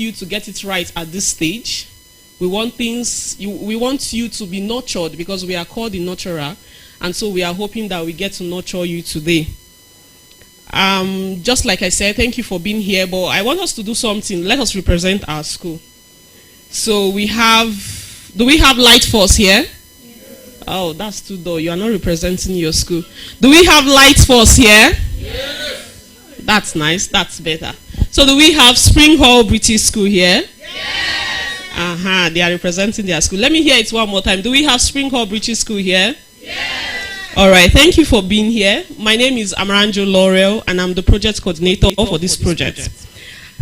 you to get it right at this stage. We want we want you to be nurtured because we are called the nurturer, and so we are hoping that we get to nurture you today. Just like I said, thank you for being here, but I want us to do something. Let us represent our school. So do we have Light Force here? Yes. Oh, that's too dull. You are not representing your school. Do we have Light Force here? Yes. That's nice. That's better. So do we have Spring Hall British School here? Yes. They are representing their school. Let me hear it one more time. Do we have Spring Hall British School here? Yes. All right, thank you for being here. My name is Amaranjo Laurel, and I'm the project coordinator for this project.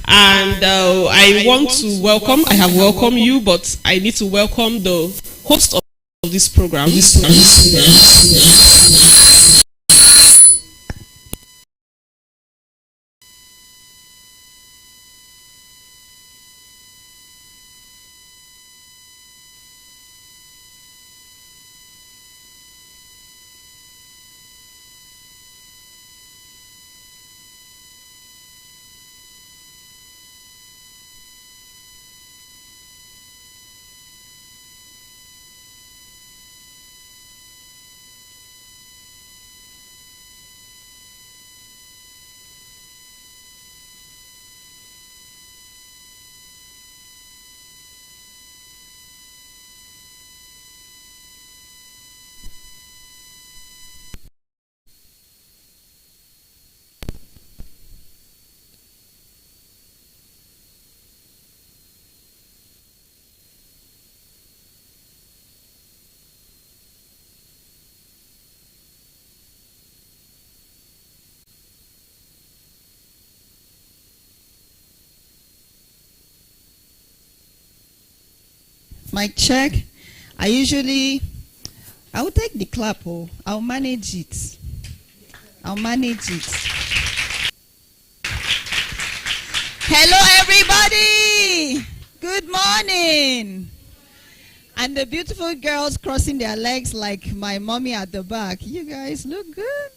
And I want to welcome, I have welcomed you, but I need to welcome the host of this program. Mic check. I will take the clap. I'll manage it. Hello, everybody. Good morning. And the beautiful girls crossing their legs like my mommy at the back. You guys look good.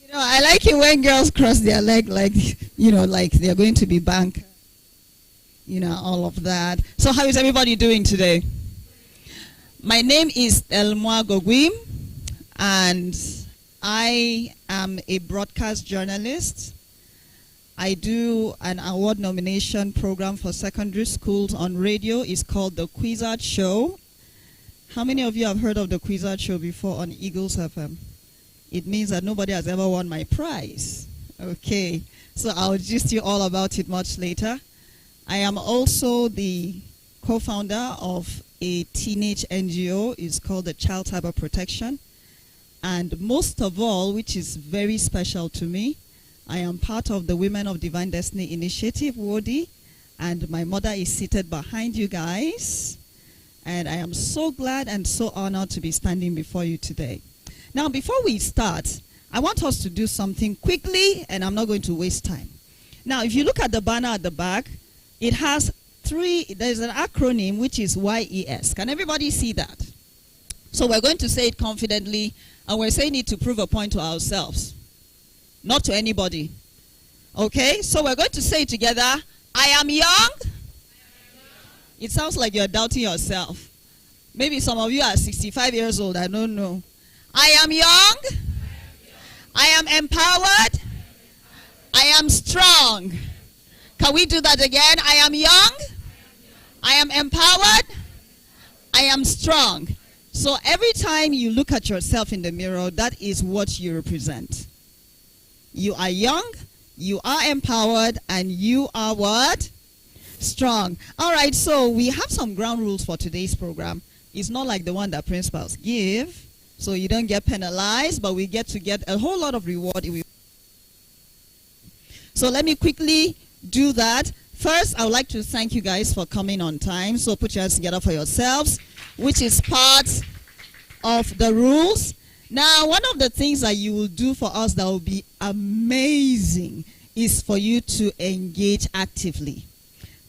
You know, I like it when girls cross their leg like, like they're going to be bank. All of that. So how is everybody doing today? My name is Elmoa Gogwim, and I am a broadcast journalist. I do an award nomination program for secondary schools on radio. It's called The Quizard Show. How many of you have heard of The Quizard Show before on Eagles FM? It means that nobody has ever won my prize. Okay, so I'll gist you all about it much later. I am also the co-founder of a teenage NGO. It's called the Child Cyber Protection. And most of all, which is very special to me, I am part of the Women of Divine Destiny Initiative, WODI, and my mother is seated behind you guys. And I am so glad and so honored to be standing before you today. Now, before we start, I want us to do something quickly, and I'm not going to waste time. Now, if you look at the banner at the back, it has there's an acronym which is Y.E.S. Can everybody see that? So we're going to say it confidently, and we're saying it to prove a point to ourselves, not to anybody. Okay, so we're going to say it together. I am young. It sounds like you're doubting yourself. Maybe some of you are 65 years old, I don't know. I am young. I am empowered. I am strong. Can we do that again? I am young, I am empowered, I am strong. So every time you look at yourself in the mirror, that is what you represent. You are young, you are empowered, and you are what? Strong. All right, so we have some ground rules for today's program. It's not like the one that principals give, so you don't get penalized, but we get to get a whole lot of reward. So let me quickly do that. First, I would like to thank you guys for coming on time. So put your hands together for yourselves, which is part of the rules. Now, one of the things that you will do for us that will be amazing is for you to engage actively.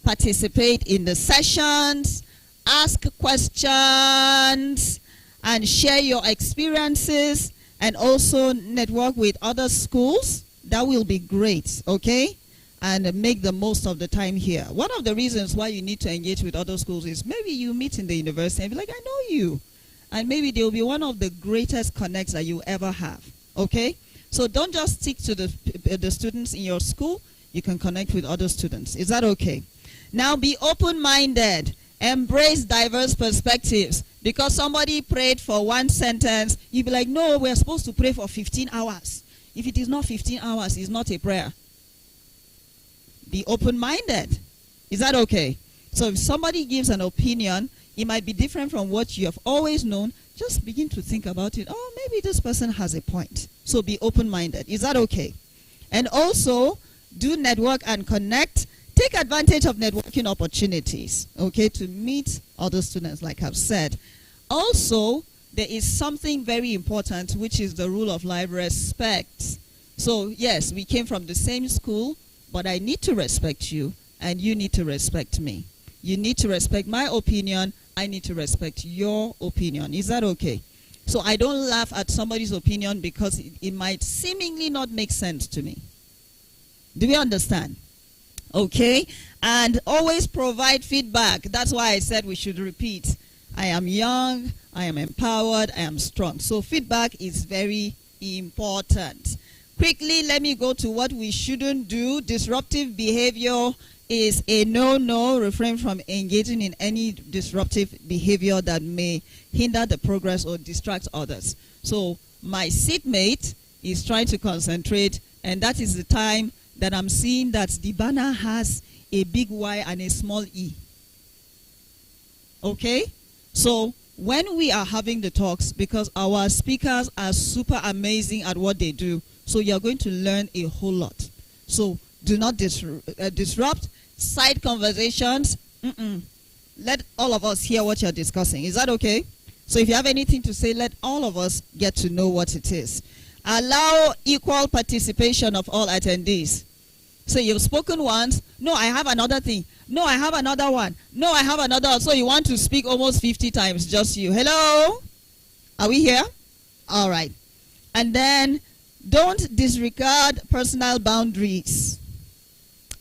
Participate in the sessions, ask questions, and share your experiences, and also network with other schools. That will be great, okay? and make the most of the time here. One of the reasons why you need to engage with other schools is maybe you meet in the university and be like, I know you. And maybe they will be one of the greatest connects that you ever have. Okay? So don't just stick to the students in your school. You can connect with other students. Is that okay? Now be open-minded. Embrace diverse perspectives. Because somebody prayed for one sentence, you'll be like, no, we're supposed to pray for 15 hours. If it is not 15 hours, it's not a prayer. Be open-minded. Is that okay? So if somebody gives an opinion, it might be different from what you have always known. Just begin to think about it. Oh, maybe this person has a point. So be open-minded. Is that okay? And also, do network and connect. Take advantage of networking opportunities, okay, to meet other students, like I've said. Also, there is something very important, which is the rule of life, respect. So, yes, we came from the same school, but I need to respect you, and you need to respect me. You need to respect my opinion. I need to respect your opinion. Is that okay? So I don't laugh at somebody's opinion because it might seemingly not make sense to me. Do we understand? Okay? And always provide feedback. That's why I said we should repeat. I am young, I am empowered, I am strong. So feedback is very important. Quickly, let me go to what we shouldn't do. Disruptive behavior is a no-no. Refrain from engaging in any disruptive behavior that may hinder the progress or distract others. So my seatmate is trying to concentrate, and that is the time that I'm seeing that the banner has a big Y and a small E. Okay? So when we are having the talks, because our speakers are super amazing at what they do, so you're going to learn a whole lot. So do not disrupt side conversations. Let all of us hear what you're discussing. Is that okay? So if you have anything to say, let all of us get to know what it is. Allow equal participation of all attendees. So you've spoken once. No, I have another thing. No, I have another one. No, I have another. So you want to speak almost 50 times, just you. Hello? Are we here? All right. And then don't disregard personal boundaries.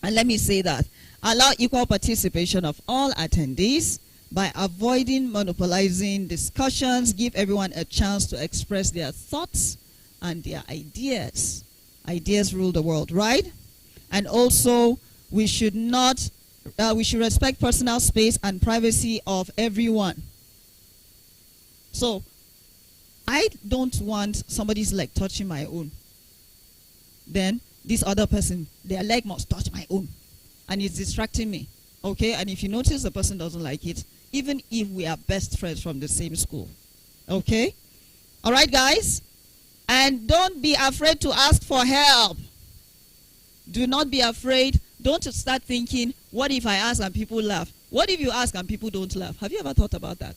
And let me say that. Allow equal participation of all attendees by avoiding monopolizing discussions. Give everyone a chance to express their thoughts and their ideas. Ideas rule the world, right? And also, we should respect personal space and privacy of everyone. So, I don't want somebody's leg touching my own. Then, this other person, their leg must touch my own. And it's distracting me. Okay? And if you notice the person doesn't like it, even if we are best friends from the same school. Okay? All right, guys? And don't be afraid to ask for help. Do not be afraid. Don't start thinking, what if I ask and people laugh? What if you ask and people don't laugh? Have you ever thought about that?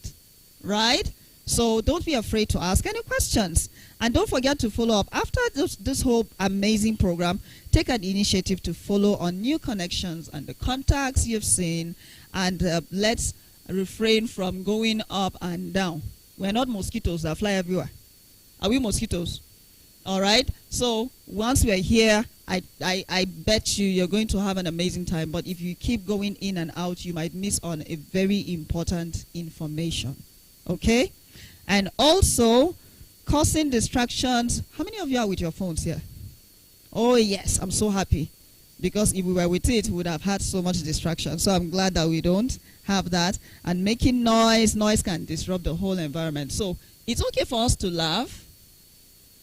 Right? So don't be afraid to ask any questions. And don't forget to follow up. After this whole amazing program, take an initiative to follow on new connections and the contacts you've seen. And let's refrain from going up and down. We're not mosquitoes that fly everywhere. Are we mosquitoes? All right? So once we're here, I bet you're going to have an amazing time. But if you keep going in and out, you might miss on a very important information. Okay? And also, causing distractions. How many of you are with your phones here? Oh, yes. I'm so happy. Because if we were with it, we would have had so much distraction. So I'm glad that we don't have that. And making noise. Noise can disrupt the whole environment. So it's okay for us to laugh.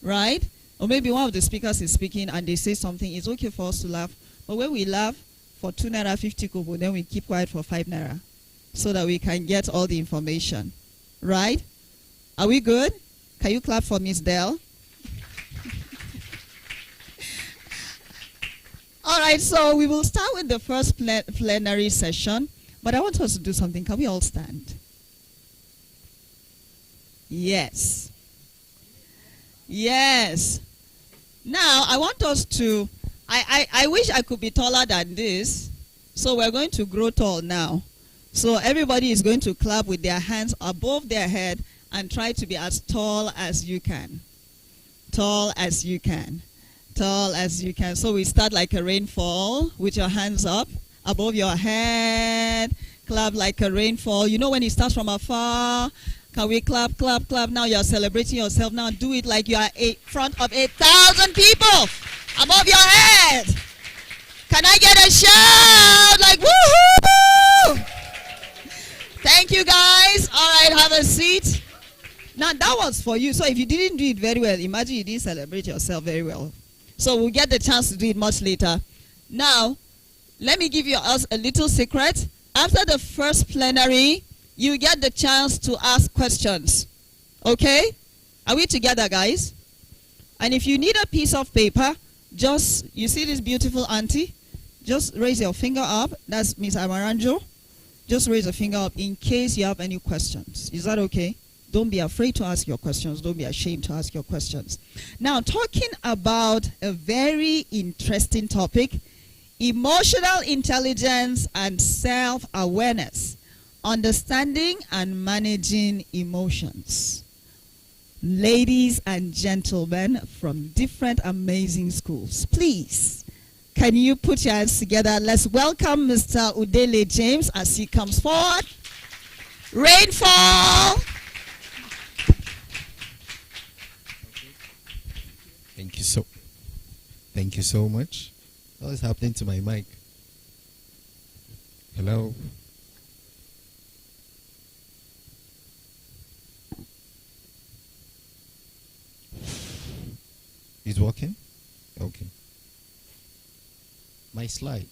Right? Or maybe one of the speakers is speaking and they say something. It's okay for us to laugh. But when we laugh for 2 naira 50 kobo, then we keep quiet for 5 naira. So that we can get all the information. Right? Are we good? Can you clap for Miss Dell? All right, so we will start with the first plenary session. But I want us to do something. Can we all stand? Yes. Yes. Now, I want us to, I wish I could be taller than this. So we're going to grow tall now. So everybody is going to clap with their hands above their head and try to be as tall as you can. Tall as you can. tall as you can. So we start like a rainfall with your hands up above your head. Clap like a rainfall. You know when it starts from afar. Can we clap, clap, clap? Now you're celebrating yourself. Now do it like you are in front of 8,000 people above your head. Can I get a shout? Like woohoo! Thank you guys. All right, have a seat. Now that was for you. So if you didn't do it very well, imagine you didn't celebrate yourself very well. So we'll get the chance to do it much later. Now, let me give you us a little secret. After the first plenary, you get the chance to ask questions. Okay? Are we together, guys? And if you need a piece of paper, just, you see this beautiful auntie? Just raise your finger up. That's Miss Amaranjo. Just raise a finger up in case you have any questions. Is that okay? Don't be afraid to ask your questions. Don't be ashamed to ask your questions. Now, talking about a very interesting topic, emotional intelligence and self-awareness, understanding and managing emotions. Ladies and gentlemen from different amazing schools, please, can you put your hands together? Let's welcome Mr. Udele James as he comes forward. Rainfall. Thank you so much. What is happening to my mic? Hello? It's working? Okay. My slide.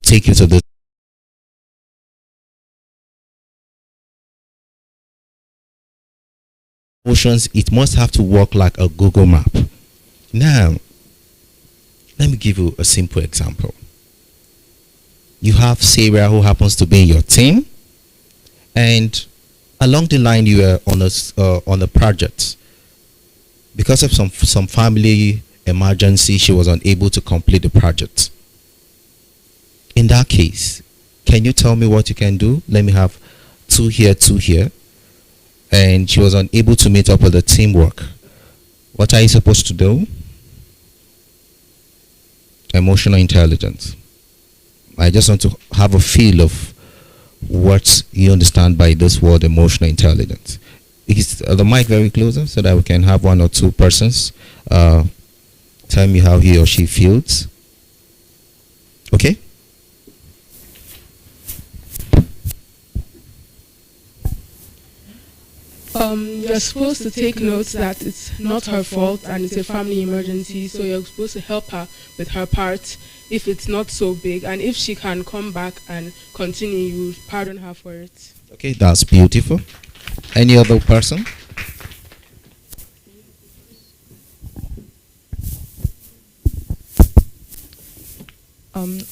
Take you to the emotions. It must have to work like a Google map. Now, let me give you a simple example. You have Sarah who happens to be in your team, and along the line you are on a project. Because of some family emergency, she was unable to complete the project. In that case, can you tell me what you can do? Let me have two here, and she was unable to meet up with the teamwork. What are you supposed to do? Emotional intelligence. I just want to have a feel of what you understand by this word emotional intelligence. Is the mic very closer so that we can have one or two persons tell me how he or she feels. Okay? You're supposed to take notes that it's not her fault and it's a family emergency, so you're supposed to help her with her part if it's not so big, and if she can come back and continue, you pardon her for it. Okay, that's beautiful. Any other person?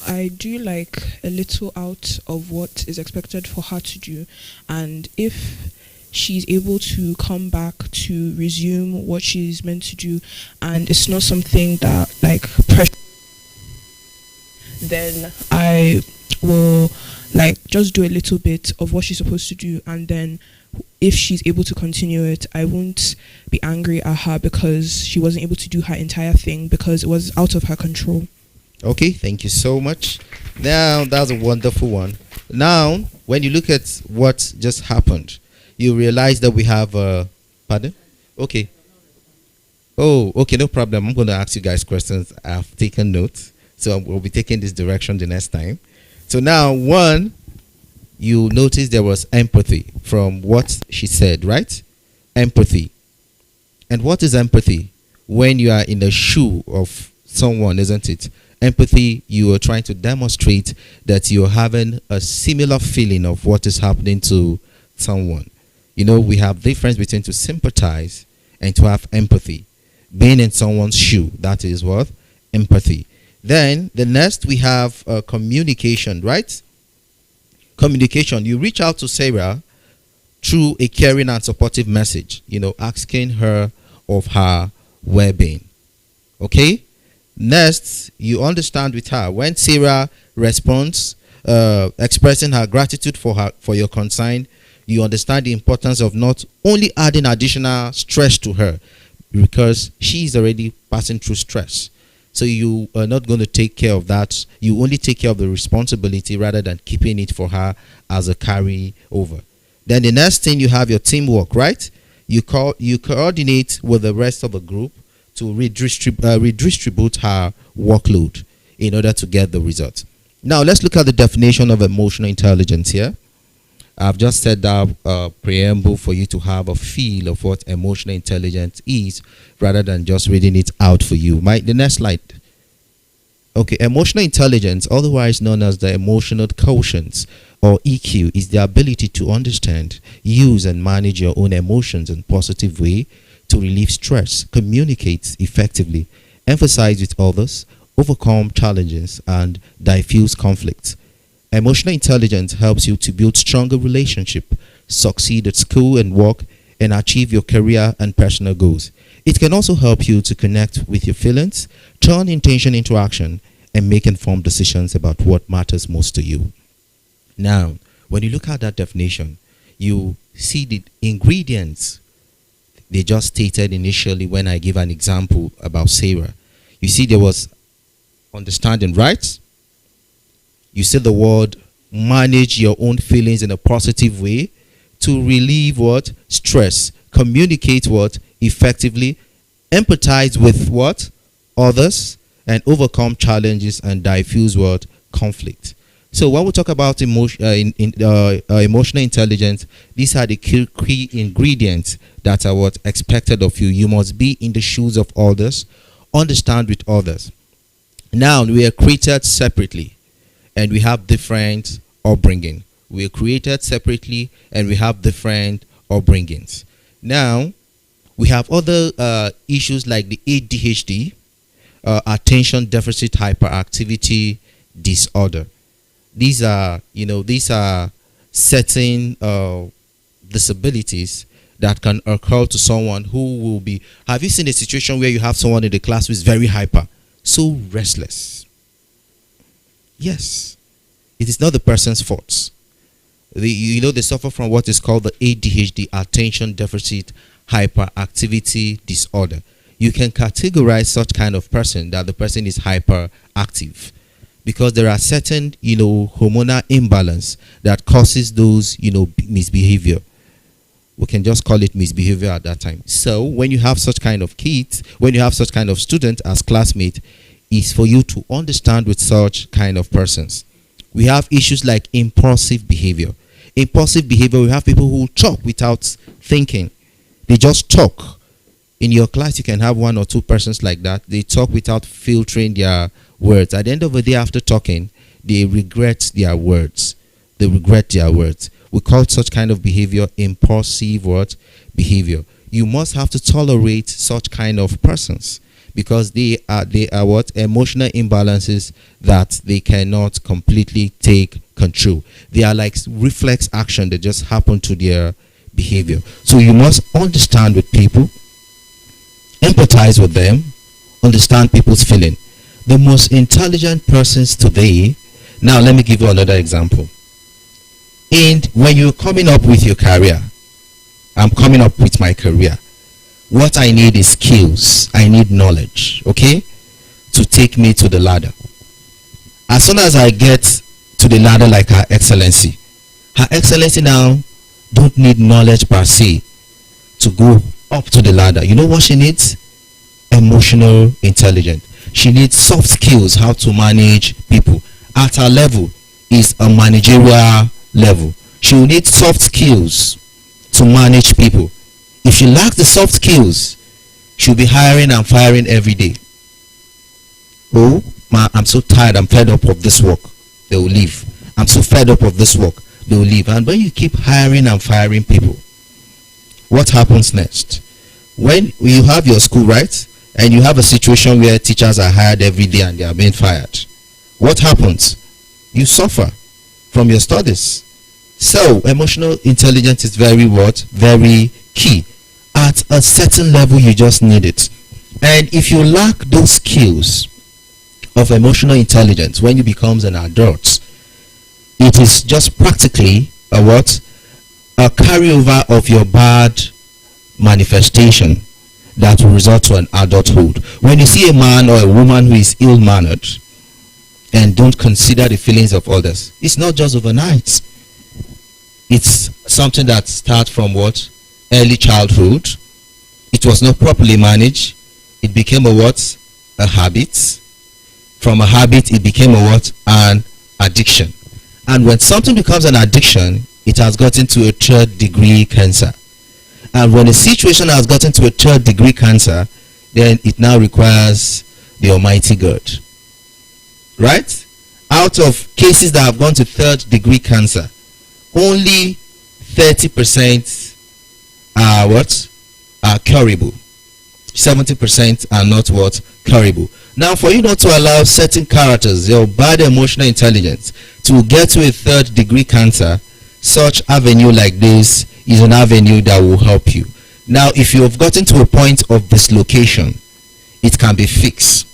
I do like a little out of what is expected for her to do, and if she's able to come back to resume what she's meant to do, and it's not something that like pressure, then I will like just do a little bit of what she's supposed to do, and then if she's able to continue it, I won't be angry at her because she wasn't able to do her entire thing because it was out of her control. Okay, thank you so much. Now, that's a wonderful one. Now, when you look at what just happened, you realize that we have pardon? Okay. Oh, okay, no problem. I'm going to ask you guys questions. I've taken notes, so we'll be taking this direction the next time. So now, one, you notice there was empathy from what she said, right? Empathy. And what is empathy? When you are in the shoe of someone, isn't it? Empathy, you are trying to demonstrate that you're having a similar feeling of what is happening to someone. You know, we have difference between to sympathize and to have empathy. Being in someone's shoe, that is what? Empathy. Then, the next we have communication, right? Communication. You reach out to Sarah through a caring and supportive message, you know, asking her of her well-being. Okay? Next, you understand with her. When Sarah responds, expressing her gratitude for your concern, you understand the importance of not only adding additional stress to her, because she is already passing through stress. So you are not going to take care of that. You only take care of the responsibility rather than keeping it for her as a carry over. Then the next thing, you have your teamwork, right? You coordinate with the rest of the group to redistribute her workload in order to get the result. Now, let's look at the definition of emotional intelligence here. I've just said that preamble for you to have a feel of what emotional intelligence is rather than just reading it out for you. The next slide. Okay, emotional intelligence, otherwise known as the emotional quotient or EQ, is the ability to understand, use, and manage your own emotions in a positive way to relieve stress, communicate effectively, emphasize with others, overcome challenges, and diffuse conflicts. Emotional intelligence helps you to build stronger relationships, succeed at school and work, and achieve your career and personal goals. It can also help you to connect with your feelings, turn intention into action, and make informed decisions about what matters most to you. Now, when you look at that definition, you see the ingredients they just stated initially when I give an example about Sarah. You see there was understanding, right? You see the word manage your own feelings in a positive way to relieve what? Stress. Communicate what? Effectively. Empathize with what? Others. And overcome challenges and diffuse what? Conflict. So when we talk about emotional intelligence, these are the key ingredients that are what expected of you. You must be in the shoes of others, understand with others. Now, we are created separately and we have different upbringing. We are created separately and we have different upbringings. Now, we have other issues like the ADHD, attention deficit hyperactivity disorder. These are certain disabilities that can occur to someone who will be. Have you seen a situation where you have someone in the class who is very hyper, so restless? Yes, it is not the person's fault. They suffer from what is called the ADHD, attention deficit hyperactivity disorder. You can categorize such kind of person that the person is hyperactive, because there are certain, hormonal imbalance that causes those, misbehavior. We can just call it misbehavior at that time. So when you have such kind of kids, when you have such kind of student as classmate, is for you to understand with such kind of persons. We have issues like impulsive behavior. Impulsive behavior, we have people who talk without thinking. They just talk. In your class, you can have one or two persons like that. They talk without filtering their words. At the end of the day, after talking, they regret their words. They regret their words. We call such kind of behavior impulsive what? Behavior. You must have to tolerate such kind of persons because they are what? Emotional imbalances that they cannot completely take control. They are like reflex action that just happen to their behavior. So you must understand with people, empathize with them, understand people's feeling. The most intelligent persons today, now let me give you another example. And when you're coming up with your career, I'm coming up with my career. What I need is skills. I need knowledge, okay, to take me to the ladder. As soon as I get to the ladder like Her Excellency now don't need knowledge per se to go up to the ladder. You know what she needs? Emotional intelligence. She needs soft skills, how to manage people. At her level is a managerial level. She will need soft skills to manage people. If she lacks the soft skills, she'll be hiring and firing every day. Oh, I'm so tired, I'm fed up of this work. They will leave. I'm so fed up of this work. They will leave. And when you keep hiring and firing people, what happens next? When you have your school, right? And you have a situation where teachers are hired every day and they are being fired. What happens? You suffer from your studies. So emotional intelligence is very what? Very key. At a certain level, you just need it. And if you lack those skills of emotional intelligence when you become an adult, it is just practically a what? A carryover of your bad manifestation that will result to an adulthood. When you see a man or a woman who is ill-mannered and don't consider the feelings of others, it's not just overnight. It's something that starts from what? Early childhood. It was not properly managed. It became a what? A habit. From a habit, it became a what? An addiction. And when something becomes an addiction, it has gotten to a third-degree cancer. And when a situation has gotten to a third-degree cancer, then it now requires the Almighty God. Right? Out of cases that have gone to third-degree cancer, only 30% are what? Are curable. 70% are not what? Curable. Now, for you not to allow certain characters, your bad emotional intelligence, to get to a third-degree cancer, such avenue like this is an avenue that will help you. Now, if you have gotten to a point of dislocation, it can be fixed.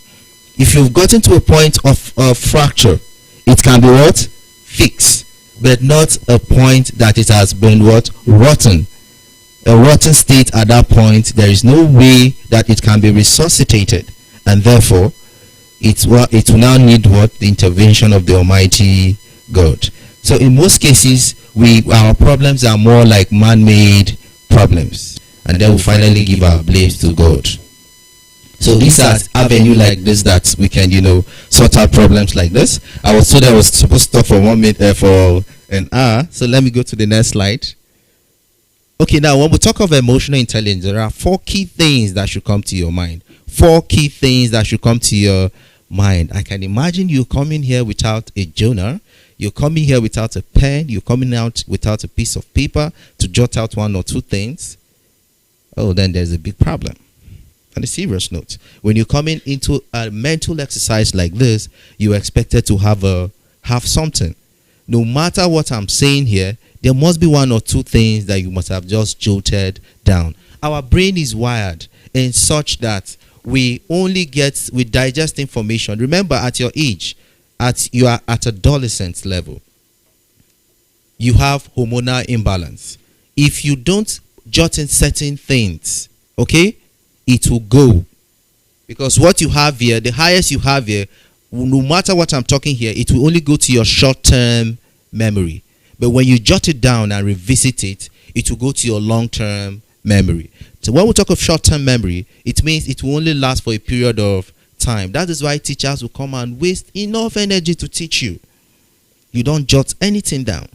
If you've gotten to a point of fracture, it can be what? Fixed. But not a point that it has been what? Rotten. A rotten state at that point, there is no way that it can be resuscitated. And therefore, it will now need what? The intervention of the Almighty God. So in most cases, our problems are more like man-made problems. And then we finally give our blames to God. So these are avenue like this that we can, sort out problems like this. I was told I was supposed to talk for 1 minute, for an hour. So let me go to the next slide. Okay, now when we talk of emotional intelligence, there are 4 key things that should come to your mind. 4 key things that should come to your mind. I can imagine you coming here without a journal. You're coming here without a pen. You're coming out without a piece of paper to jot out 1 or 2 things. Oh, then there's a big problem. On a serious note, when you're coming into a mental exercise like this, you're expected to have something. No matter what I'm saying here, there must be 1 or 2 things that you must have just jotted down. Our brain is wired in such that we digest information. Remember, at your age, you are at adolescent level, you have hormonal imbalance. If you don't jot in certain things, okay, it will go. Because what you have here, the highest you have here, no matter what I'm talking here, it will only go to your short-term memory. But when you jot it down and revisit it, it will go to your long-term memory. So when we talk of short-term memory, it means it will only last for a period of time. That is why teachers will come and waste enough energy to teach you. You don't jot anything down.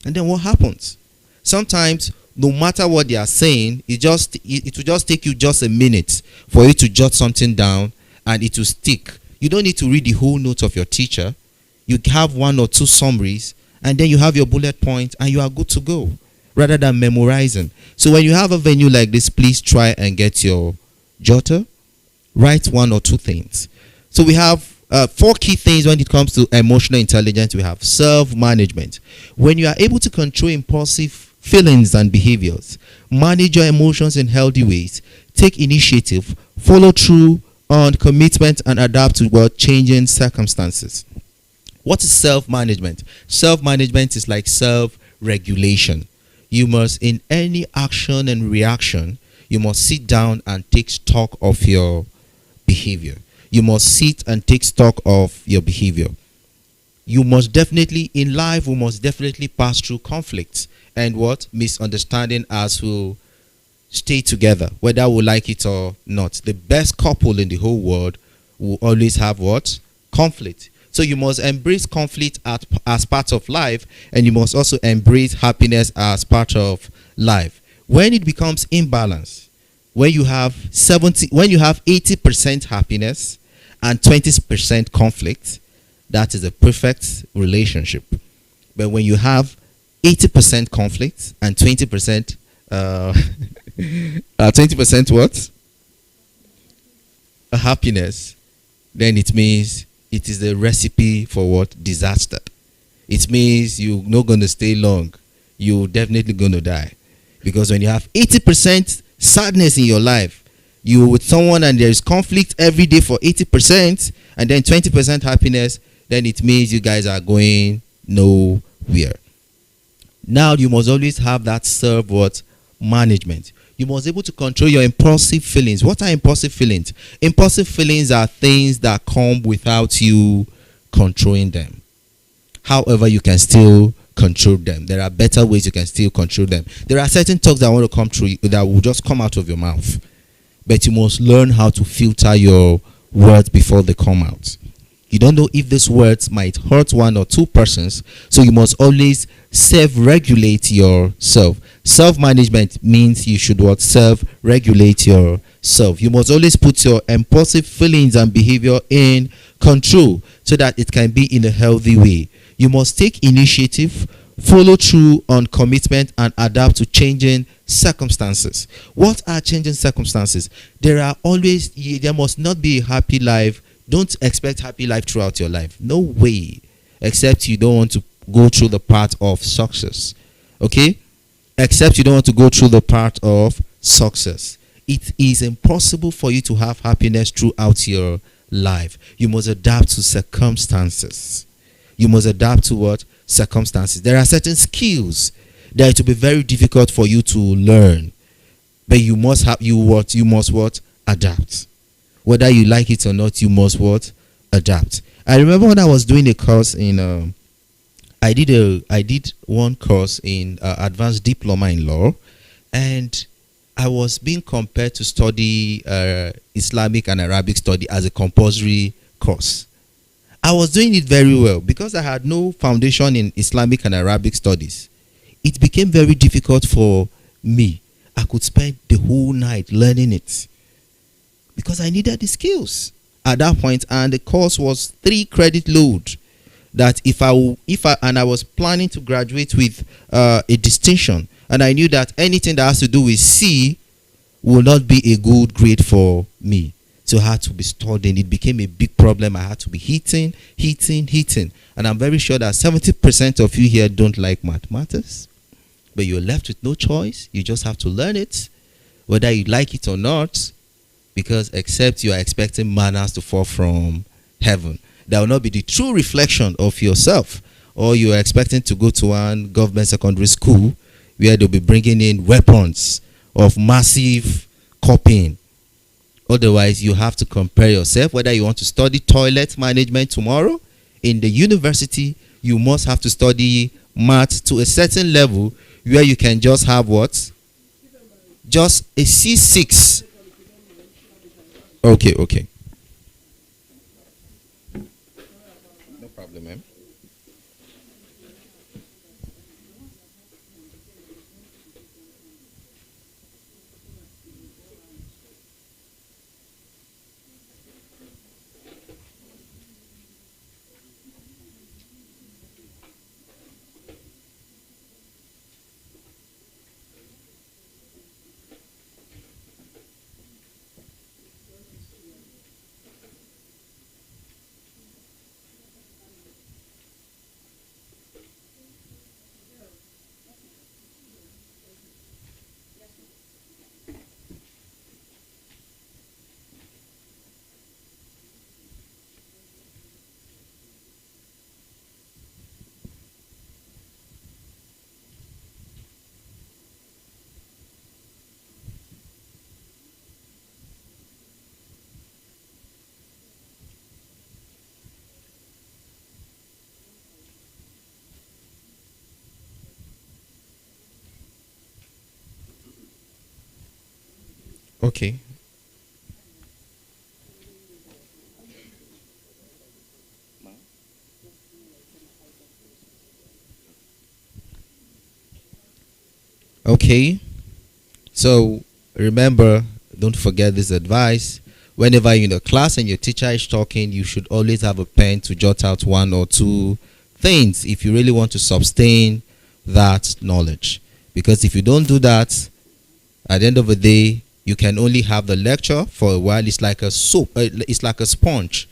And then what happens? Sometimes, no matter what they are saying, it will just take you just a minute for you to jot something down and it will stick. You don't need to read the whole notes of your teacher. You have one or two summaries and then you have your bullet point and you are good to go, rather than memorizing. So when you have a venue like this, please try and get your jotter. Write one or two things. So we have 4 key things when it comes to emotional intelligence. We have self-management. When you are able to control impulsive feelings and behaviors, manage your emotions in healthy ways, take initiative, follow through on commitment, and adapt to what changing circumstances. What is self-management? Self-management is like self-regulation. You must, in any action and reaction, you must sit down and take stock of your behavior. You must sit and take stock of your behavior. You must definitely, in life, we must definitely pass through conflicts and what? Misunderstanding as we stay together, whether we like it or not. The best couple in the whole world will always have what? Conflict. So you must embrace conflict as part of life, and you must also embrace happiness as part of life. When it becomes imbalance, when you have 80% happiness and 20% conflict, that is a perfect relationship. But when you have 80% conflict and 20% 20% what? A happiness, then it means it is a recipe for what? Disaster. It means you're not going to stay long. You're definitely going to die. Because when you have 80% sadness in your life, you're with someone and there is conflict every day for 80% and then 20% happiness, then it means you guys are going nowhere. Now you must always have that self-management. You must be able to control your impulsive feelings. What are impulsive feelings? Impulsive feelings are things that come without you controlling them. However, you can still control them. There are better ways you can still control them. There are certain talks that want to come through that will just come out of your mouth. But you must learn how to filter your words before they come out. You don't know if these words might hurt one or two persons, so you must always self-regulate yourself. Self-management means you should what? Self-regulate yourself. You must always put your impulsive feelings and behavior in control so that it can be in a healthy way. You must take initiative, follow through on commitment, and adapt to changing circumstances. What are changing circumstances? There must not be a happy life. Don't expect happy life throughout your life. No way. Except you don't want to go through the part of success. Okay? Except you don't want to go through the part of success. It is impossible for you to have happiness throughout your life. You must adapt to circumstances. You must adapt to what? Circumstances. There are certain skills that it will be very difficult for you to learn. But you must adapt. Whether you like it or not, you must what? Adapt. I remember when I was doing a course in I did one course in advanced diploma in law, and I was being compared to study Islamic and Arabic study as a compulsory course. I was doing it very well because I had no foundation in Islamic and Arabic studies. It became very difficult for me. I could spend the whole night learning it because I needed the skills at that point, and the course was 3 credit load. That I was planning to graduate with a distinction, and I knew that anything that has to do with C will not be a good grade for me. So I had to be studying. It became a big problem. I had to be hitting. And I'm very sure that 70% of you here don't like mathematics, but you're left with no choice. You just have to learn it, whether you like it or not, because except you are expecting manners to fall from heaven. That will not be the true reflection of yourself. Or you are expecting to go to one government secondary school where they'll be bringing in weapons of massive copying. Otherwise, you have to compare yourself. Whether you want to study toilet management tomorrow in the university, you must have to study math to a certain level where you can just have what? Just a C6. Okay. No problem, ma'am. Okay. Okay. So remember, don't forget this advice. Whenever you're in a class and your teacher is talking, you should always have a pen to jot out one or two things if you really want to sustain that knowledge. Because if you don't do that, at the end of the day, you can only have the lecture for a while. It's like a soap, it's like a sponge,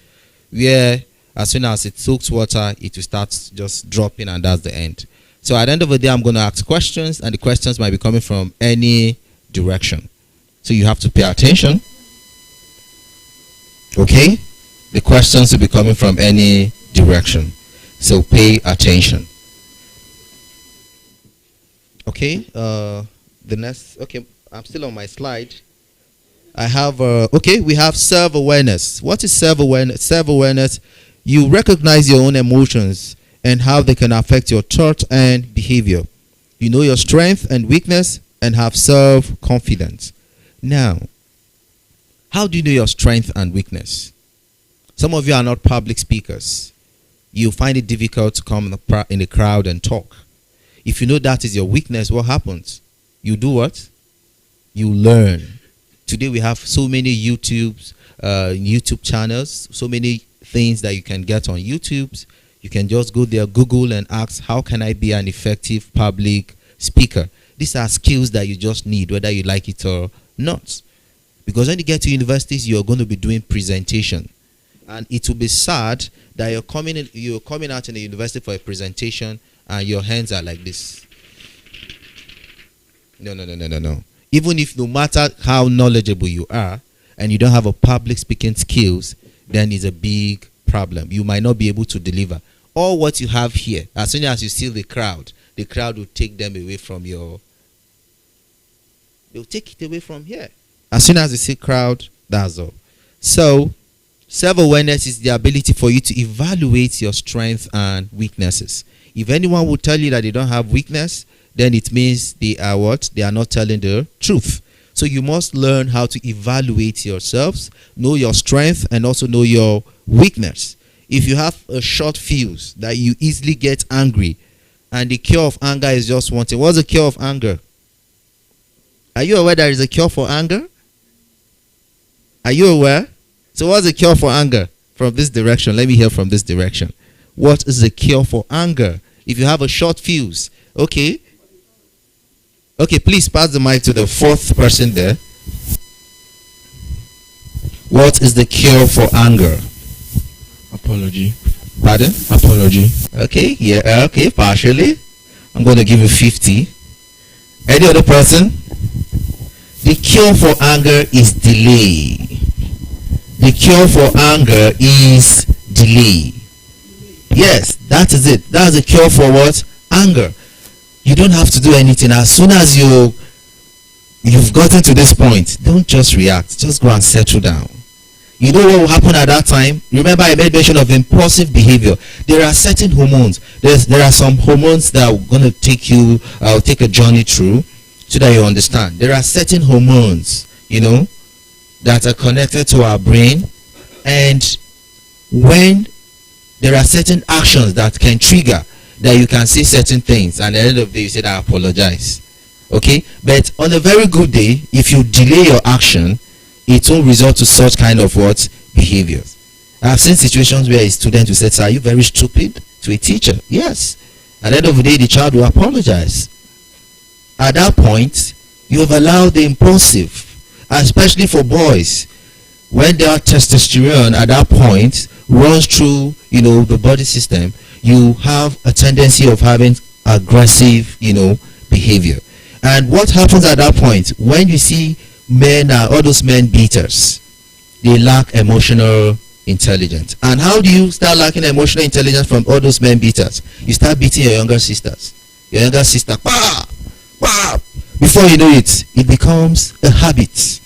where as soon as it soaks water, it will start just dropping, and that's the end. So at the end of the day, I'm going to ask questions, and the questions might be coming from any direction. So you have to pay attention. Okay? The questions will be coming from any direction. So pay attention. Okay? The next, okay, I'm still on my slide. I have, okay, we have self-awareness. What is self-awareness? Self-awareness, you recognize your own emotions and how they can affect your thought and behavior. You know your strength and weakness and have self-confidence. Now, how do you know your strength and weakness? Some of you are not public speakers. You find it difficult to come in the crowd and talk. If you know that is your weakness, what happens? You do what? You learn. Today we have so many YouTube channels, so many things that you can get on YouTube. You can just go there, Google, and ask, how can I be an effective public speaker? These are skills that you just need, whether you like it or not. Because when you get to universities, you're going to be doing presentation. And it will be sad that you're coming out in the university for a presentation and your hands are like this. No. Even if no matter how knowledgeable you are and you don't have a public speaking skills, then it's a big problem. You might not be able to deliver. All what you have here, as soon as you see the crowd will take them away from your... They'll take it away from here. As soon as you see crowd, that's all. So, self-awareness is the ability for you to evaluate your strengths and weaknesses. If anyone will tell you that they don't have weakness, then it means they are what? They are not telling the truth. So you must learn how to evaluate yourselves, know your strength, and also know your weakness. If you have a short fuse that you easily get angry, and the cure of anger is just one thing. What's the cure of anger? Are you aware there is a cure for anger? Are you aware? So what's the cure for anger? From this direction. Let me hear from this direction. What is the cure for anger? If you have a short fuse. Okay. Okay, please pass the mic to the fourth person there. What is the cure for anger? Apology. Pardon? Apology. Okay, yeah, okay, partially. I'm going to give you 50. Any other person? The cure for anger is delay. The cure for anger is delay. Yes, that is it. That's the cure for what? Anger. You don't have to do anything. As soon as you've gotten to this point, don't just react. Just go and settle down. You know what will happen at that time? Remember, I made mention of impulsive behavior. There are certain hormones. There are some hormones that are going to take a journey through so that you understand. There are certain hormones, that are connected to our brain, and when there are certain actions that can trigger that you can say certain things, and at the end of the day you said, I apologize. Okay, but on a very good day, if you delay your action, it won't result to such kind of behaviors. I've seen situations where a student will say, "Sir, are you very stupid?" to a teacher. Yes. At the end of the day, the child will apologize. At that point, you have allowed the impulsive, especially for boys, when their testosterone at that point runs through, the body system, you have a tendency of having aggressive, behavior. And what happens at that point, when you see men, all those men beaters, they lack emotional intelligence. And how do you start lacking emotional intelligence from all those men beaters? You start beating your younger sisters. Your younger sister, bah, bah. Before you know it, it becomes a habit.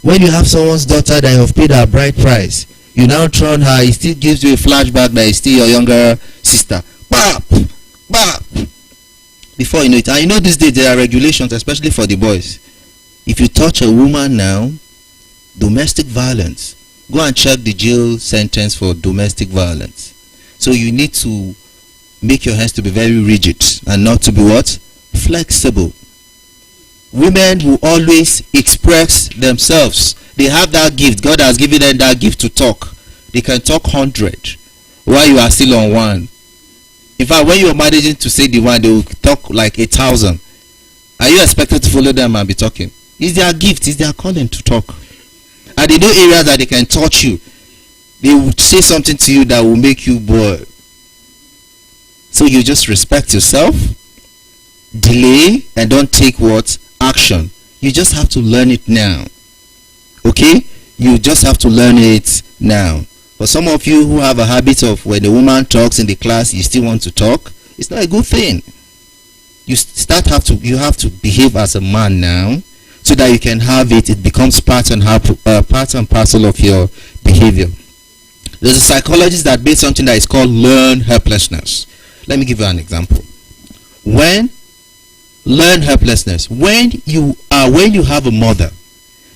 When you have someone's daughter that you have paid her bride price, you now turn her, it still gives you a flashback that is still your younger sister. Bah, bah. Before you know it, and these days there are regulations, especially for the boys. If you touch a woman now, domestic violence, go and check the jail sentence for domestic violence. So you need to make your hands to be very rigid and not to be flexible. Women will always express themselves. They have that gift. God has given them that gift to talk. They can talk 100 while you are still on 1. In fact, when you are managing to say the 1, they will talk like 1,000. Are you expected to follow them and be talking? It's their gift, it's their calling to talk. And they know areas that they can touch you. They will say something to you that will make you bored. So you just respect yourself, delay, and don't take action. You just have to learn it now. Okay? You just have to learn it now. For some of you who have a habit of when a woman talks in the class, you still want to talk, it's not a good thing. You have to behave as a man now, so that you can have it. It becomes part and parcel of your behavior. There's a psychologist that made something that is called learned helplessness. Let me give you an example. When you have a mother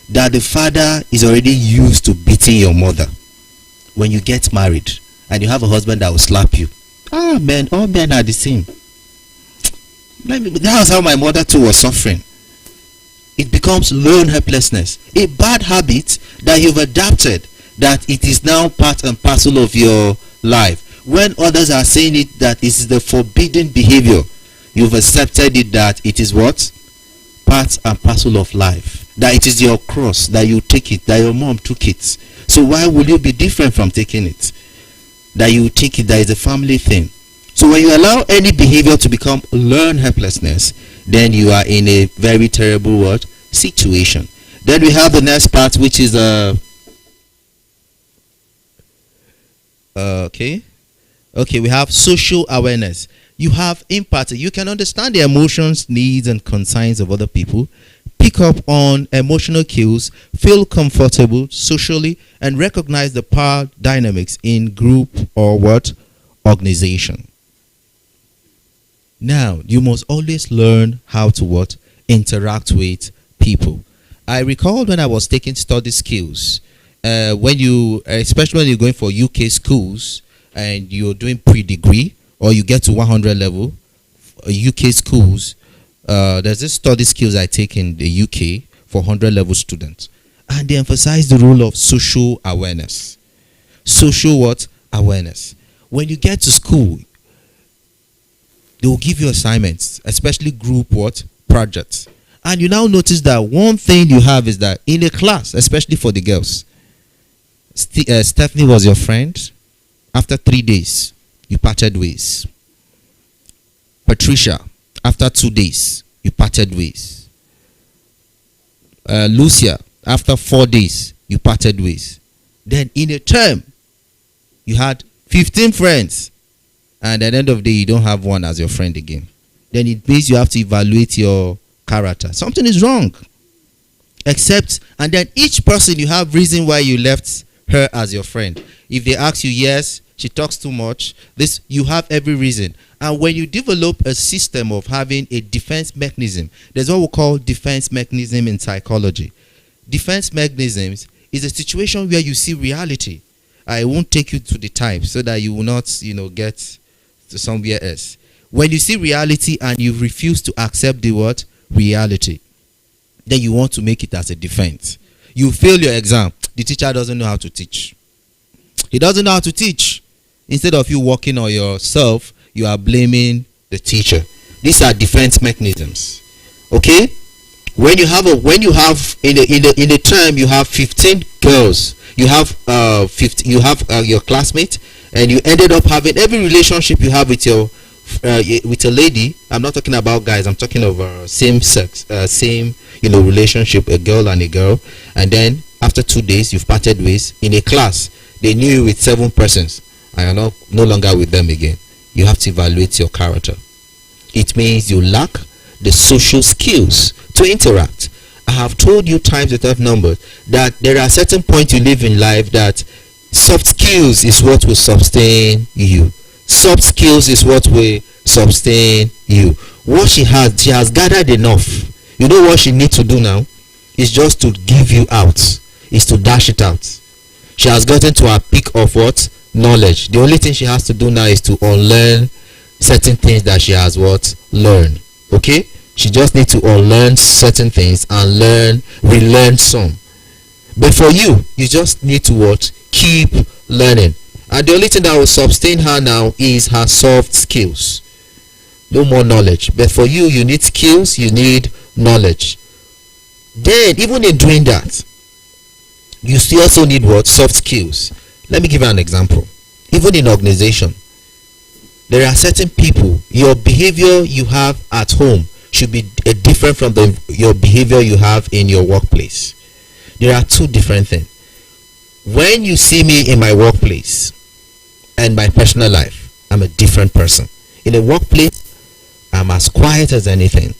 that the father is already used to beating your mother, when you get married and you have a husband that will slap you, all men are the same. That was how my mother too was suffering. It becomes learned helplessness, a bad habit that you've adapted, that it is now part and parcel of your life. When others are saying it that it is the forbidden behavior, you've accepted it that it is part and parcel of life, that it is your cross, that you take it, that your mom took it. So why would you be different from taking it? That you take it, that is a family thing. So when you allow any behavior to become learned helplessness, then you are in a very terrible situation. Then we have the next part, which is we have social awareness. You have empathy. You can understand the emotions, needs, and concerns of other people, pick up on emotional cues, feel comfortable socially, and recognize the power dynamics in group or organization. Now, you must always learn how to interact with people. I recall when I was taking study skills, especially when you're going for UK schools and you're doing pre-degree or you get to 100 level, UK schools, there's this study skills I take in the UK for 100 level students, and they emphasize the role of social awareness. Social awareness. When you get to school, they will give you assignments, especially group projects. And you now notice that one thing you have is that in a class, especially for the girls, Stephanie was your friend. After 3 days, you parted ways. Patricia, after 2 days, you parted ways. Lucia, after 4 days, you parted ways. Then in a term, you had 15 friends. And at the end of the day, you don't have one as your friend again. Then it means you have to evaluate your character. Something is wrong. And then each person, you have reason why you left her as your friend. If they ask you, yes, she talks too much, this, you have every reason. And when you develop a system of having a defense mechanism, there's what we call defense mechanism in psychology. Defense mechanisms is a situation where you see reality. I won't take you to the time so that you will not, get to somewhere else. When you see reality and you refuse to accept the word reality, then you want to make it as a defense. You fail your exam. The teacher doesn't know how to teach. He doesn't know how to teach. Instead of you working on yourself, you are blaming the teacher. These are defense mechanisms. Okay? When you have in the term you have 15 girls, you have your classmate, and you ended up having every relationship you have with your with a lady. I'm not talking about guys. I'm talking of same sex, same relationship, a girl and a girl, and then after 2 days you've parted ways. In a class, they knew you with 7 persons, and you're no longer with them again. You have to evaluate your character. It means you lack the social skills to interact. I have told you times without numbers that there are certain points you live in life that soft skills is what will sustain you. Soft skills is what will sustain you. What she has gathered enough. You know what she needs to do now? Is just to give you out. Is to dash it out. She has gotten to her peak of what? Knowledge. The only thing she has to do now is to unlearn certain things that she has learned. Okay? She just needs to unlearn certain things and relearn some. But for you just need to keep learning. And the only thing that will sustain her now is her soft skills. No more knowledge. But for you need skills, you need knowledge. Then even in doing that, you still also need soft skills. Let me give you an example. Even in organization, there are certain people, your behavior you have at home should be different from your behavior you have in your workplace. There are two different things. When you see me in my workplace and my personal life, I'm a different person. In a workplace, I'm as quiet as anything.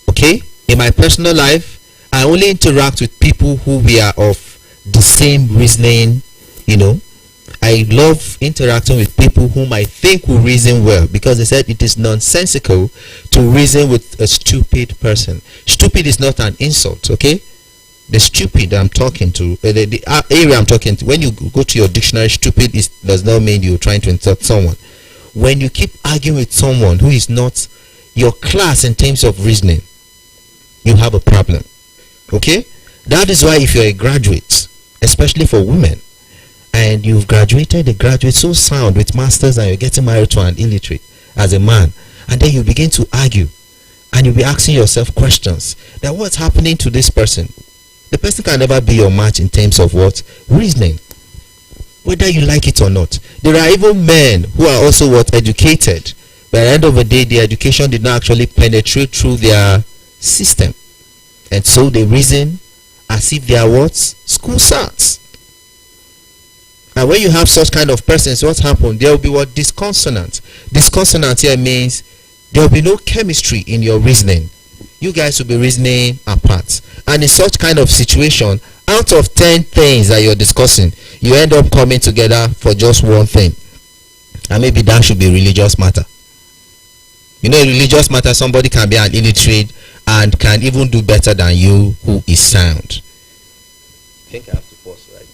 Okay? In my personal life, I only interact with people who we are of the same reasoning. I love interacting with people whom I think will reason well, because they said it is nonsensical to reason with a stupid person. Stupid is not an insult, okay? The stupid I'm talking to, the area I'm talking to, when you go to your dictionary, stupid does not mean you're trying to insult someone. When you keep arguing with someone who is not your class in terms of reasoning, you have a problem, okay? That is why if you're a graduate, especially for women, and you've graduated, a graduate so sound with masters, and you're getting married to an illiterate as a man, and then you begin to argue, and you'll be asking yourself questions that what's happening to this person. The person can never be your match in terms of reasoning, whether you like it or not. There are even men who are also educated, but at the end of the day, the education did not actually penetrate through their system, and so they reason as if they are school sats. And when you have such kind of persons, what happens? There will be disconsonant. Disconsonant here means there will be no chemistry in your reasoning. You guys will be reasoning apart. And in such kind of situation, out of 10 things that you're discussing, you end up coming together for just one thing. And maybe that should be religious matter. In religious matter, somebody can be an illiterate and can even do better than you who is sound. I think I have to pause right now.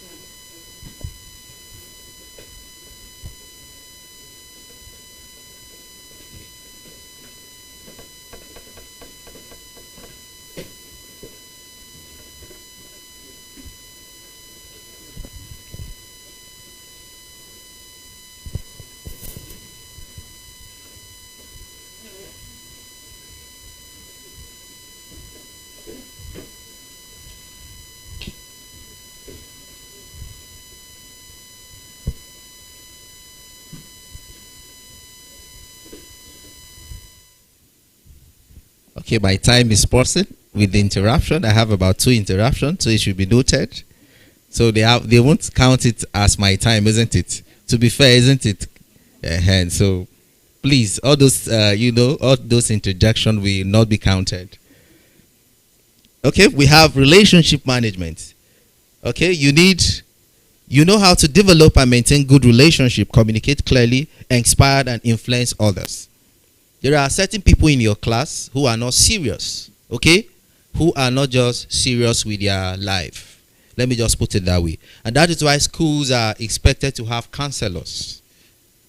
Okay, my time is passing with the interruption. I have about 2 interruptions, so it should be noted. So they won't count it as my time, isn't it? To be fair, isn't it? And so please, all those all those interjections will not be counted. Okay, we have relationship management. Okay, you know how to develop and maintain good relationship, communicate clearly, inspire and influence others. There are certain people in your class who are not serious, okay? Who are not just serious with their life. Let me just put it that way. And that is why schools are expected to have counselors,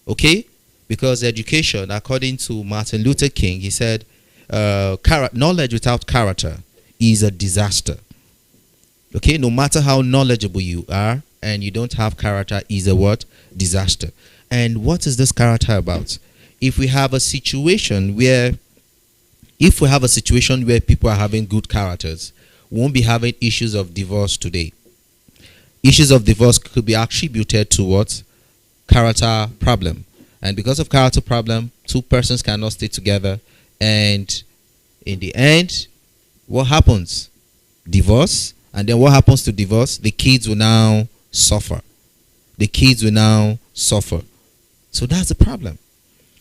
okay? Because education, according to Martin Luther King, he said, knowledge without character is a disaster. Okay, no matter how knowledgeable you are and you don't have character, is a what? Disaster. And what is this character about? If we have a situation where people are having good characters, we won't be having issues of divorce today. Issues of divorce could be attributed to what? Character problem. And because of character problem, two persons cannot stay together, and in the end, what happens? Divorce. And then what happens to divorce? The kids will now suffer. So that's the problem.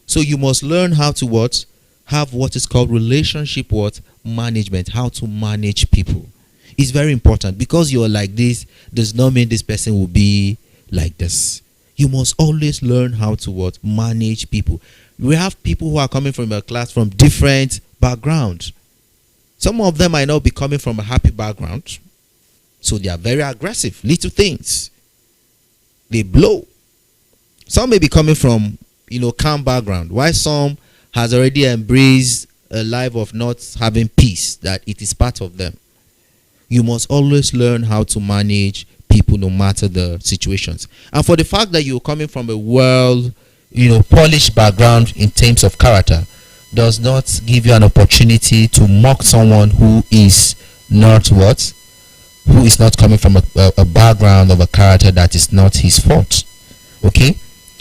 So you must learn how to what? Have what is called relationship what? Management. How to manage people. It's very important. Because you're like this does not mean this person will be like this. You must always learn how to what? Manage people. We have people who are coming from a class from different backgrounds. Some of them might not be coming from a happy background. So they are very aggressive. Little things, they blow. Some may be coming from calm background, while some has already embraced a life of not having peace, that it is part of them. You must always learn how to manage people no matter the situations. And for the fact that you're coming from a polished background in terms of character does not give you an opportunity to mock someone who is not what? Who is not coming from a background of a character that is not his fault. Okay?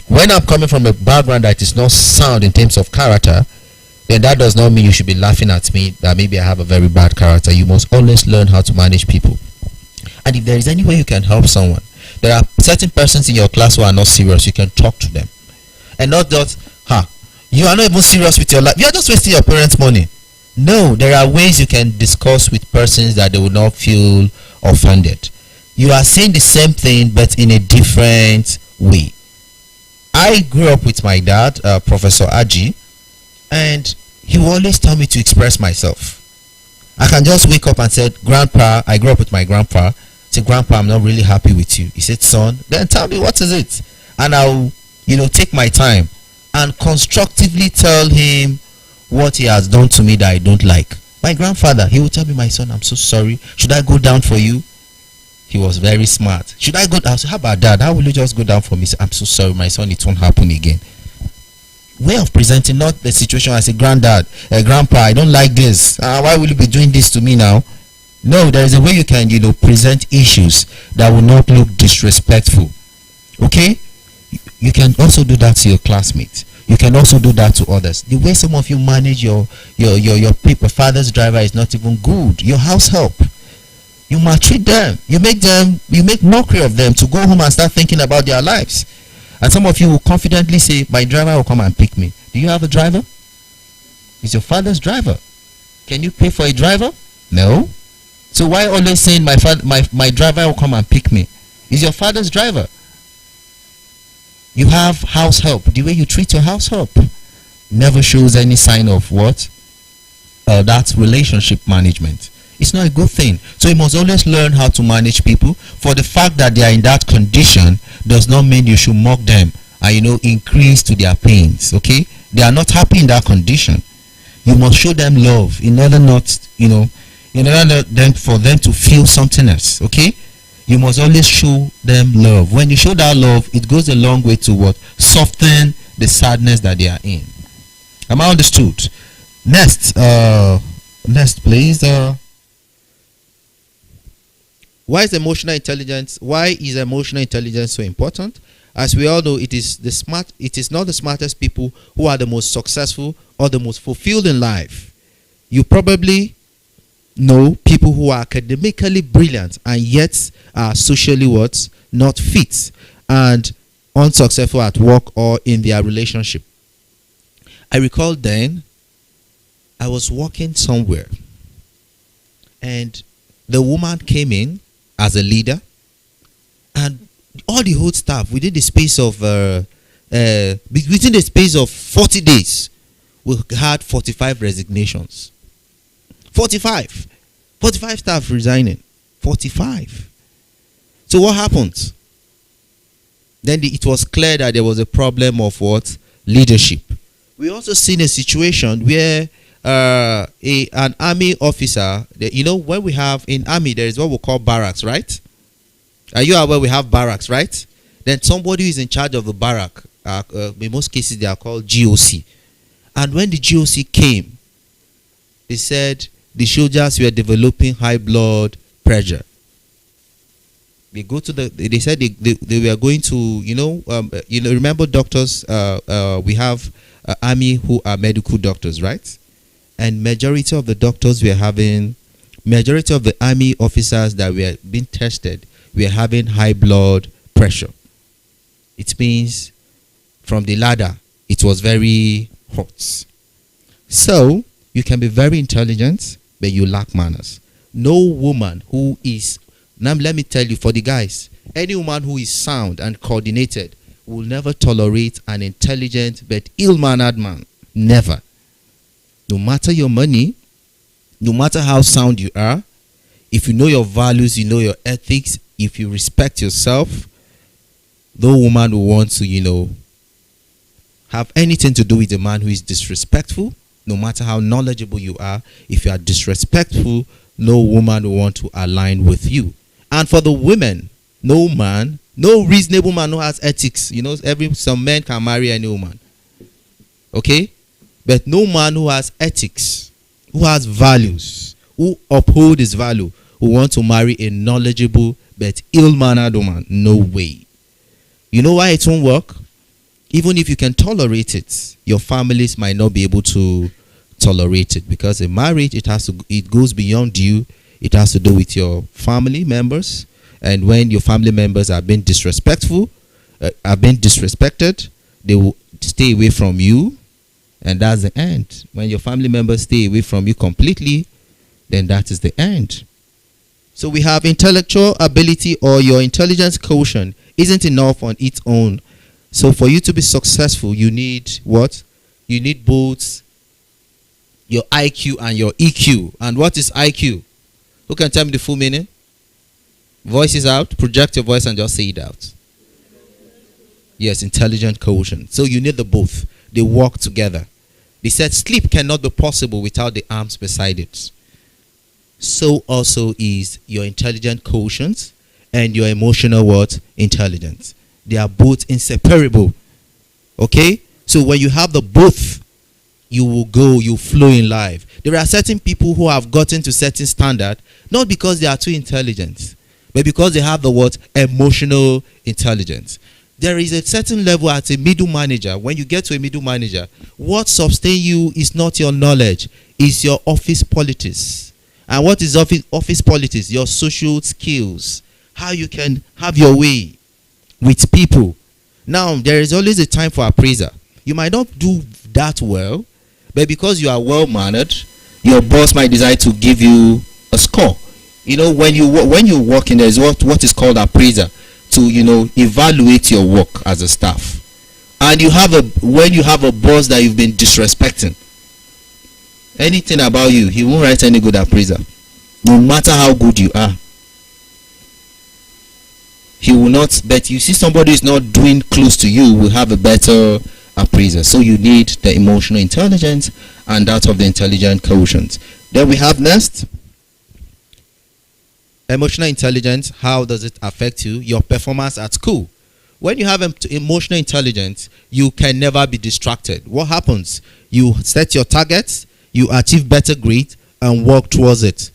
When I'm coming from a background that is not sound in terms of character, then that does not mean you should be laughing at me that maybe I have a very bad character. You must always learn how to manage people. And if there is any way you can help someone, there are certain persons in your class who are not serious. You can talk to them. And not just, you are not even serious with your life. You are just wasting your parents' money. No, there are ways you can discuss with persons that they will not feel offended. You are saying the same thing but in a different way. I grew up with my dad, Professor Aji, and he will always tell me to express myself. I can just wake up and say, Grandpa, I grew up with my grandpa. Say, Grandpa, I'm not really happy with you. He said, son, then tell me what is it. And I'll, take my time and constructively tell him what he has done to me that I don't like. My grandfather, he will tell me, my son, I'm so sorry. Should I go down for you? He was very smart. Should I go down? I said, how about that? How will you just go down for me? Say, I'm so sorry, my son, it won't happen again. Way of presenting, not the situation as a granddad, grandpa, I don't like this. Why will you be doing this to me now? No, there is a way you can, present issues that will not look disrespectful. Okay? You can also do that to your classmates. You can also do that to others. The way some of you manage your people, father's driver is not even good. Your house help. You maltreat them. You make mockery of them to go home and start thinking about their lives. And some of you will confidently say, my driver will come and pick me. Do you have a driver? It's your father's driver. Can you pay for a driver? No. So why always saying my driver will come and pick me? It's your father's driver. You have house help. The way you treat your house help never shows any sign of what? That's relationship management. It's not a good thing. So you must always learn how to manage people. For the fact that they are in that condition does not mean you should mock them and increase to their pains. Okay? They are not happy in that condition. You must show them love in order for them to feel something else. Okay? You must always show them love. When you show that love, it goes a long way to what? Soften the sadness that they are in. Am I understood? Next please. Why is emotional intelligence so important? As we all know, it is not the smartest people who are the most successful or the most fulfilled in life. You probably know people who are academically brilliant and yet are socially not fit and unsuccessful at work or in their relationship. I recall then I was working somewhere and the woman came in as a leader All the whole staff within the space of within the space of 40 days, we had 45 resignations. 45 staff resigning. 45. So what happened? Then it was clear that there was a problem of what? Leadership. We also seen a situation where an army officer, when we have in army, there is what we call barracks, right? Are you aware we have barracks, right? Then somebody who is in charge of the barrack, in most cases they are called GOC. And when the GOC came, they said the soldiers were developing high blood pressure. They said they were going to, remember doctors, we have army who are medical doctors, right? And majority of the army officers that were being tested were having high blood pressure. It means from the ladder, it was very hot. So, you can be very intelligent, but you lack manners. No woman who is, now let me tell you, for the guys, any woman who is sound and coordinated will never tolerate an intelligent but ill-mannered man. Never. No matter your money, no matter how sound you are, if you know your values, you know your ethics, if you respect yourself, no woman will want to, have anything to do with a man who is disrespectful. No matter how knowledgeable you are, if you are disrespectful, no woman will want to align with you. And for the women, no reasonable man who has ethics. Some men can marry any woman. Okay? But no man who has ethics, who has values, who uphold his value, who want to marry a knowledgeable but ill-mannered woman. No way. You know why it won't work? Even if you can tolerate it, your families might not be able to tolerate it, because in marriage it goes beyond you. It has to do with your family members, and when your family members are being disrespectful, are being disrespected, they will stay away from you, and that's the end. When your family members stay away from you completely, then that is the end. So we have intellectual ability, or your intelligence quotient isn't enough on its own. So for you to be successful, you need what? You need both your IQ and your EQ. And what is IQ? Who can tell me the full meaning? Voice is out. Project your voice and just say it out. Yes, intelligent quotient. So you need the both. They work together. They said sleep cannot be possible without the arms beside it. So also is your intelligent quotient and your emotional what? Intelligence. They are both inseparable. Okay? So when you have the both, you flow in life. There are certain people who have gotten to certain standard, not because they are too intelligent, but because they have the what? Emotional intelligence. There is a certain level at a middle manager. When you get to a middle manager, what sustains you is not your knowledge, it's your office politics. And what is office politics? Your social skills. How you can have your way with people. Now, there is always a time for appraiser. You might not do that well, but because you are well-mannered, your boss might decide to give you a score. When you work in, there is what is called appraiser, to evaluate your work as a staff. And when you have a boss that you've been disrespecting, anything about you, he won't write any good appraiser, no matter how good you are. He will not. But you see, somebody is not doing close to you will have a better appraiser. So you need the emotional intelligence and that of the intelligent quotient. Then we have next, emotional intelligence. How does it affect you? Your performance at school. When you have emotional intelligence, you can never be distracted. What happens? You set your targets, you achieve better grade, and work towards it.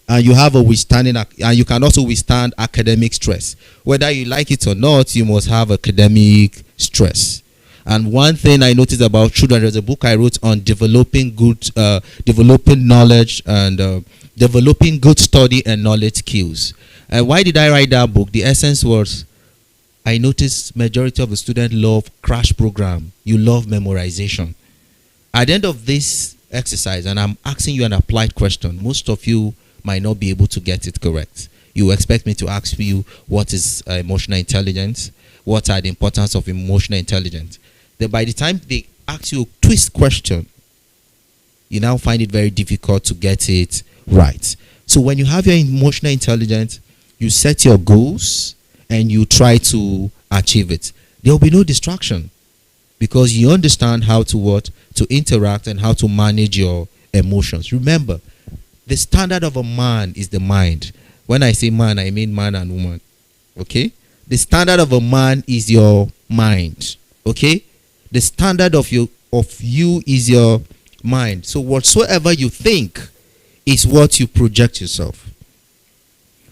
And you have and you can also withstand academic stress. Whether you like it or not, you must have academic stress. And one thing I noticed about children, there's a book I wrote on developing knowledge and developing good study and knowledge skills. And why did I write that book? The essence was, I noticed majority of the students love crash program. You love memorization. At the end of this exercise, and I'm asking you an applied question, most of you might not be able to get it correct. You expect me to ask you what is emotional intelligence? What are the importance of emotional intelligence? Then by the time they ask you a twist question, you now find it very difficult to get it right. So when you have your emotional intelligence, you set your goals and you try to achieve it. There will be no distraction because you understand how to what? To interact and how to manage your emotions. Remember, the standard of a man is the mind. When I say man, I mean man and woman. Okay? The standard of a man is your mind. Okay? The standard of you is your mind. So whatsoever you think is what you project yourself.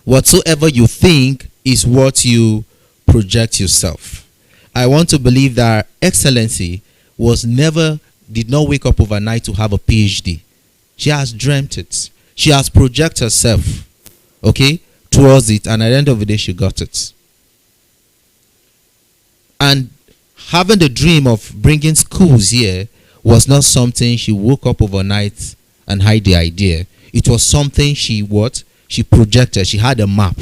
Whatsoever you think is what you project yourself. I want to believe that Excellency did not wake up overnight to have a PhD. She has dreamt it. She has projected herself, okay, towards it, and at the end of the day, she got it. And having the dream of bringing schools here was not something she woke up overnight and had the idea. It was something she projected. She had a map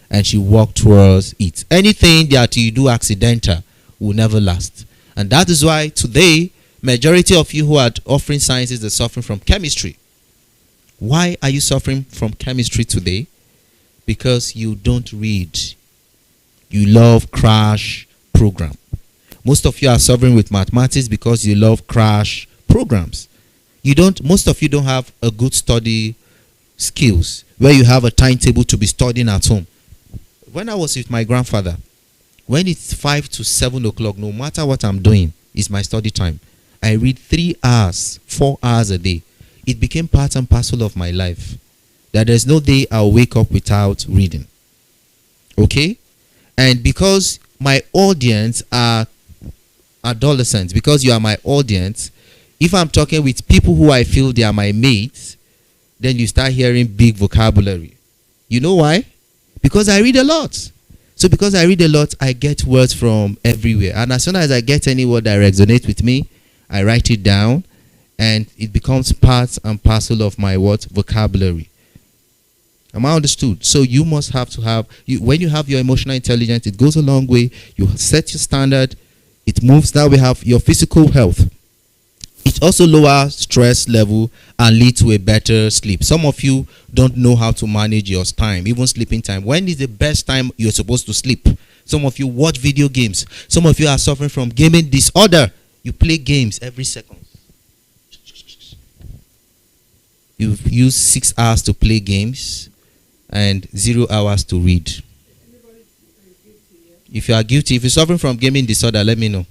and she walked towards it. Anything that you do accidental will never last. And that is why today, majority of you who are offering sciences are suffering from chemistry. Why are you suffering from chemistry today? Because you don't read. You love crash program. Most of you are suffering with mathematics because you love crash programs. Most of you don't have a good study skills where you have a timetable to be studying at home. When I was with my grandfather, when it's 5 to 7 o'clock, no matter what I'm doing, it's my study time. I read 3 hours, 4 hours a day. It became part and parcel of my life. That there's no day I'll wake up without reading. Okay? And because my audience are adolescents, because you are my audience, if I'm talking with people who I feel they are my mates, then you start hearing big vocabulary. You know why? Because I read a lot. So because I read a lot, I get words from everywhere. And as soon as I get any word that resonates with me, I write it down and it becomes part and parcel of my vocabulary. Am I understood? So you must have to have, when you have your emotional intelligence, it goes a long way. You set your standard. It moves. Now we have your physical health. It also lowers stress level and leads to a better sleep. Some of you don't know how to manage your time, even sleeping time. When is the best time you're supposed to sleep? Some of you watch video games. Some of you are suffering from gaming disorder. You play games every second. You use 6 hours to play games and 0 hours to read. If you are guilty, if you're suffering from gaming disorder, let me know.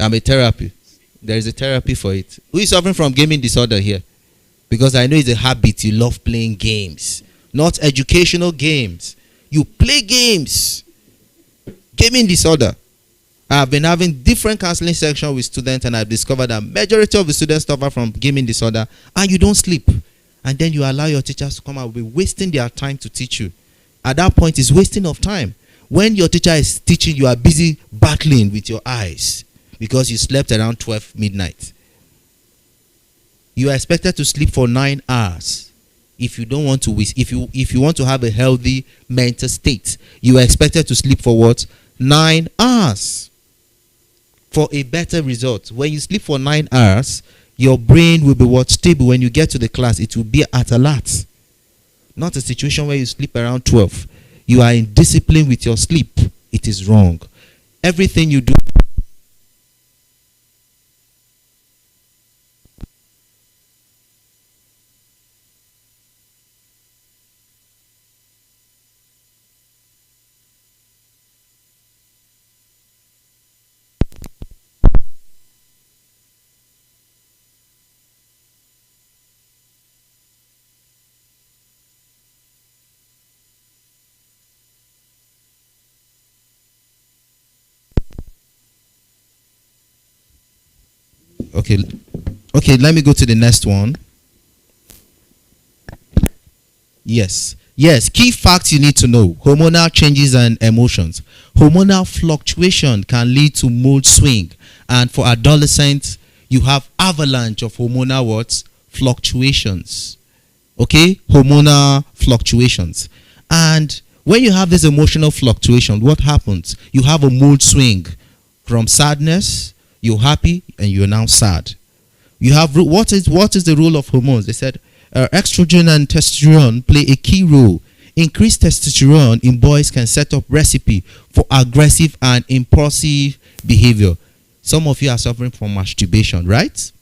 I'm a therapist. There is a therapy for it. Who is suffering from gaming disorder here? Because I know it's a habit. You love playing games. Not educational games. You play games. Gaming disorder. I've been having different counseling sections with students, and I've discovered that majority of the students suffer from gaming disorder, and you don't sleep. And then you allow your teachers to come out, be wasting their time to teach you. At that point, it's wasting of time. When your teacher is teaching, you are busy battling with your eyes because you slept around 12 midnight. You are expected to sleep for 9 hours. If you don't want to, if you want to have a healthy mental state, you are expected to sleep for what? 9 hours. For a better result. When you sleep for 9 hours, your brain will be what? Stable. When you get to the class, it will be at alert. Not a situation where you sleep around 12. You are in discipline with your sleep. It is wrong. Everything you do. Okay, let me go to the next one. Yes, key facts you need to know. Hormonal changes and emotions. Hormonal fluctuation can lead to mood swing, and for adolescents, you have avalanche of hormonal fluctuations. Okay, hormonal fluctuations. And when you have this emotional fluctuation, what happens? You have a mood swing from sadness, you're happy, and you're now sad. You have what is the role of hormones? They said estrogen and testosterone play a key role. Increased testosterone in boys can set up recipe for aggressive and impulsive behavior. Some of you are suffering from masturbation, right?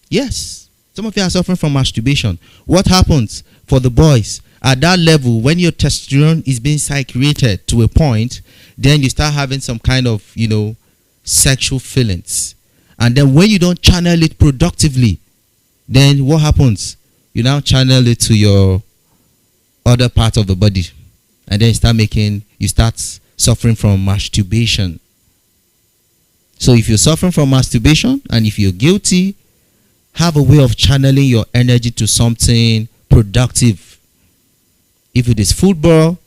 Yes. Some of you are suffering from masturbation. What happens for the boys? At that level, when your testosterone is being saturated to a point, then you start having some kind of, sexual feelings. And then when you don't channel it productively, then what happens? You now channel it to your other part of the body. And then you start suffering from masturbation. So if you're suffering from masturbation and if you're guilty, have a way of channeling your energy to something productive. If it is football,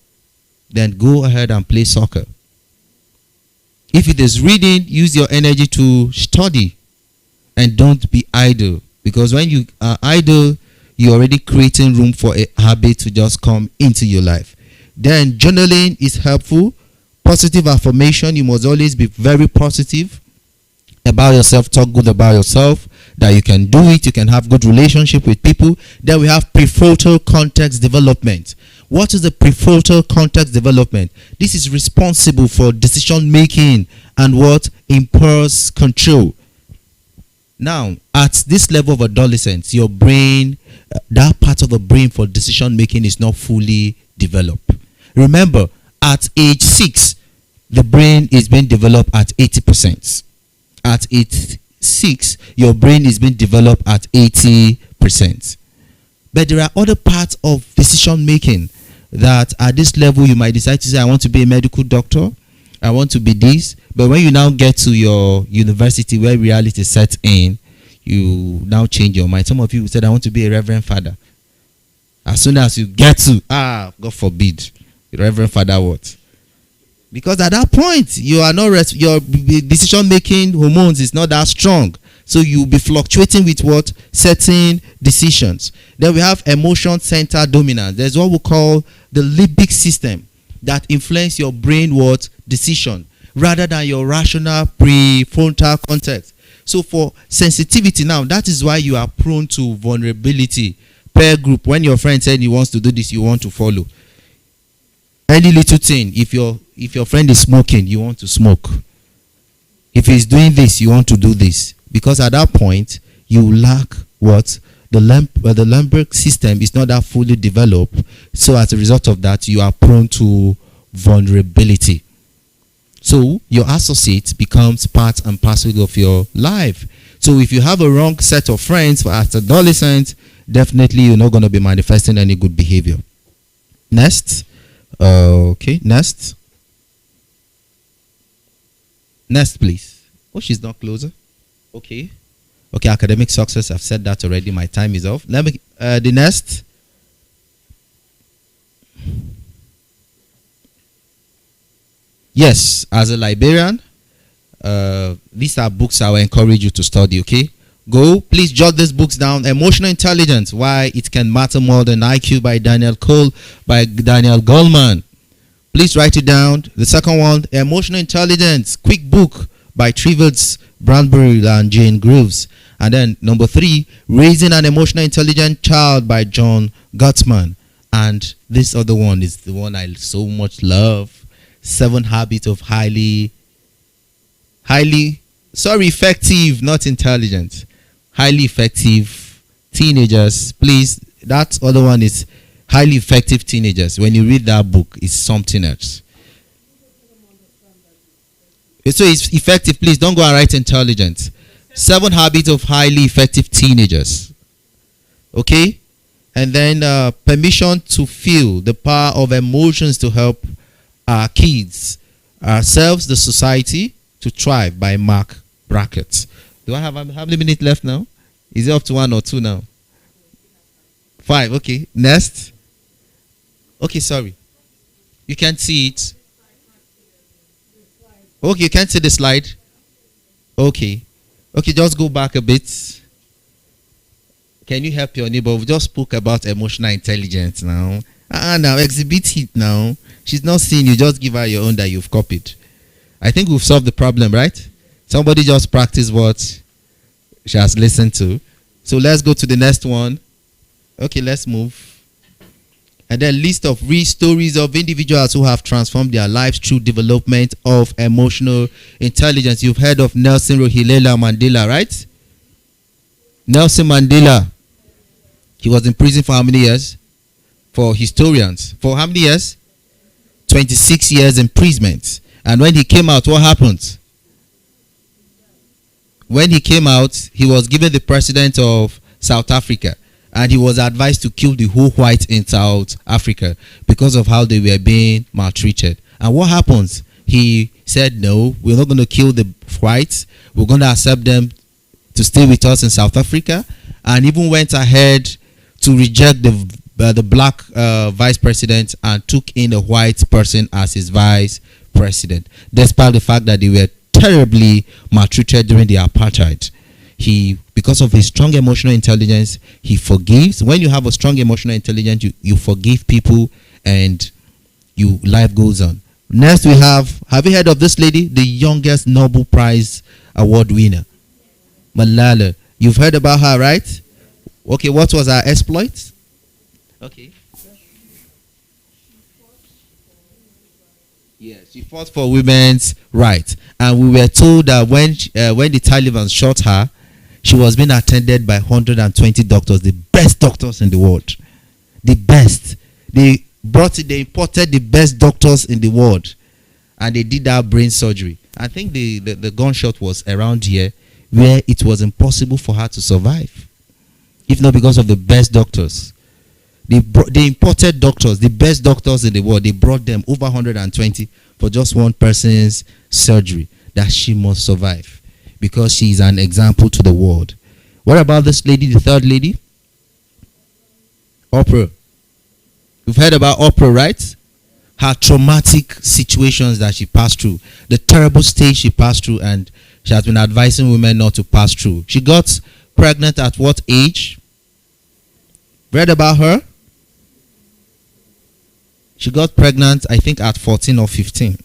then go ahead and play soccer. If it is reading, use your energy to study and don't be idle. Because when you are idle, you're already creating room for a habit to just come into your life. Then journaling is helpful. Positive affirmation, you must always be very positive about yourself. Talk good about yourself, that you can do it, you can have good relationship with people. Then we have prefrontal cortex development. What is the prefrontal cortex development? This is responsible for decision making and what? Impulse control. Now, at this level of adolescence, your brain, that part of the brain for decision making is not fully developed. Remember, at age 6, the brain is being developed at 80%. At age 6, your brain is being developed at 80%. But there are other parts of decision making that at this level you might decide to say, I want to be a medical doctor, I want to be this. But when you now get to your university where reality sets in, you now change your mind. Some of you said, I want to be a reverend father. As soon as you get to, God forbid, reverend father what? Because at that point, you are not your decision making hormones is not that strong. So you'll be fluctuating with what? Certain decisions. Then we have emotion center dominance. There's what we call the limbic system that influence your brain what? Decision rather than your rational prefrontal cortex. So for sensitivity now, that is why you are prone to vulnerability. Peer group, when your friend said he wants to do this, you want to follow. Any little thing, if your friend is smoking, you want to smoke. If he's doing this, you want to do this. Because at that point, you lack what? The limbic system is not that fully developed. So as a result of that, you are prone to vulnerability. So your associate becomes part and parcel of your life. So if you have a wrong set of friends as adolescents, definitely you're not going to be manifesting any good behavior. Next. Okay, next. Next, please. Oh, she's not closer. Okay. Okay, academic success. I've said that already. My time is off. Let me, the next. Yes, as a librarian, these are books I will encourage you to study, okay? Go, please jot these books down. Emotional Intelligence, Why It Can Matter More Than IQ by Daniel Cole, by Daniel Goleman. Please write it down. The second one, Emotional Intelligence, quick book by Trivets Bradbury and Jane Groves. And then number 3, Raising an Emotional Intelligent Child by John Gottman. And this other one is the one I so much love. 7 Habits of effective, not intelligent. Highly effective teenagers. Please, that other one is highly effective teenagers. When you read that book, it's something else. So it's effective. Please don't go and write intelligent. 7 Habits of Highly Effective Teenagers. Okay? And then Permission to Feel, the Power of Emotions to Help Our Kids, Ourselves, the Society to Thrive by Mark Brackett. Do I have how many minutes left now? Is it up to 1 or 2 now? 5, okay. Next. Okay, sorry. You can't see it. Okay, you can't see the slide. Okay. Okay, just go back a bit. Can you help your neighbor? We just spoke about emotional intelligence now. Now exhibit it now. She's not seeing you. Just give her your own that you've copied. I think we've solved the problem, right? Somebody just practice what she has listened to. So let's go to the next one. Okay, let's move. And then list of real stories of individuals who have transformed their lives through development of emotional intelligence. You've heard of Nelson Rolihlahla Mandela, right? Nelson Mandela. He was in prison for how many years? For historians. For how many years? 26 years imprisonment. And when he came out, what happened? When he came out, he was given the president of South Africa. And he was advised to kill the whole whites in South Africa because of how they were being maltreated. And what happens? He said, no, we're not going to kill the whites. We're going to accept them to stay with us in South Africa. And even went ahead to reject the black vice president and took in a white person as his vice president, despite the fact that they were terribly maltreated during the apartheid. Because of his strong emotional intelligence, he forgives. When you have a strong emotional intelligence, you forgive people and life goes on. Next we have you heard of this lady? The youngest Nobel Prize award winner, Malala. You've heard about her, right? Okay, what was her exploit? Okay. Yes, she fought for women's rights. And we were told that when the Taliban shot her, she was being attended by 120 doctors, the best doctors in the world. The best. They imported the best doctors in the world. And they did that brain surgery. I think the gunshot was around here where it was impossible for her to survive. If not because of the best doctors. They imported doctors, the best doctors in the world. They brought them over 120 for just one person's surgery. That she must survive. Because she is an example to the world. What about this lady, the third lady? Oprah. You've heard about Oprah, right? Her traumatic situations that she passed through. The terrible stage she passed through, and she has been advising women not to pass through. She got pregnant at what age? Read about her? She got pregnant, I think, at 14 or 15.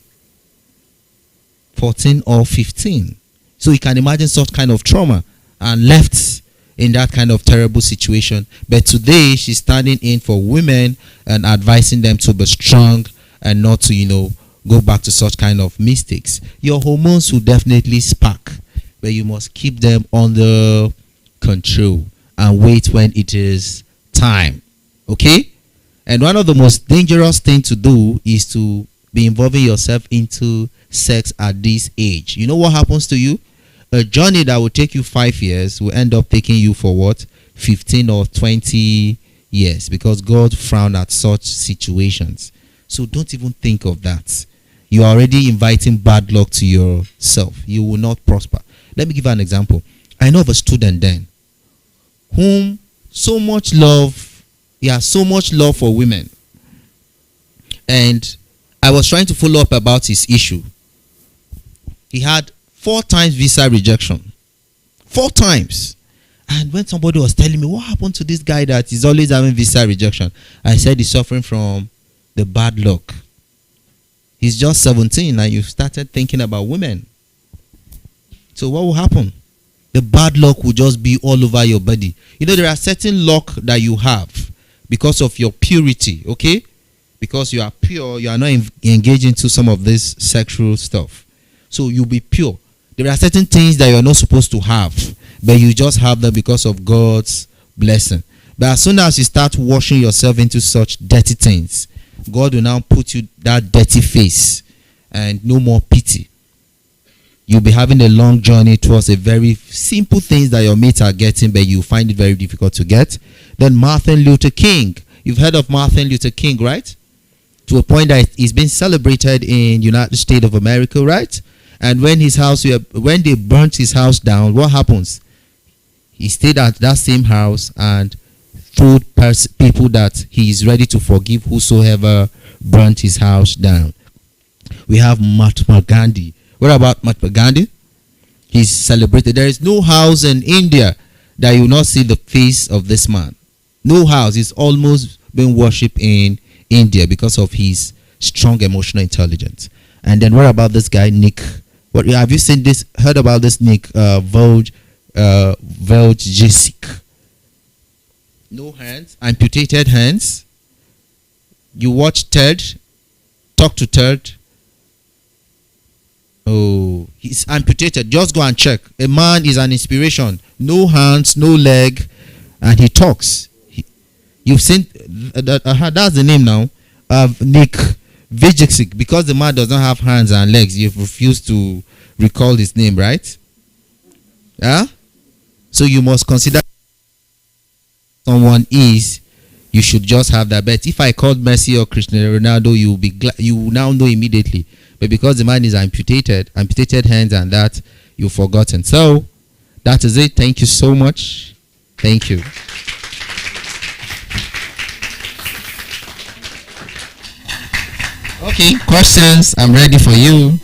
14 or 15. So you can imagine such kind of trauma and left in that kind of terrible situation. But today she's standing in for women and advising them to be strong and not to, go back to such kind of mistakes. Your hormones will definitely spark, but you must keep them under control and wait when it is time. Okay? And one of the most dangerous things to do is to be involving yourself into sex at this age. You know what happens to you? A journey that will take you 5 years will end up taking you for what? 15 or 20 years, because God frowned at such situations. So don't even think of that. You are already inviting bad luck to yourself. You will not prosper. Let me give you an example. I know of a student then whom he has so much love for women. And I was trying to follow up about his issue. He had 4 times visa rejection. 4 times. And when somebody was telling me, what happened to this guy that is always having visa rejection? I said he's suffering from the bad luck. He's just 17 and you started thinking about women. So what will happen? The bad luck will just be all over your body. There are certain luck that you have because of your purity, okay? Because you are pure, you are not engaged into some of this sexual stuff. So you'll be pure. There are certain things that you're not supposed to have, but you just have them because of God's blessing. But as soon as you start washing yourself into such dirty things, God will now put you that dirty face and no more pity. You'll be having a long journey towards a very simple things that your mates are getting, but you find it very difficult to get. Then Martin Luther King. You've heard of Martin Luther King, right? To a point that he's been celebrated in United States of America, right? And when they burnt his house down, what happens? He stayed at that same house and told people that he is ready to forgive whosoever burnt his house down. We have Mahatma Gandhi. What about Mahatma Gandhi? He's celebrated. There is no house in India that you will not see the face of this man. No house is almost being worshipped in India because of his strong emotional intelligence. And then what about this guy Nick? What have you seen this? Heard about this Nick Vujicic? No hands, amputated hands. You watch Ted, talk to Ted. Oh, he's amputated. Just go and check. A man is an inspiration. No hands, no leg, and he talks. You've seen that's the name now of Nick Vujicic, because the man does not have hands and legs. You've refused to recall his name, right? Yeah. So you must consider someone is. You should just have that. But if I called Messi or Cristiano Ronaldo, you will be glad. You will now know immediately. But because the man is amputated hands and that, you've forgotten. So that is it. Thank you so much. Thank you. Okay, questions. I'm ready for you.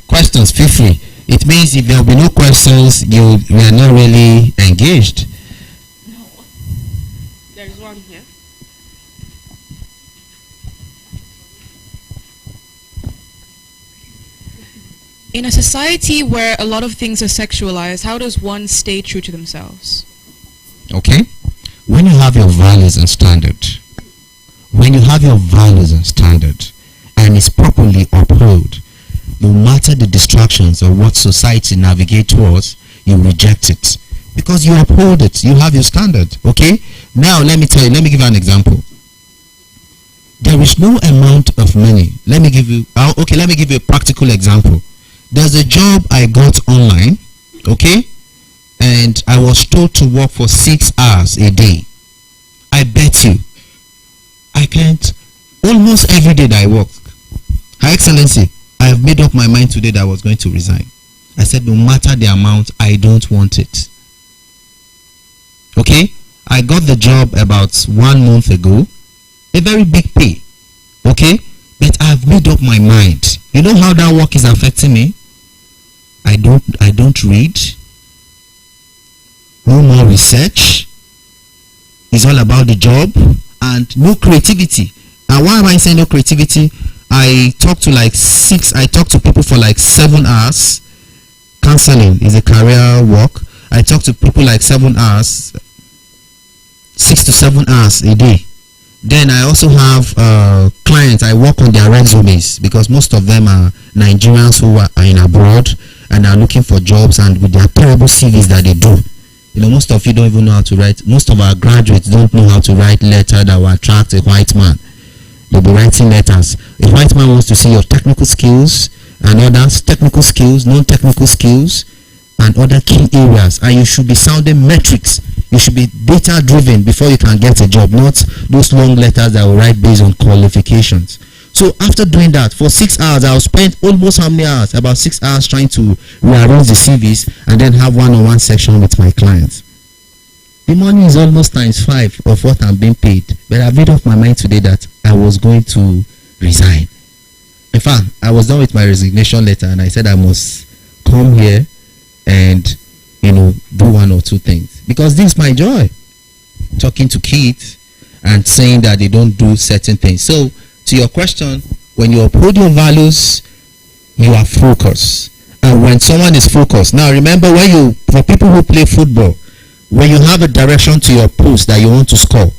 Questions, feel free. It means if there will be no questions, we are not really engaged. No. There's one here. In a society where a lot of things are sexualized, how does one stay true to themselves? Okay. When you have your values and standard, and it's properly upheld, no matter the distractions or what society navigate towards, you reject it because you uphold it. You have your standard. Okay. Now let me give you an example. There is no amount of money. Let me give you a practical example. There's a job I got online, okay, and I was told to work for 6 hours a day. I bet you I can't. Almost every day that I work, Her Excellency, I have made up my mind today that I was going to resign. I said no matter the amount, I don't want it. Okay, I got the job about 1 month ago, a very big pay, okay, but I've made up my mind. You know how that work is affecting me? I don't read. No more research. It's all about the job and no creativity. And why am I saying no creativity? I talk to people for like 7 hours. Counseling is a career work. I talk to people like 7 hours, 6 to 7 hours a day. Then I also have clients. I work on their resumes because most of them are Nigerians who are in abroad and are looking for jobs, and with their terrible CVs that they do. You know, most of you don't even know how to write. Most of our graduates don't know how to write letter that will attract a white man. They'll be writing letters. A white man wants to see your technical skills and others, technical skills, non-technical skills, and other key areas. And you should be sounding metrics. You should be data driven before you can get a job, not those long letters that will write based on qualifications. So after doing that for 6 hours, I'll spend almost how many hours? About 6 hours trying to rearrange the CVs and then have one-on-one section with my clients. The money is almost ×5 of what I'm being paid, but I made up my mind today that I was going to resign. In fact, I was done with my resignation letter and I said I must come here and do 1 or 2 things because this is my joy, talking to kids and saying that they don't do certain things. So to your question, when you uphold your values, you are focused. And when someone is focused, now remember, for people who play football, when you have a direction to your post that you want to score,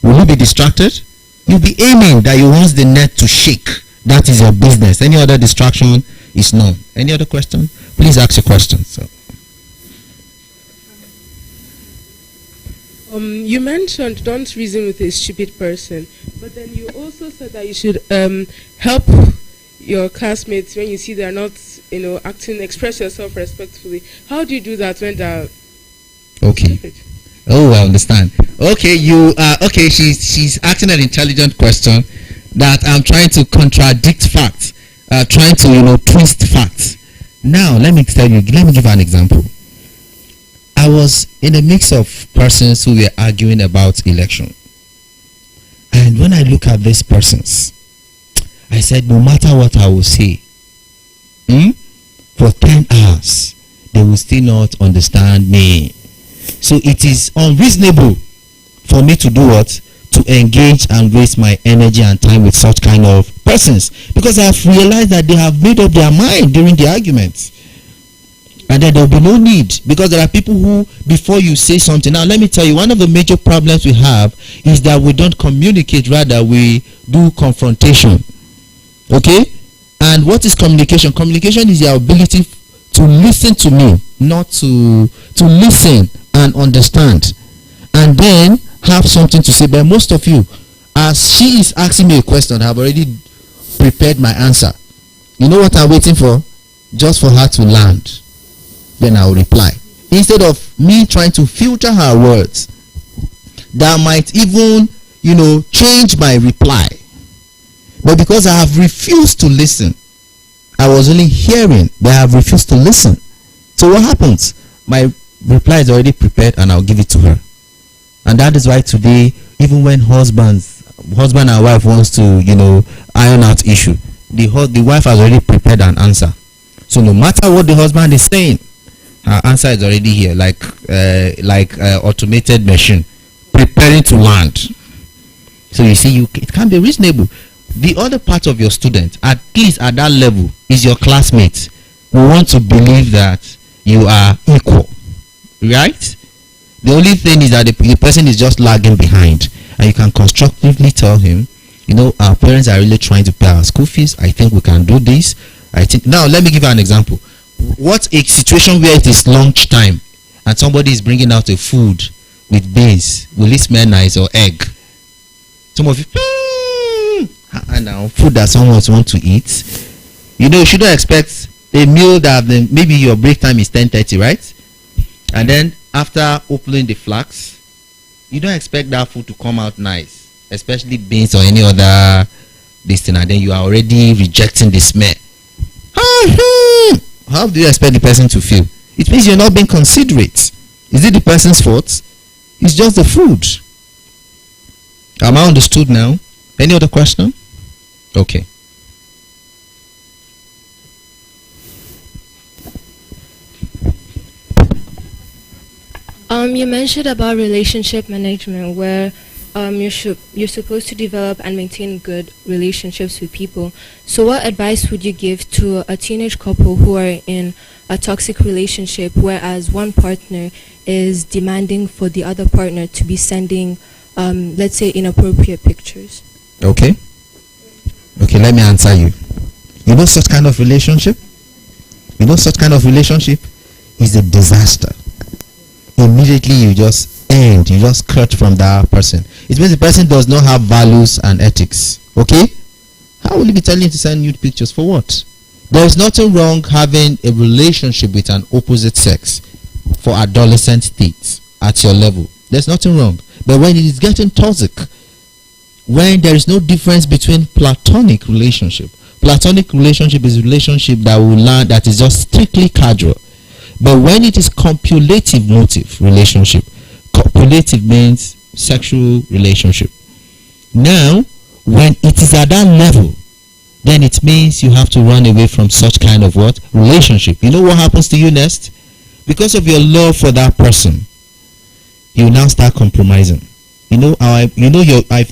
will you be distracted? You'll be aiming that you want the net to shake. That is your business. Any other distraction is none. Any other question? Please ask your question. So. You mentioned don't reason with a stupid person, but then you also said that you should help your classmates when you see they're not, acting, express yourself respectfully. How do you do that when they're okay? Stupid? Oh, I understand. Okay, she's asking an intelligent question that I'm trying to contradict facts, trying to twist facts. Now let me give an example. I was in a mix of persons who were arguing about election. And when I look at these persons, I said, no matter what I will say, for 10 hours, they will still not understand me. So it is unreasonable for me to do what? To engage and waste my energy and time with such kind of persons, because I have realized that they have made up their mind during the argument, and then there will be no need, because there are people who, before you say something, now let me tell you, one of the major problems we have is that we don't communicate, rather we do confrontation. Okay? And what is communication? Communication is your ability to listen to me, not to listen and understand, and then have something to say. But most of you, as she is asking me a question, I have already prepared my answer. You know what I'm waiting for? Just for her to land, then I will reply, instead of me trying to filter her words that might even, change my reply. But because I have refused to listen, I was only hearing, but I have refused to listen. So what happens? My reply is already prepared, and I'll give it to her. And that is why today, even when husband and wife wants to, iron out issue, the wife has already prepared an answer. So no matter what the husband is saying, her answer is already here, like automated machine preparing to land. So you see, it can be reasonable. The other part of your student, at least at that level, is your classmate. We want to believe that you are equal, right? The only thing is that the person is just lagging behind, and you can constructively tell him, our parents are really trying to pay our school fees. I think we can do this. Now let me give you an example. What a situation where it is lunch time and somebody is bringing out a food with beans. Will it smell nice, or egg? Some of you, and now food that someone wants to eat. You shouldn't expect a meal that maybe your break time is 10:30, right? And then after opening the flask, you don't expect that food to come out nice, especially beans or any other this thing, and then you are already rejecting the smell. How do you expect the person to feel? It means you're not being considerate. Is it the person's fault? It's just the food. Am I understood now? Any other question? Okay. You mentioned about relationship management, where you're supposed to develop and maintain good relationships with people. So what advice would you give to a teenage couple who are in a toxic relationship, whereas one partner is demanding for the other partner to be sending, let's say, inappropriate pictures? Okay, let me answer you. You know such kind of relationship? Such kind of relationship is a disaster. Immediately you just cut from that person. It means the person does not have values and ethics. Okay? How will you be telling you to send nude pictures for what? There is nothing wrong having a relationship with an opposite sex for adolescent state at your level. There's nothing wrong. But when it is getting toxic, when there is no difference between platonic relationship is a relationship that is just strictly casual. But when it is copulative motive relationship, copulative means sexual relationship. Now, when it is at that level, then it means you have to run away from such kind of relationship. You know what happens to you next? Because of your love for that person, you now start compromising. I've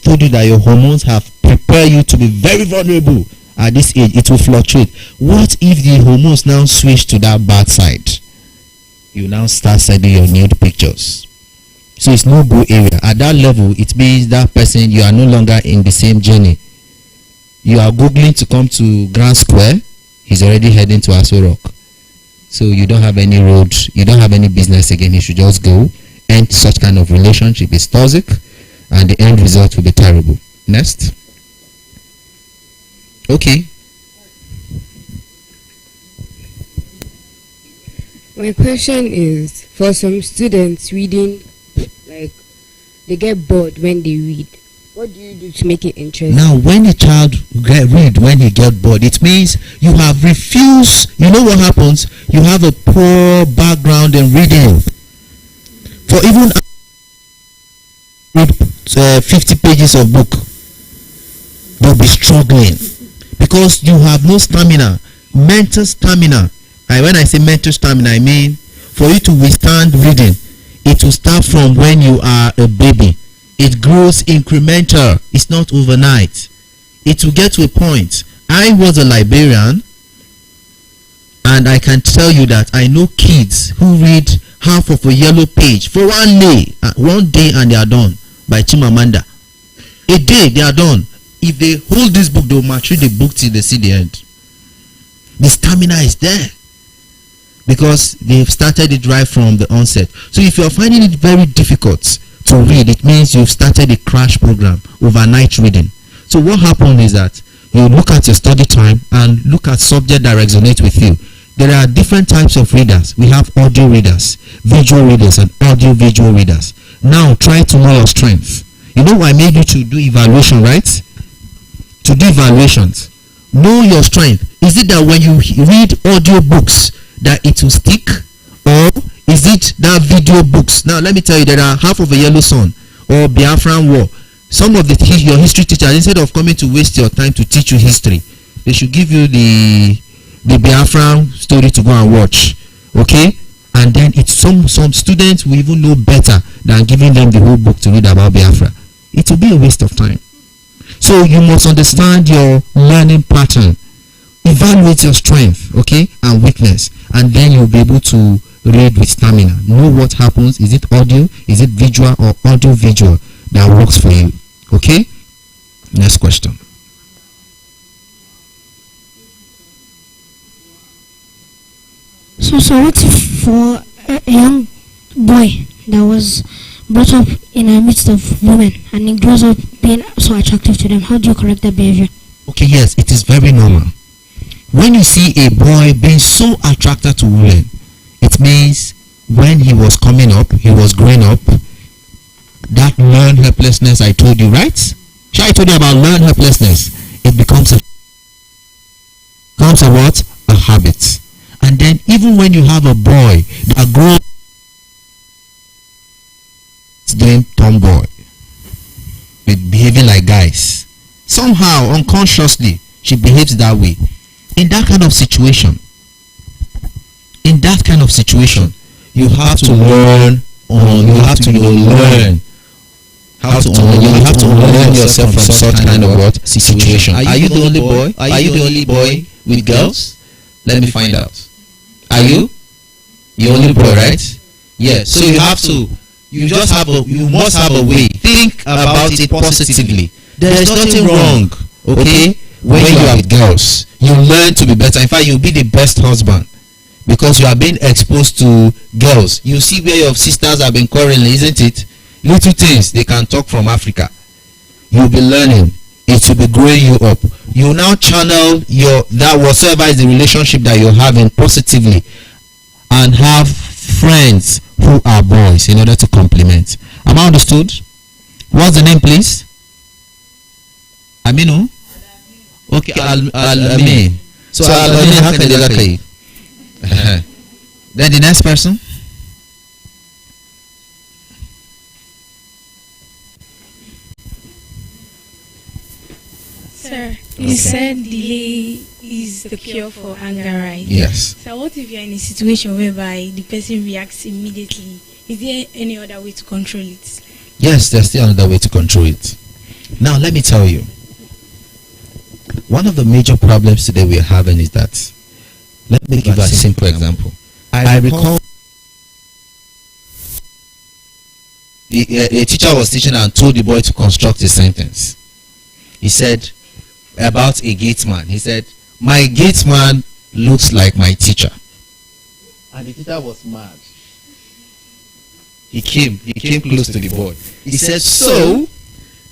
told you that your hormones have prepared you to be very vulnerable at this age. It will fluctuate. What if the hormones now switch to that bad side? You now start sending your nude pictures. So it's no go area. At that level, it means that person, you are no longer in the same journey. You are googling to come to Grand Square, he's already heading to Aso Rock. So you don't have any road, you don't have any business again. You should just go. And such kind of relationship is toxic, and the end result will be terrible. Next. Okay. My question is, for some students reading, like, they get bored when they read. What do you do to make it interesting? Now, when a child read when he get bored, it means you have refused. You know what happens? You have a poor background in reading. For even read 50 pages of book, they'll be struggling. because you have no stamina, mental stamina. And when I say mental stamina, I mean for you to withstand reading, it will start from when you are a baby. It grows incremental. It's not overnight. It will get to a point. I was a librarian, and I can tell you that I know kids who read half of a yellow page for one day and they are done, by Chimamanda. A day they are done. If they hold this book, they will mature the book till they see the end. The stamina is there because they've started it right from the onset. So if you're finding it very difficult to read, it means you've started a crash program, overnight reading. So what happens is that you look at your study time and look at subject that resonate with you. There are different types of readers. We have audio readers, visual readers, and audio visual readers. Now try to know your strength. You know I made you to do evaluation, right? To do evaluations. Know your strength. Is it that when you read audio books that it will stick, or is it that video books? Now let me tell you, there are half of a yellow sun or Biafran war. Some of your history teachers, instead of coming to waste your time to teach you history, they should give you the Biafran story to go and watch. Okay? And then it's some students will even know better than giving them the whole book to read about Biafra. It will be a waste of time. So you must understand your learning pattern. Evaluate your strength, okay, and weakness, and then you'll be able to read with stamina. Know what happens. Is it audio? Is it visual or audio visual that works for you? Okay? Next question. So what if for a young boy that was brought up in a midst of women and he grows up being so attractive to them, how do you correct that behavior? Okay, yes, it is very normal. When you see a boy being so attracted to women, it means when he was coming up, he was growing up, that learned helplessness I told you, right? Sure, I told you about learned helplessness. It becomes a what? A habit. And then even when you have a boy that grows doing tomboy, with behaving like guys, somehow unconsciously she behaves that way. In that kind of situation, you have to learn, you have to learn how to unlearn yourself from such kind of what situation. Are you the only boy? Are you the only boy with girls? Let me find out. Are you? The only boy, right? Yes. So you must have a way. Think about it positively. There is nothing wrong, okay? When you are with girls, you learn to be better. In fact, you'll be the best husband because you are being exposed to girls. You see where your sisters have been quarreling, isn't it? Little things, they can talk from Africa. You'll be learning. It will be growing you up. You now channel that whatsoever is the relationship that you're having positively, and have friends who are boys in order to complement. Am I understood? What's the name, please? Aminu? Okay, Al-Amin. So Al-Amin, how can they look at you? Then the next person. Sir, you said delay is the cure for anger, right? Yes. So what if you're in a situation whereby the person reacts immediately? Is there any other way to control it? Yes, there's still another way to control it. Now let me tell you. One of the major problems today we are having is that, let me give you a simple example. I recall a teacher was teaching and told the boy to construct a sentence. He said about a gate man. He said, my gate man looks like my teacher. And the teacher was mad. He came close to the boy. He said, so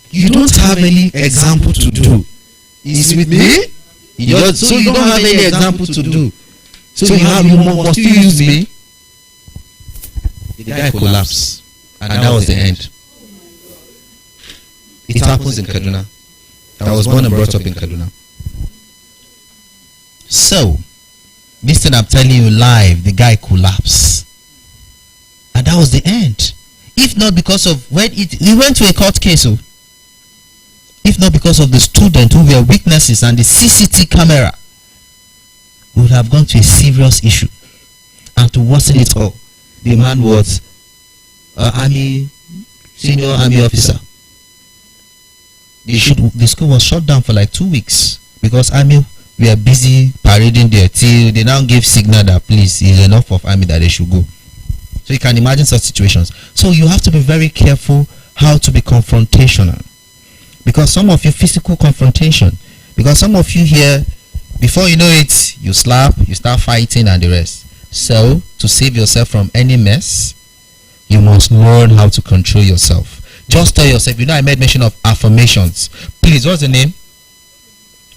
you don't have any example to do. Is with me? So you don't have any example to do. So you must use me. The guy collapsed. And that was the end. It happens in Kaduna. I was born and brought up in Kaduna. So, this thing I'm telling you live, the guy collapsed. And that was the end. If not because of when he went to a court case. If not because of the student who were witnesses and the CCT camera, we would have gone to a serious issue. And to worsen it all, the man was senior army officer. The school was shut down for like 2 weeks because army were busy parading there till they now gave signal that please, it's enough of army that they should go. So you can imagine such situations. So you have to be very careful how to be confrontational. Because some of you, physical confrontation. Because some of you here, before you know it, you slap, you start fighting and the rest. So, to save yourself from any mess, you must learn how to control yourself. Just tell yourself, I made mention of affirmations. Please, what's the name?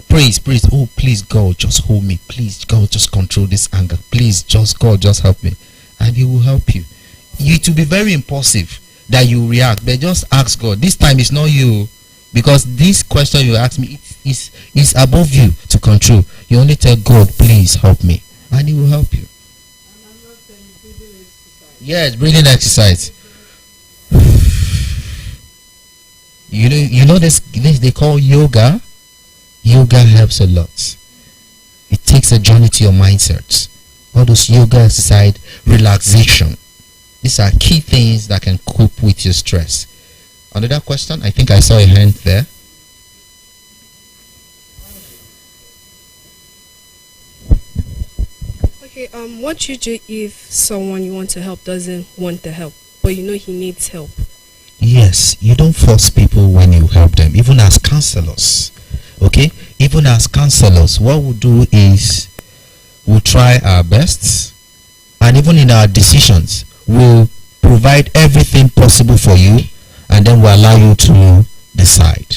Praise. Oh, please, God, just hold me. Please, God, just control this anger. Please, God, just help me. And He will help you. It will be very impulsive that you react, but just ask God. This time it's not you, because this question you ask me is above you to control. You only tell God, please help me, and He will help you. Yes, breathing exercise. You know this they call yoga. Yoga helps a lot. It takes a journey to your mindset. All those yoga exercise, relaxation. These are key things that can cope with your stress. Another question? I think I saw a hand there. Okay, what do you do if someone you want to help doesn't want the help, but you know he needs help? Yes, you don't force people when you help them, even as counselors. Okay? Even as counselors, what we'll do is we'll try our best, and even in our decisions, we'll provide everything possible for you, and then we'll allow you to decide.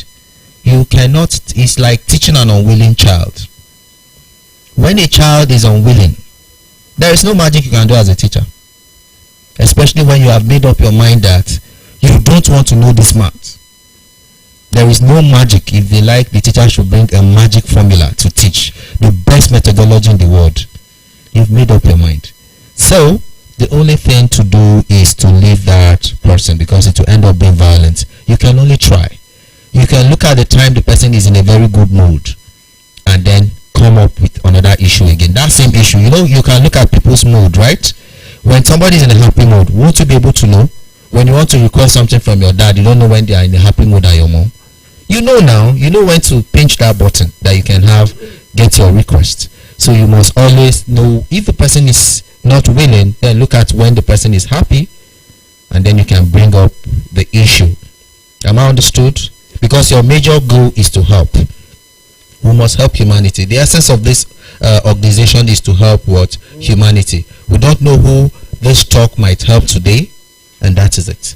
You cannot, it's like teaching an unwilling child. When a child is unwilling, there is no magic you can do as a teacher. Especially when you have made up your mind that you don't want to know this math. There is no magic. If they like, the teacher should bring a magic formula to teach the best methodology in the world. You've made up your mind. So, the only thing to do is to leave that person, because it will end up being violent. You can only try. You can look at the time the person is in a very good mood and then come up with another issue again. That same issue, you can look at people's mood, right? When somebody is in a happy mood, won't you be able to know? When you want to request something from your dad, you don't know when they are in a happy mood or your mom. You know now, you know when to pinch that button that you can get your request. So you must always know if the person is not willing, then look at when the person is happy, and then you can bring up the issue. Am I understood? Because your major goal is to help. We must help humanity. The essence of this organization is to help what? Humanity. We don't know who this talk might help today, and that is it.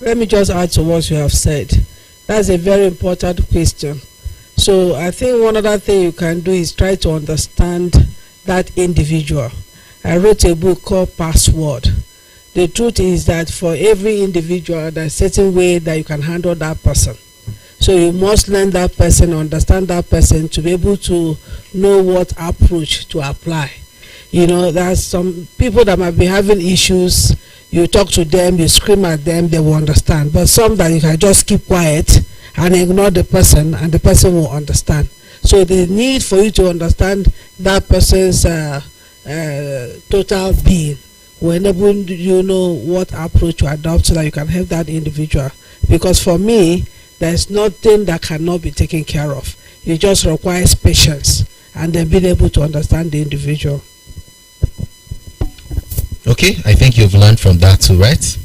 Let me just add to what you have said. That's a very important question. So I think one other thing you can do is try to understand that individual. I wrote a book called Password. The truth is that for every individual, there's a certain way that you can handle that person. So you must learn that person, understand that person, to be able to know what approach to apply. There's some people that might be having issues. You talk to them, you scream at them, they will understand. But some that you can just keep quiet and ignore the person, and the person will understand. So the need for you to understand that person's total being will enable you know what approach to adopt so that you can help that individual. Because for me, there's nothing that cannot be taken care of. It just requires patience and then being able to understand the individual. Okay, I think you've learned from that too, right?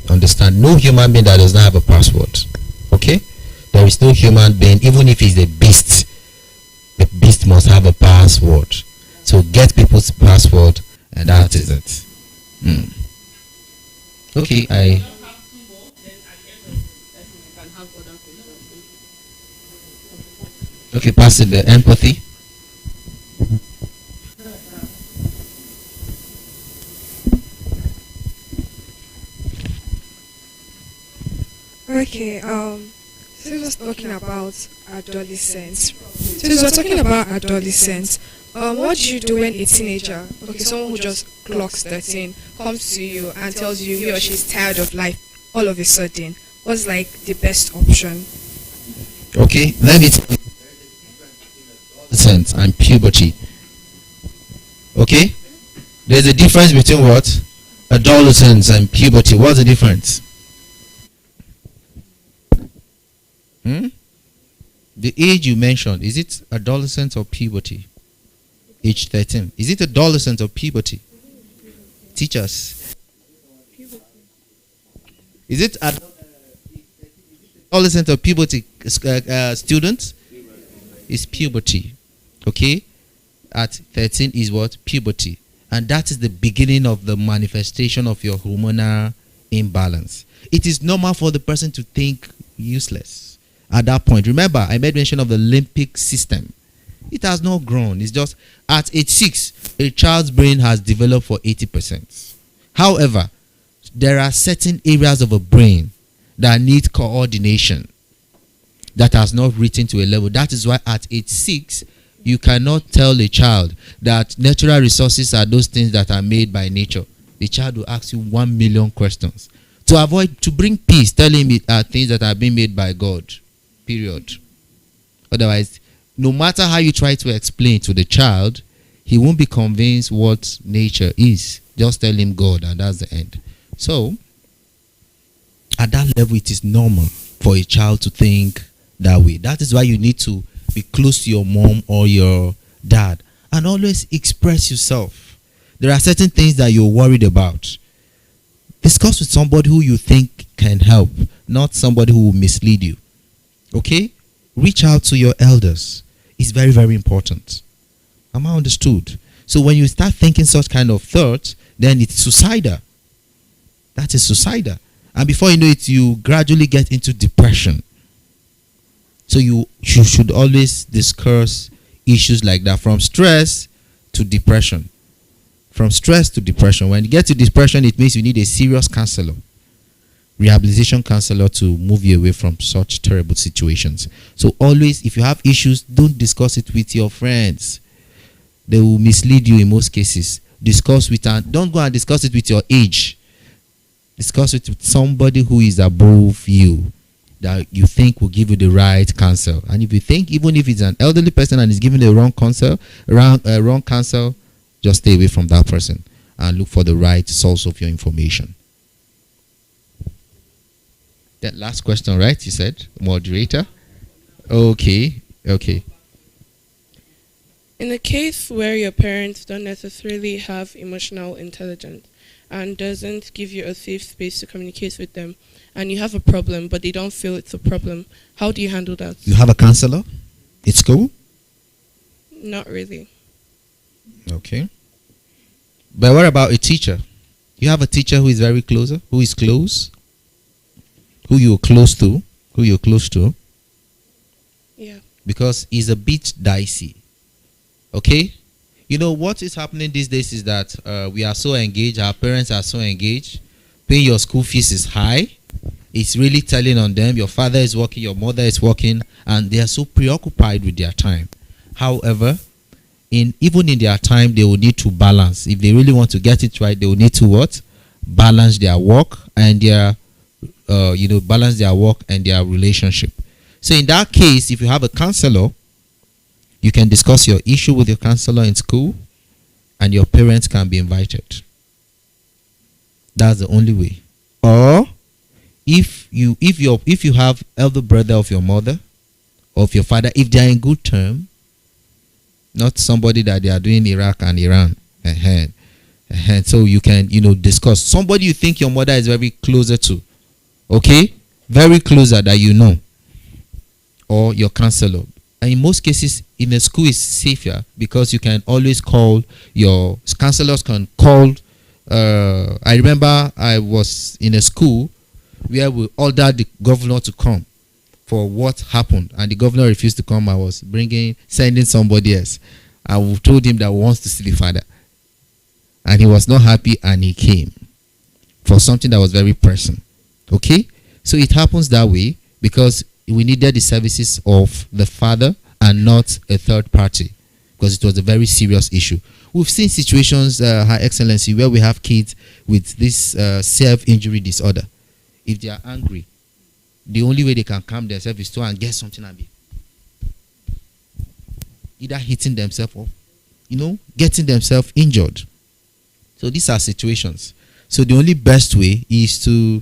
Understand. No human being that does not have a password. Okay? There is no human being, even if he's a beast, the beast must have a password. So get people's password, and that is it. Okay, Okay, pass it the empathy. Okay, since we're talking about adolescents, what do you do when a teenager, someone who just clocks 13, comes to you and tells you he or she's tired of life all of a sudden? What's like the best option? Okay, let me tell you adolescence and puberty. Okay, there's a difference between what? Adolescence and puberty. What's the difference? The age you mentioned, is it adolescence or puberty? Age 13. Is it adolescence or puberty? Teachers. Is it adolescent or puberty, students? It's puberty. Okay? At 13 is what? Puberty. And that is the beginning of the manifestation of your hormonal imbalance. It is normal for the person to think useless at that point. Remember, I made mention of the limbic system. It has not grown. It's just at age 6, a child's brain has developed for 80%. However, there are certain areas of a brain that need coordination that has not reached to a level. That is why at age 6, you cannot tell a child that natural resources are those things that are made by nature. The child will ask you 1 million questions. To bring peace, tell him it are things that are being made by God. Period. Otherwise, no matter how you try to explain to the child, he won't be convinced what nature is. Just tell him God, and that's the end. So, at that level, it is normal for a child to think that way. That is why you need to be close to your mom or your dad and always express yourself. There are certain things that you're worried about. Discuss with somebody who you think can help, not somebody who will mislead you. Okay? Reach out to your elders. It's very, very important. Am I understood? So when you start thinking such kind of thoughts, then it's suicidal. That is suicidal. And before you know it, you gradually get into depression. So you should always discuss issues like that, from stress to depression. From stress to depression. When you get to depression, it means you need a serious counselor, rehabilitation counselor, to move you away from such terrible situations. So always, if you have issues, don't discuss it with your friends. They will mislead you in most cases. Discuss with, and don't go and discuss it with your age. Discuss it with somebody who is above you, that you think will give you the right counsel. And if you think, even if it's an elderly person and is giving the wrong counsel, just stay away from that person and look for the right source of your information. That last question, right? You said, moderator? Okay. In a case where your parents don't necessarily have emotional intelligence and doesn't give you a safe space to communicate with them, and you have a problem but they don't feel it's a problem, how do you handle that? You have a counselor at school? Not really. Okay. But what about a teacher? You have a teacher who is very close, who is close, who you're close to, Yeah. because he's a bit dicey. Okay? You know what is happening these days is that we are so engaged, our parents are so engaged. Paying your school fees is high. It's really telling on them. Your father is working, your mother is working, and they are so preoccupied with their time. However, even in their time, they will need to balance. If they really want to get it right, they will need to what? Balance their work and their balance their work and their relationship. So in that case, if you have a counselor, you can discuss your issue with your counselor in school, and your parents can be invited. That's the only way. Or if you have elder brother of your mother, of your father, if they are in good term, not somebody that they are doing Iraq and Iran. So you can, discuss. Somebody you think your mother is very closer to. Okay? Very closer that you know. Or your counselor. And in most cases, in a school is safer because you can always call your counselors can call. I remember I was in a school where we ordered the governor to come for what happened, and the governor refused to come. I was sending somebody else. I told him that he wants to see the father, and he was not happy, and he came for something that was very pressing. Okay, so it happens that way because we needed the services of the father and not a third party, because it was a very serious issue. We've seen situations, Her Excellency, where we have kids with this self-injury disorder. If they are angry, the only way they can calm themselves is to and get something and be either hitting themselves or, getting themselves injured. So these are situations. So the only best way is to,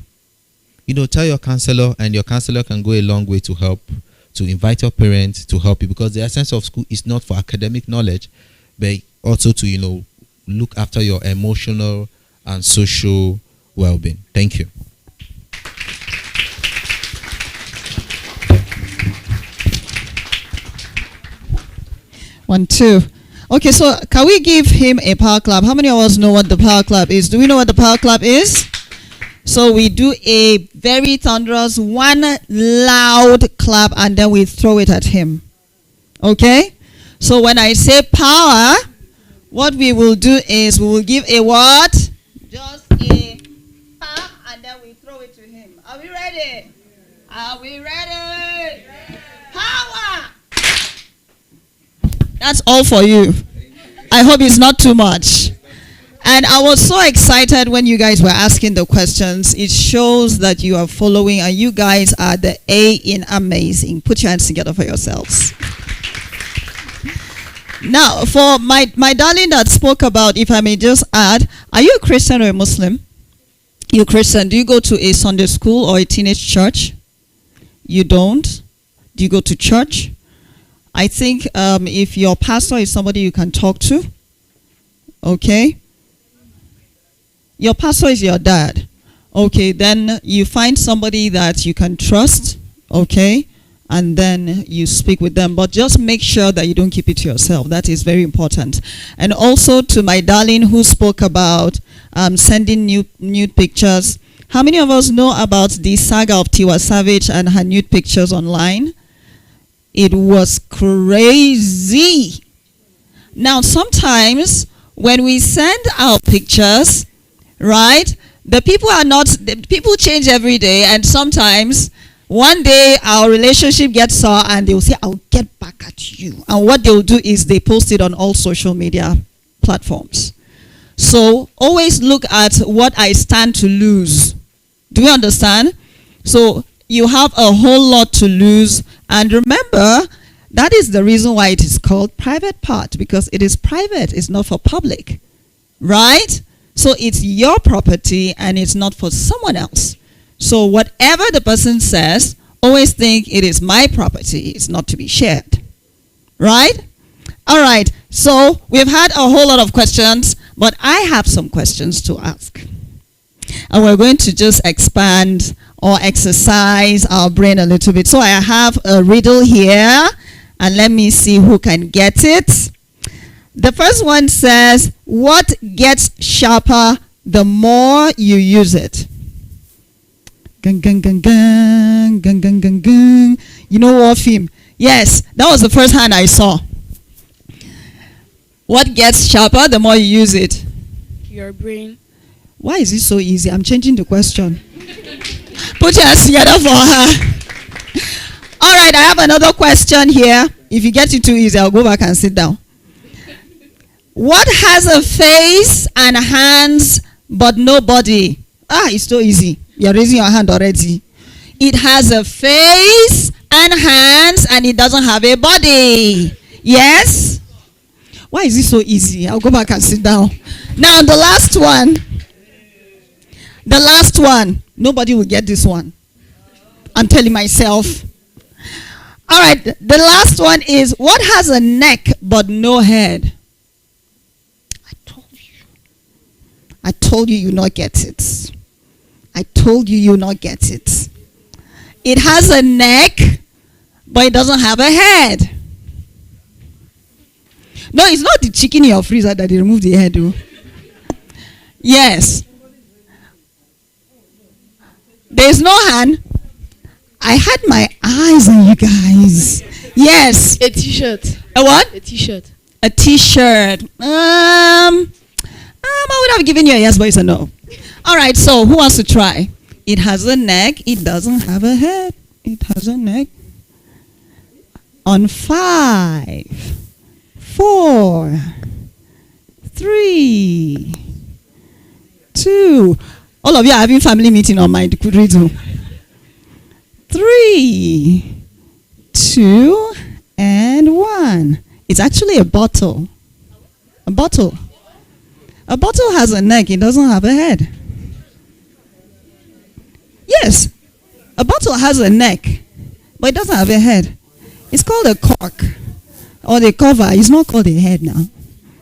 tell your counselor, and your counselor can go a long way to help, to invite your parents to help you, because the essence of school is not for academic knowledge, but also to, look after your emotional and social well-being. Thank you. One, two. Okay, so can we give him a power clap? How many of us know what the power clap is? Do we know what the power clap is? So we do a very thunderous, one loud clap, and then we throw it at him. Okay? So when I say power, what we will do is we will give a what? Just a pop, and then we throw it to him. Are we ready? Are we ready? Power! That's all for you. I hope it's not too much. And I was so excited when you guys were asking the questions. It shows that you are following, and you guys are the A in amazing. Put your hands together for yourselves. Now, for my darling that spoke about, if I may just add, are you a Christian or a Muslim? You're Christian. Do you go to a Sunday school or a teenage church? You don't? Do you go to church? I think if your pastor is somebody you can talk to, okay? Your pastor is your dad. Okay, then you find somebody that you can trust, okay? And then you speak with them. But just make sure that you don't keep it to yourself. That is very important. And also to my darling who spoke about sending nude pictures. How many of us know about the saga of Tiwa Savage and her nude pictures online? It was crazy. Now, sometimes when we send our pictures, right, the people change every day, and sometimes one day our relationship gets sour and they will say, I'll get back at you. And what they'll do is they post it on all social media platforms. So always look at what I stand to lose. Do you understand? So you have a whole lot to lose. And remember, that is the reason why it is called private part, because it is private. It's not for public. Right? So it's your property and it's not for someone else. So whatever the person says, always think it is my property. It's not to be shared. Right? All right. So we've had a whole lot of questions, but I have some questions to ask. And we're going to just expand or exercise our brain a little bit. So I have a riddle here, and let me see who can get it. The first one says, what gets sharper the more you use it? Gung, gung, gung, gung, gung, gung, gung, gung. You know what film? Yes, that was the first hand I saw. What gets sharper the more you use it? Your brain. Why is it so easy? I'm changing the question. Put your hands together for her. All right, I have another question here. If you get it too easy, I'll go back and sit down. What has a face and hands but no body? It's so easy. You're raising your hand already. It has a face and hands and it doesn't have a body. Yes? Why is it so easy? I'll go back and sit down. Now, the last one. The last one. Nobody will get this one. I'm telling myself. All right. The last one is, what has a neck but no head? I told you you'll not get it. I told you you'll not get it. It has a neck, but it doesn't have a head. No, it's not the chicken in your freezer that they remove the head, though. Yes. There's no hand. I had my eyes on you guys. Yes. A t-shirt. A what? A t-shirt. A t-shirt. I would have given you a yes, but it's a no. All right, so who wants to try? It has a neck. It doesn't have a head. It has a neck. On 5, 4, 3, 2. All of you are having family meeting on my riddle. 3, 2, and 1. It's actually a bottle. A bottle. A bottle has a neck, it doesn't have a head. Yes, a bottle has a neck, but it doesn't have a head. It's called a cork or the cover. It's not called a head now.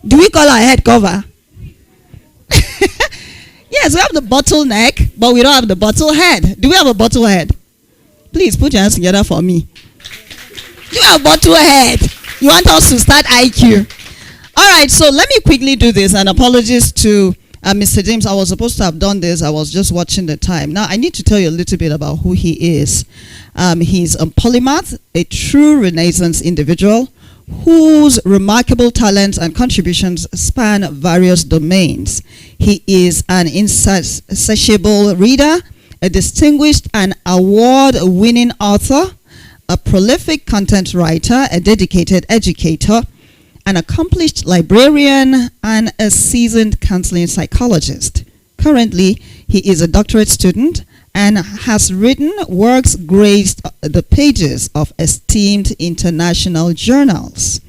Do we call our head cover? Yes, we have the bottle neck, but we don't have the bottle head. Do we have a bottle head? Please put your hands together for me. Do you have a bottle head? You want us to start IQ? All right, so let me quickly do this, and apologies to Mr. James. I was supposed to have done this. I was just watching the time. Now, I need to tell you a little bit about who he is. He's a polymath, a true Renaissance individual whose remarkable talents and contributions span various domains. He is an insatiable reader, a distinguished and award-winning author, a prolific content writer, a dedicated educator, an accomplished librarian, and a seasoned counseling psychologist. Currently, he is a doctorate student and has written works graced the pages of esteemed international journals,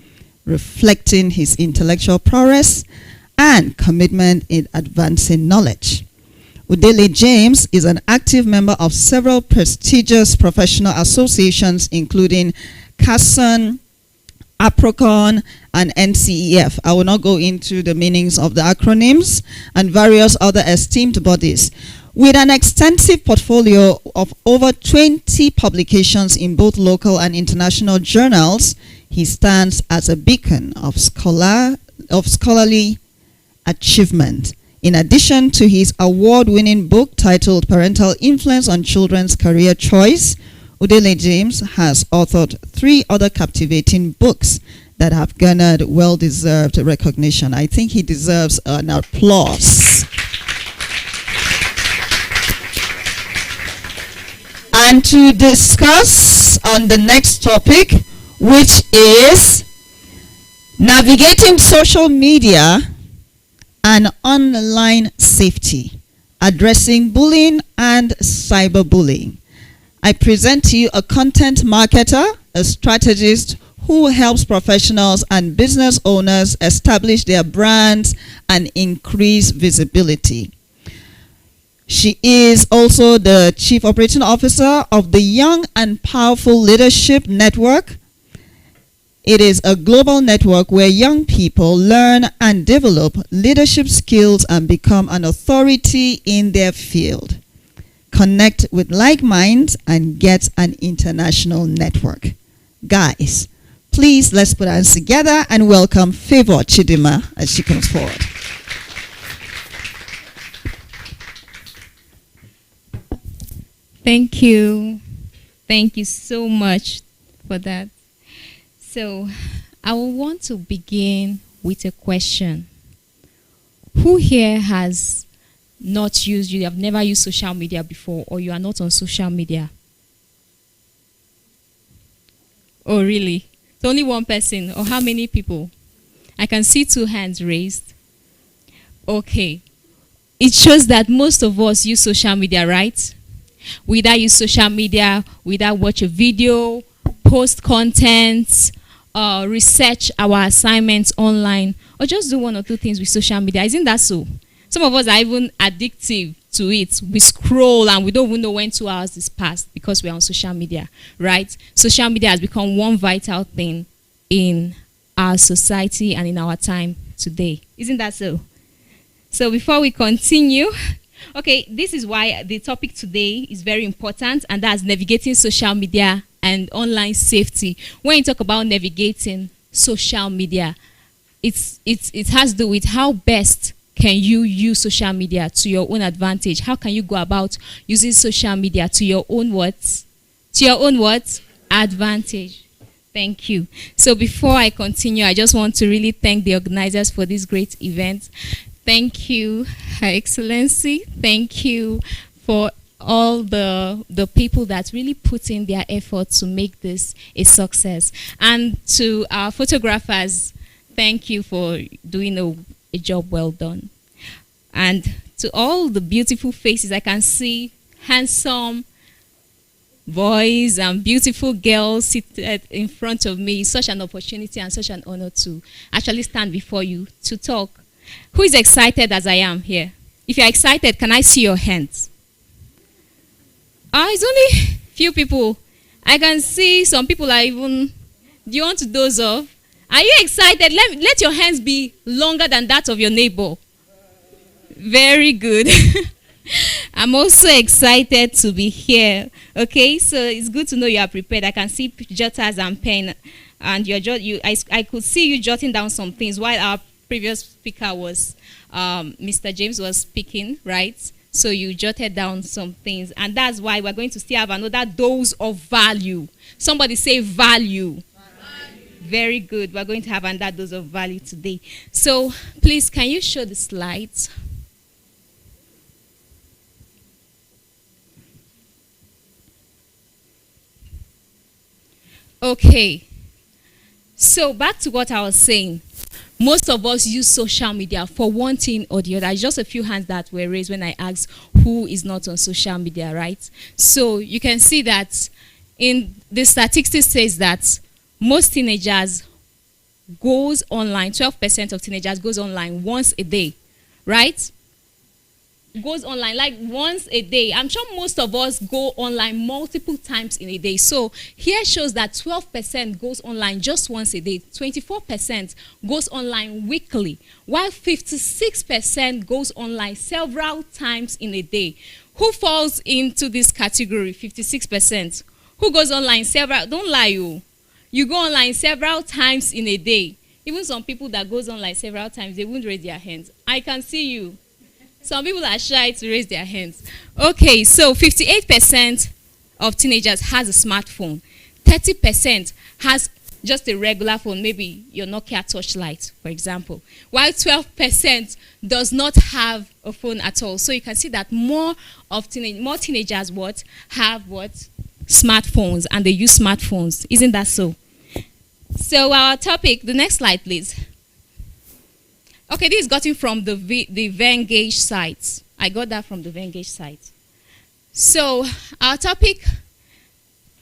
reflecting his intellectual prowess and commitment in advancing knowledge. Udele James is an active member of several prestigious professional associations, including CASON, APROCON, and NCEF. I will not go into the meanings of the acronyms, and various other esteemed bodies. With an extensive portfolio of over 20 publications in both local and international journals, he stands as a beacon of scholarly achievement. In addition to his award-winning book titled Parental Influence on Children's Career Choice, Udele James has authored 3 other captivating books that have garnered well-deserved recognition. I think he deserves an applause. And to discuss on the next topic, which is navigating social media and online safety, addressing bullying and cyberbullying, I present to you a content marketer, a strategist who helps professionals and business owners establish their brands and increase visibility. She is also the Chief Operating Officer of the Young and Powerful Leadership Network. It is a global network where young people learn and develop leadership skills and become an authority in their field. Connect with like minds and get an international network. Guys, please let's put our hands together and welcome Favor Chidima as she comes forward. Thank you. Thank you so much for that. So, I will want to begin with a question. Who here has not used, you have never used social media before, or you are not on social media? Oh, really? It's only one person, or how many people? I can see 2 hands raised. Okay. It shows that most of us use social media, right? We either use social media, we either watch a video, post content, research our assignments online, or just do 1 or 2 things with social media. Isn't that so? Some of us are even addictive to it. We scroll and we don't even know when 2 hours is passed because we're on social media, right? Social media has become one vital thing in our society and in our time today. Isn't that so? So before we continue, okay, this is why the topic today is very important, and that's navigating social media and online safety. When you talk about navigating social media, it has to do with how best can you use social media to your own advantage. How can you go about using social media to your own what? To your own what? Advantage. Thank you. So before I continue, I just want to really thank the organizers for this great event. Thank you, Her Excellency. Thank you for all the people that really put in their effort to make this a success. And to our photographers, thank you for doing a job well done. And to all the beautiful faces, I can see handsome, boys and beautiful girls seated in front of me. It's such an opportunity and such an honor to actually stand before you to talk. Who is excited as I am here? If you're excited, can I see your hands? It's only few people. I can see some people are even, do you want to doze off? Are you excited? Let your hands be longer than that of your neighbor. Very good. I'm also excited to be here. Okay, so it's good to know you are prepared. I can see jotters and pen, and I could see you jotting down some things while our previous speaker was, Mr. James was speaking, right? So you jotted down some things, and that's why we're going to still have another dose of value. Somebody say value. Very good. We're going to have another dose of value today. So please, can you show the slides? Okay. So back to what I was saying. Most of us use social media for one thing or the other. Just a few hands that were raised when I asked who is not on social media, right? So you can see that in the statistics says that most teenagers goes online, 12% of teenagers goes online once a day, right? Goes online like once a day. I'm sure most of us go online multiple times in a day. So here shows that 12% goes online just once a day, 24% goes online weekly, while 56% goes online several times in a day. Who falls into this category, 56%? Who goes online several, don't lie you go online several times in a day. Even some people that goes online several times, they won't raise their hands. I can see you. Some people are shy to raise their hands. Okay, so 58% of teenagers has a smartphone. 30% has just a regular phone, maybe your Nokia Touchlight, for example. While 12% does not have a phone at all. So you can see that more teenagers have smartphones, and they use smartphones. Isn't that so? So our topic, the next slide, please. Okay, this is gotten from the Vengage site. I got that from the Vengage site. So our topic,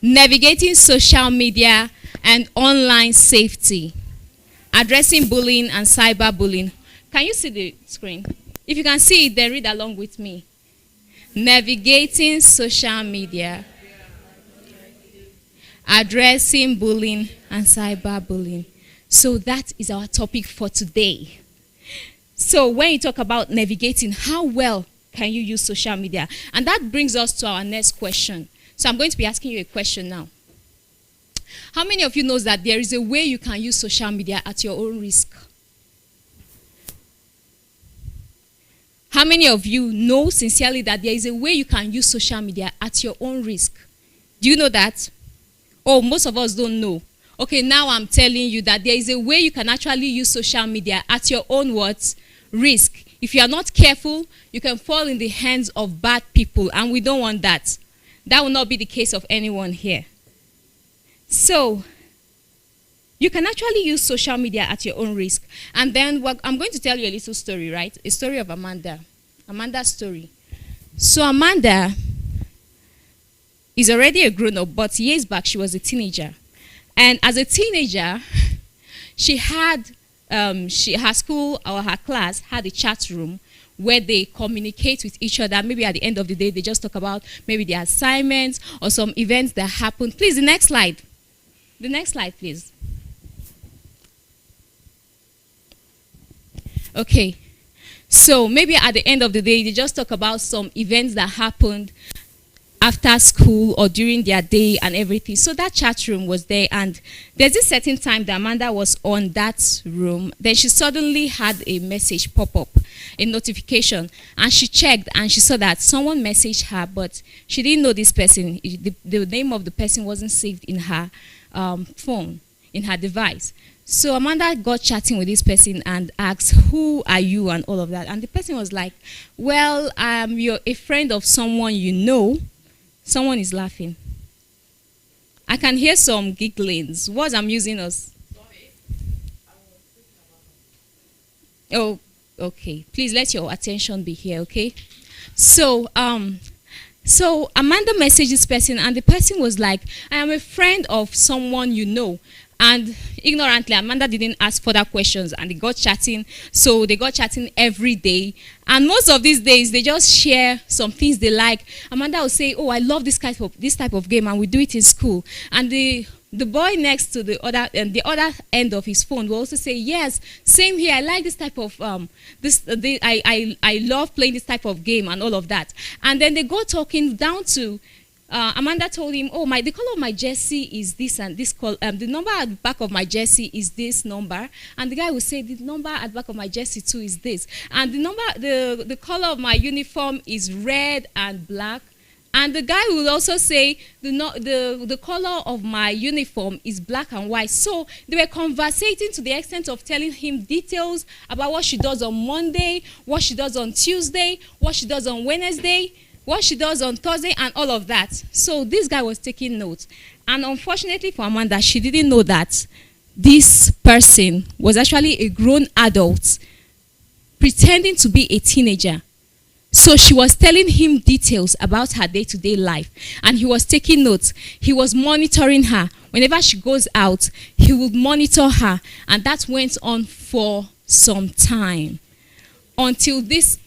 navigating social media and online safety, addressing bullying and cyberbullying. Can you see the screen? If you can see it, then read along with me. Navigating social media, addressing bullying and cyberbullying. So that is our topic for today. So when you talk about navigating, how well can you use social media? And that brings us to our next question. So I'm going to be asking you a question now. How many of you knows that there is a way you can use social media at your own risk? How many of you know sincerely that there is a way you can use social media at your own risk? Do you know that? Oh, most of us don't know. Okay, now I'm telling you that there is a way you can actually use social media at your own what? Risk. If you are not careful, you can fall in the hands of bad people, and we don't want that. That will not be the case of anyone here. So, you can actually use social media at your own risk. And then I'm going to tell you a little story, right? A story of Amanda. Amanda's story. So Amanda is already a grown-up, but years back she was a teenager. And as a teenager, she had her school or her class had a chat room where they communicate with each other. Maybe at the end of the day, they just talk about maybe their assignments or some events that happened. Please, the next slide. The next slide, please. Okay. So maybe at the end of the day, they just talk about some events that happened after school or during their day and everything. So that chat room was there, and there's this certain time that Amanda was on that room. Then she suddenly had a message pop up, a notification, and she checked and she saw that someone messaged her, but she didn't know this person. The name of the person wasn't saved in her phone, in her device. So Amanda got chatting with this person and asked, "Who are you?" and all of that. And the person was like, "Well, you're a friend of someone you know." Someone is laughing. I can hear some gigglings. Words I'm using us. Oh, okay. Please let your attention be here, okay? So, So Amanda messaged this person, and the person was like, I am a friend of someone you know. And ignorantly, Amanda didn't ask further questions, and they got chatting. So they got chatting every day. And most of these days, they just share some things they like. Amanda will say, oh, I love this type of game, and we do it in school. And the boy next to the other end of his phone will also say, yes, same here. I like this type of I love playing this type of game and all of that. And then they go talking down to Amanda told him, oh, the color of my jersey is this and this color. The number at the back of my jersey is this number. And the guy will say, the number at the back of my jersey too is this. And the color of my uniform is red and black. And the guy will also say, the color of my uniform is black and white. So they were conversating to the extent of telling him details about what she does on Monday, what she does on Tuesday, what she does on Wednesday, what she does on Thursday, and all of that. So this guy was taking notes. And unfortunately for Amanda, she didn't know that this person was actually a grown adult pretending to be a teenager. So she was telling him details about her day-to-day life. And he was taking notes. He was monitoring her. Whenever she goes out, he would monitor her. And that went on for some time. Until this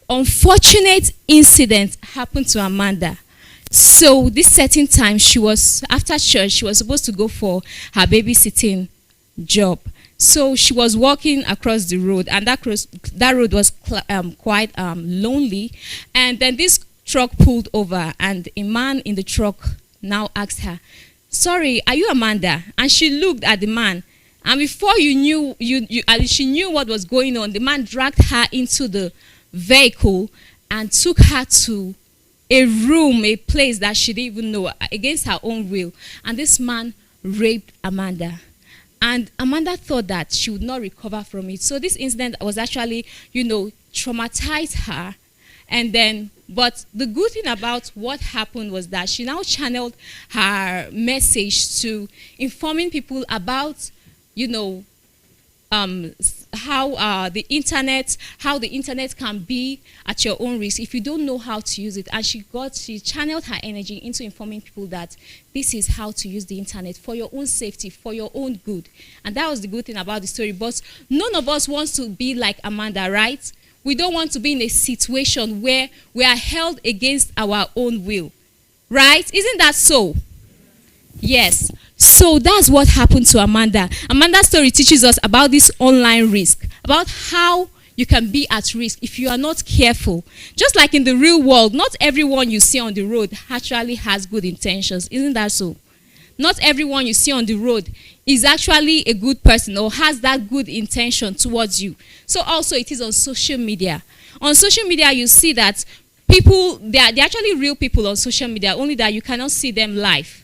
unfortunate incident happened to Amanda. So this certain time, after church, she was supposed to go for her babysitting job. So she was walking across the road, and that road was quite lonely. And then this truck pulled over, and a man in the truck now asked her, sorry, are you Amanda? And she looked at the man. And before she knew what was going on, the man dragged her into the vehicle and took her to a place that she didn't even know, against her own will. And this man raped Amanda. And Amanda thought that she would not recover from it. So this incident was actually, traumatized her. And then, but the good thing about what happened was that she now channeled her message to informing people about, how the internet can be at your own risk if you don't know how to use it. And she channeled her energy into informing people that this is how to use the internet for your own safety, for your own good. And that was the good thing about the story. But none of us wants to be like Amanda, right? We don't want to be in a situation where we are held against our own will, right? Isn't that so? Yes. So that's what happened to Amanda. Amanda's story teaches us about this online risk, about how you can be at risk if you are not careful. Just like in the real world, not everyone you see on the road actually has good intentions. Isn't that so? Not everyone you see on the road is actually a good person or has that good intention towards you. So also it is on social media. On social media, you see that people, they're actually real people on social media, only that you cannot see them live.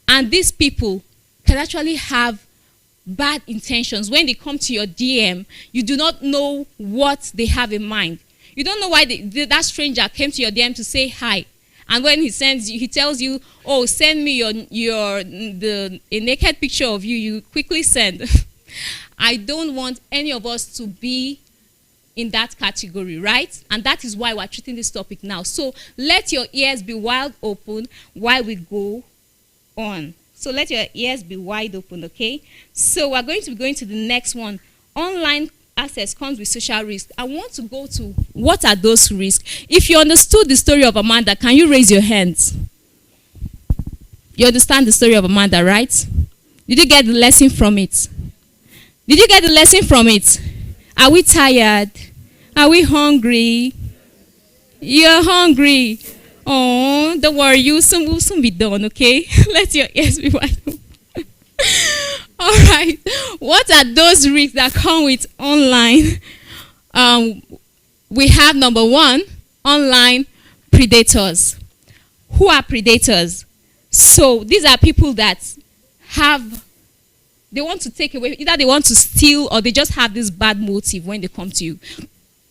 And these people can actually have bad intentions. When they come to your DM, you do not know what they have in mind. You don't know why that stranger came to your DM to say hi. And when he tells you, oh, send me a naked picture of you, you quickly send. I don't want any of us to be in that category, right? And that is why we're treating this topic now. So let your ears be wide open while we go on. So let your ears be wide open, okay? So we're going to be going to the next one. Online access comes with social risk. I want to go to what are those risks. If you understood the story of Amanda, can you raise your hands? You understand the story of Amanda, right? Did you get the lesson from it? Did you get the lesson from it? Are we tired? Are we hungry? You're hungry. Oh, don't worry, we'll soon be done, okay? Let your ears be wide open. All right. What are those risks that come with online? We have number one, online predators. Who are predators? So these are people that they want to take away, either they want to steal or they just have this bad motive when they come to you.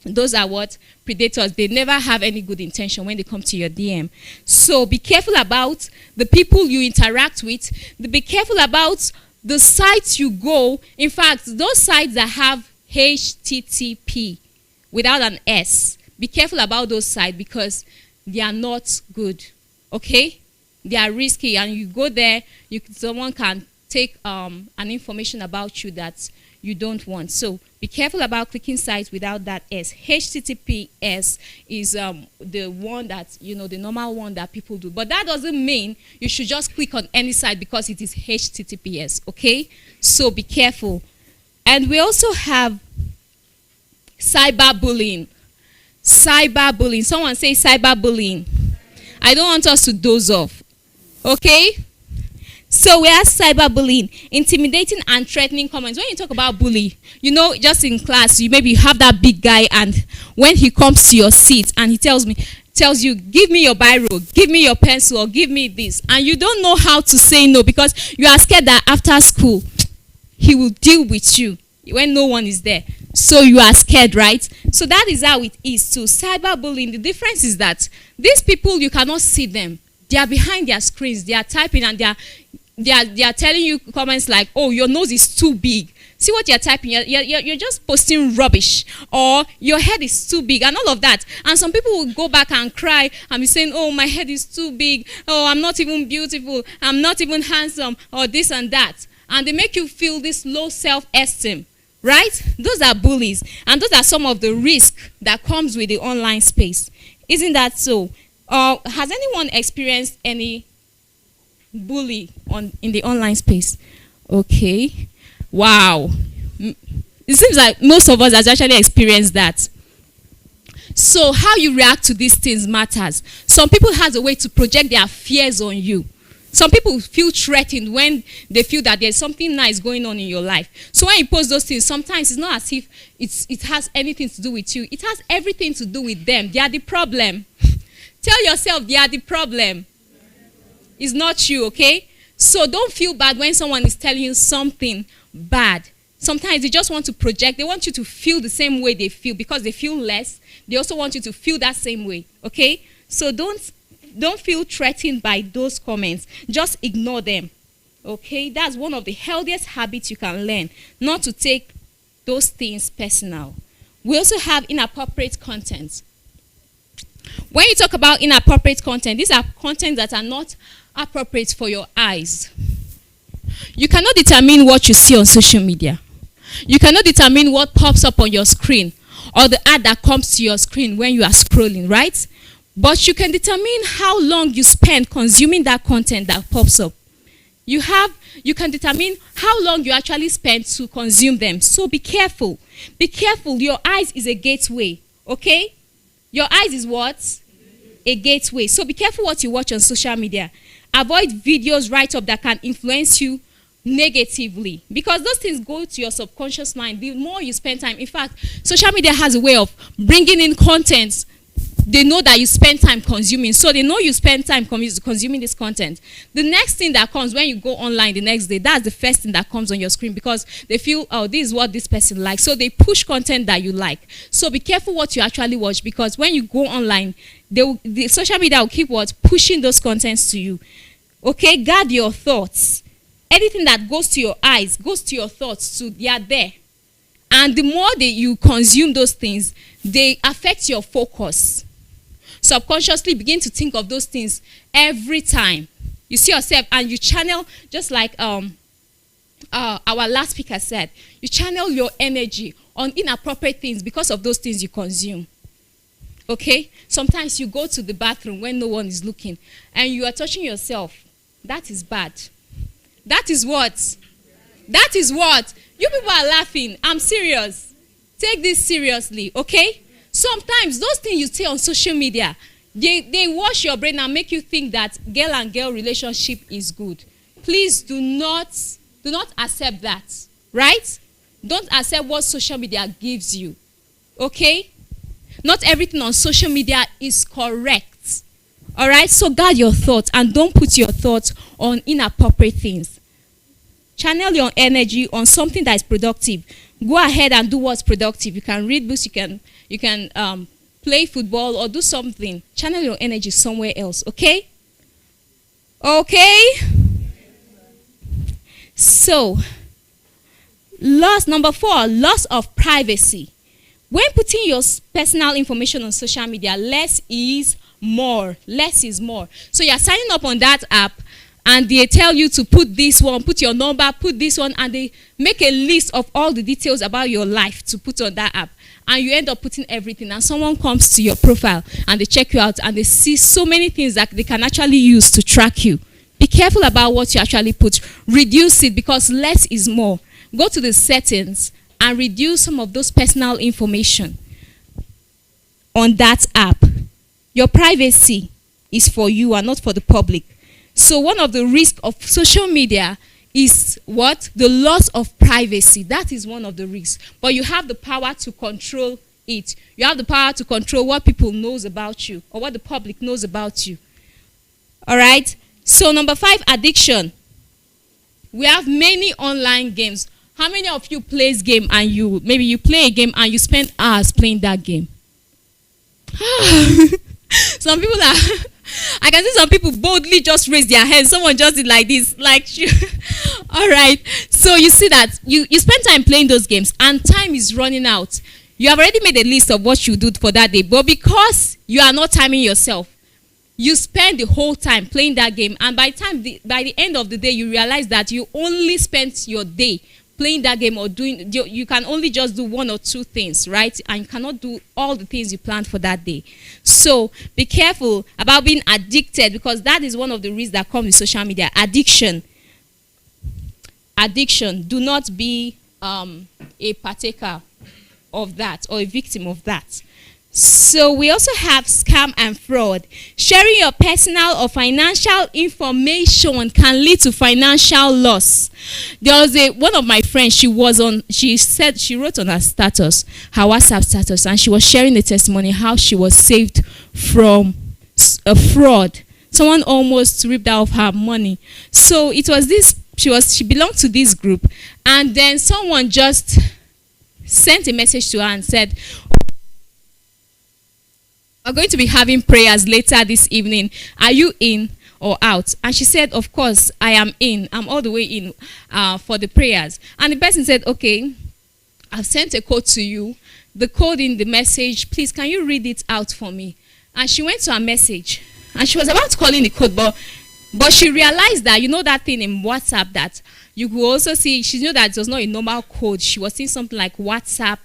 Those are what? Predators. They never have any good intention when they come to your DM. So be careful about the people you interact with. Be careful about the sites you go. In fact, those sites that have HTTP without an S, be careful about those sites because they are not good. Okay? They are risky, and you go there, someone can take an information about you that you don't want. So be careful about clicking sites without that S. HTTPS is the one that, the normal one that people do. But that doesn't mean you should just click on any site because it is HTTPS, okay? So be careful. And we also have cyberbullying. Cyberbullying. Someone say cyberbullying. I don't want us to doze off, okay? So we have cyberbullying, intimidating and threatening comments. When you talk about bully, just in class, maybe you have that big guy, and when he comes to your seat and he tells you, give me your biro, give me your pencil, or give me this, and you don't know how to say no because you are scared that after school he will deal with you when no one is there. So you are scared, right? So that is how it is too. Cyberbullying, the difference is that these people, you cannot see them. They are behind their screens. They are typing, and they are telling you comments like, "Oh, your nose is too big." See what you're typing. You're just posting rubbish, or your head is too big, and all of that. And some people will go back and cry and be saying, "Oh, my head is too big. Oh, I'm not even beautiful. I'm not even handsome," or this and that. And they make you feel this low self-esteem, right? Those are bullies, and those are some of the risk that comes with the online space. Isn't that so? Has anyone experienced any bully in the online space? Okay. Wow. It seems like most of us has actually experienced that. So how you react to these things matters. Some people has a way to project their fears on you. Some people feel threatened when they feel that there's something nice going on in your life. So when you post those things, sometimes it's not as if it has anything to do with you. It has everything to do with them. They are the problem. Tell yourself they are the problem. It's not you, okay? So don't feel bad when someone is telling you something bad. Sometimes they just want to project. They want you to feel the same way they feel because they feel less. They also want you to feel that same way, okay? So don't feel threatened by those comments. Just ignore them, okay? That's one of the healthiest habits you can learn, not to take those things personal. We also have inappropriate content. When you talk about inappropriate content, these are content that are not appropriate for your eyes. You cannot determine what you see on social media. You cannot determine what pops up on your screen or the ad that comes to your screen when you are scrolling, right? But you can determine how long you spend consuming that content that pops up. You can determine how long you actually spend to consume them. So be careful. Be careful. Your eyes is a gateway, okay? Your eyes is what? A gateway. So be careful what you watch on social media. Avoid videos right up that can influence you negatively, because those things go to your subconscious mind. The more you spend time, in fact, social media has a way of bringing in content. They know that you spend time consuming, so they know you spend time consuming this content. The next thing that comes when you go online the next day, that's the first thing that comes on your screen, because they feel, oh, this is what this person likes, so they push content that you like. So be careful what you actually watch, because when you go online, the social media will keep pushing those contents to you. Okay, guard your thoughts. Anything that goes to your eyes goes to your thoughts too. They are there, and the more that you consume those things, they affect your focus. Subconsciously begin to think of those things every time you see yourself, and you channel, just like our last speaker said, you channel your energy on inappropriate things because of those things you consume. Okay? Sometimes you go to the bathroom when no one is looking and you are touching yourself. That is bad. That is what? That is what? You people are laughing. I'm serious. Take this seriously, okay? Sometimes those things you see on social media, they wash your brain and make you think that girl and girl relationship is good. Please do not accept that, right? Don't accept what social media gives you, okay? Not everything on social media is correct, all right? So guard your thoughts and don't put your thoughts on inappropriate things. Channel your energy on something that is productive. Go ahead and do what's productive. You can read books, you can play football or do something. Channel your energy somewhere else, okay? Okay? So, number 4, loss of privacy. When putting your personal information on social media, less is more. Less is more. So you're signing up on that app, and they tell you to put this one, put your number, put this one, and they make a list of all the details about your life to put on that app. And you end up putting everything, and someone comes to your profile and they check you out and they see so many things that they can actually use to track you. Be careful about what you actually put. Reduce it, because less is more. Go to the settings and reduce some of those personal information on that app. Your privacy is for you and not for the public. So one of the risks of social media is what? The loss of privacy. That is one of the risks. But you have the power to control it. You have the power to control what people knows about you or what the public knows about you. All right? So number 5, addiction. We have many online games. How many of you plays game and maybe you play a game and you spend hours playing that game? Some people are, I can see some people boldly just raise their hands. Someone just did like this, like, all right. So you see that you spend time playing those games and time is running out. You have already made a list of what you do for that day, but because you are not timing yourself, you spend the whole time playing that game, and by the end of the day, you realize that you only spent your day playing that game or you can only just do 1 or 2 things, right? And you cannot do all the things you planned for that day. So be careful about being addicted, because that is one of the risks that comes with social media. Addiction. Do not be a partaker of that or a victim of that. So we also have scam and fraud. Sharing your personal or financial information can lead to financial loss. There was one of my friends, she wrote on her status, her WhatsApp status, and she was sharing the testimony how she was saved from a fraud. Someone almost ripped out her money. So it was this, she belonged to this group, and then someone just sent a message to her and said, "We're going to be having prayers later this evening. Are you in or out?" And she said, "Of course, I am in. I'm all the way in for the prayers." And the person said, "Okay, I've sent a code to you. The code in the message, please, can you read it out for me?" And she went to her message, and she was about to call in the code, but she realized that, you know that thing in WhatsApp that you could also see, she knew that it was not a normal code. She was seeing something like WhatsApp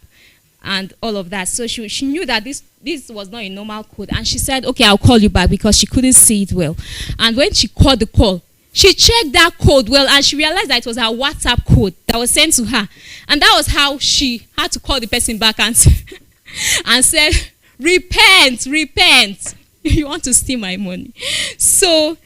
and all of that. So she knew that this was not a normal code. And she said, "Okay, I'll call you back," because she couldn't see it well. And when she called the call, she checked that code well, and she realized that it was her WhatsApp code that was sent to her. And that was how she had to call the person back and said, repent. You want to steal my money. So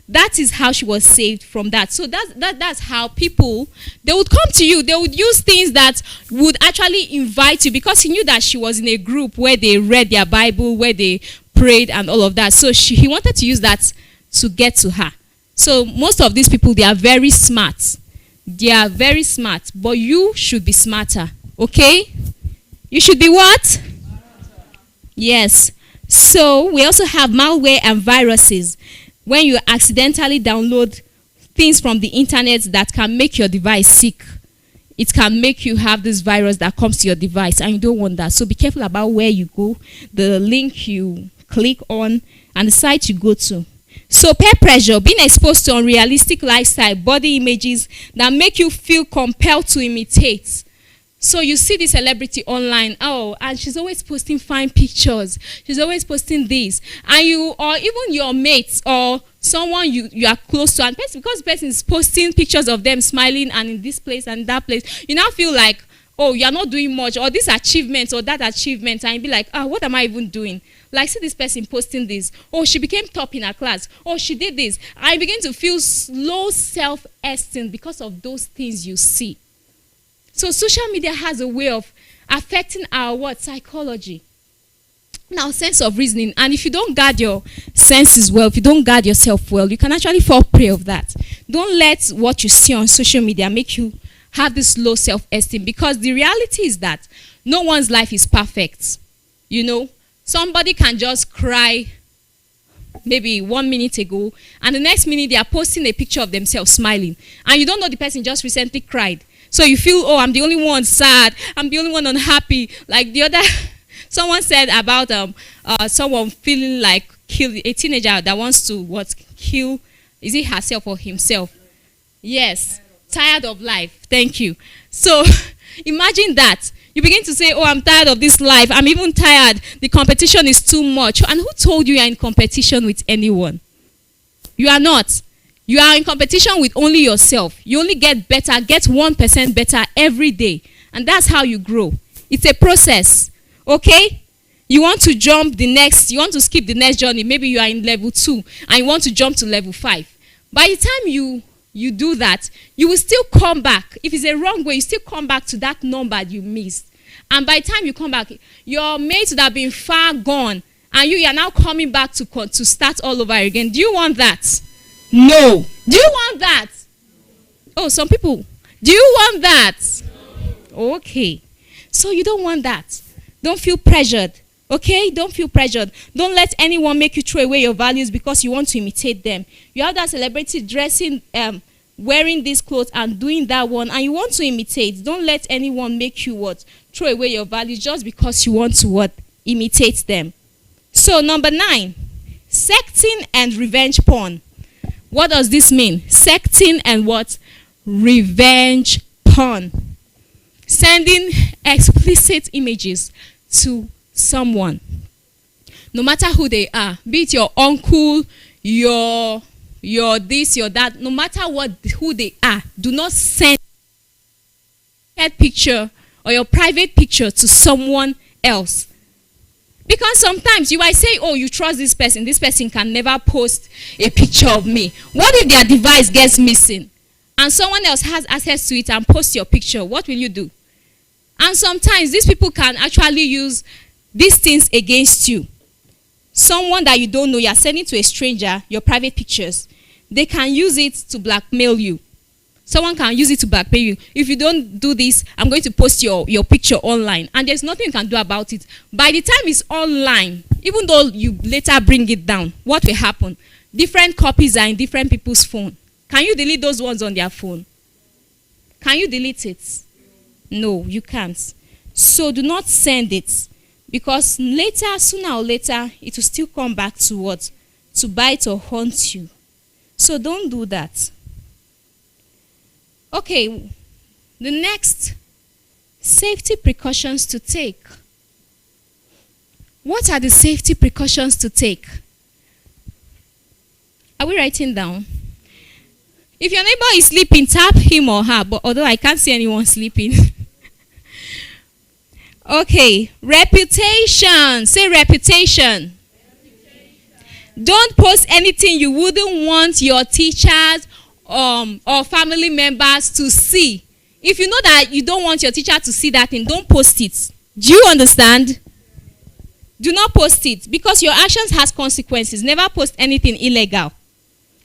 that is how she was saved from that. So that's how people, they would come to you. They would use things that would actually invite you, because he knew that she was in a group where they read their Bible, where they prayed and all of that. So he wanted to use that to get to her. So most of these people, they are very smart. They are very smart, but you should be smarter. Okay? You should be what? Yes. So we also have malware and viruses. When you accidentally download things from the internet that can make your device sick, it can make you have this virus that comes to your device, and you don't want that. So be careful about where you go, the link you click on, and the site you go to. So peer pressure, being exposed to unrealistic lifestyle, body images that make you feel compelled to imitate. So you see the celebrity online, and she's always posting fine pictures. She's always posting this. And you, or even your mates or someone you are close to, and because the person is posting pictures of them smiling and in this place and that place, you now feel like, you're not doing much, or this achievement or that achievement, and you be like, what am I even doing? Like, see this person posting this. She became top in her class. She did this. I begin to feel low self-esteem because of those things you see. So social media has a way of affecting our psychology, our sense of reasoning. And if you don't guard your senses well, if you don't guard yourself well, you can actually fall prey of that. Don't let what you see on social media make you have this low self-esteem, because the reality is that no one's life is perfect. You know, somebody can just cry maybe 1 minute ago, and the next minute they are posting a picture of themselves smiling, and you don't know the person just recently cried. So you feel, oh, I'm the only one sad. I'm the only one unhappy. Like the other, someone said about someone feeling like a teenager that wants to kill, is it herself or himself? Yes, tired of life. Thank you. So imagine that. You begin to say, oh, I'm tired of this life. I'm even tired. The competition is too much. And who told you are in competition with anyone? You are not. You are in competition with only yourself. You only get better, get 1% better every day. And that's how you grow. It's a process. Okay? You want to you want to skip the next journey. Maybe you are in level 2 and you want to jump to level 5. By the time you do that, you will still come back. If it's a wrong way, you still come back to that number you missed. And by the time you come back, your mates would have been far gone. And you are now coming back to start all over again. Do you want that? No. Do you want that? Oh, some people. Do you want that? Okay. So you don't want that. Don't feel pressured. Okay? Don't feel pressured. Don't let anyone make you throw away your values because you want to imitate them. You have that celebrity dressing, wearing this clothes and doing that one, and you want to imitate. Don't let anyone make you throw away your values just because you want to imitate them. So number 9, sexting and revenge porn. What does this mean? Sexting and what? Revenge porn. Sending explicit images to someone, no matter who they are, be it your uncle, your this, your that, no matter who they are, do not send a picture or your private picture to someone else. Because sometimes you might say, oh, you trust this person can never post a picture of me. What if their device gets missing and someone else has access to it and posts your picture? What will you do? And sometimes these people can actually use these things against you. Someone that you don't know, you're sending to a stranger your private pictures. They can use it to blackmail you. Someone can use it to blackmail you. If you don't do this, I'm going to post your picture online. And there's nothing you can do about it. By the time it's online, even though you later bring it down, what will happen? Different copies are in different people's phone. Can you delete those ones on their phone? Can you delete it? No, you can't. So do not send it. Because later, sooner or later, it will still come back to what? To bite or haunt you. So don't do that. Okay, the next, safety precautions to take. What are the safety precautions to take? Are we writing down? If your neighbor is sleeping, tap him or her, but although I can't see anyone sleeping. Okay, reputation. Say reputation. Don't post anything you wouldn't want your teachers or family members to see. If you know that you don't want your teacher to see that thing, don't post it. Do you understand? Do not post it because your actions has consequences. Never post anything illegal.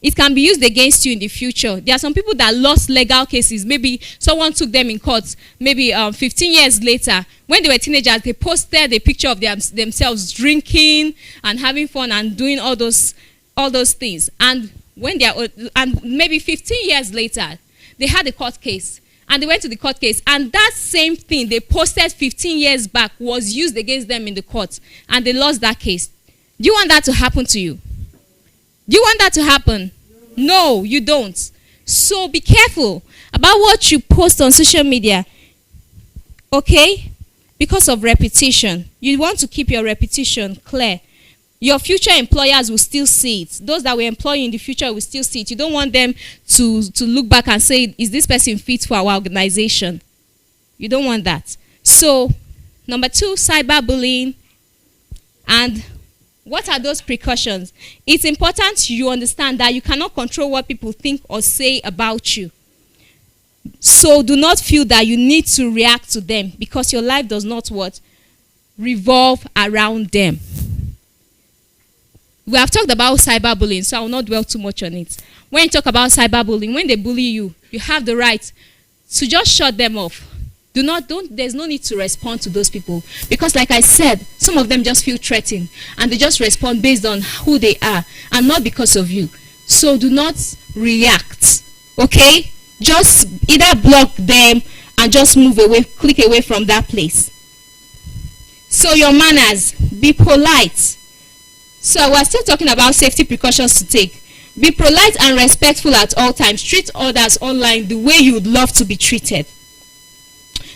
It can be used against you in the future. There are some people that lost legal cases. Maybe someone took them in court. Maybe 15 years later, when they were teenagers, they posted a picture of themselves drinking and having fun and doing all those things. And when and maybe 15 years later, they had a court case. And they went to the court case. And that same thing they posted 15 years back was used against them in the court. And they lost that case. Do you want that to happen to you? Do you want that to happen? No, you don't. So be careful about what you post on social media. Okay? Because of reputation. You want to keep your reputation clear. Your future employers will still see it. Those that will employ you in the future will still see it. You don't want them to look back and say, is this person fit for our organization? You don't want that. So, number 2, cyberbullying. And what are those precautions? It's important you understand that you cannot control what people think or say about you. So do not feel that you need to react to them because your life does not revolve around them. We have talked about cyberbullying, so I will not dwell too much on it. When you talk about cyberbullying, when they bully you, you have the right to just shut them off. There's no need to respond to those people. Because like I said, some of them just feel threatened. And they just respond based on who they are. And not because of you. So do not react. Okay? Just either block them and just move away, click away from that place. So your manners, be polite. So we're still talking about safety precautions to take. Be polite and respectful at all times. Treat others online the way you would love to be treated.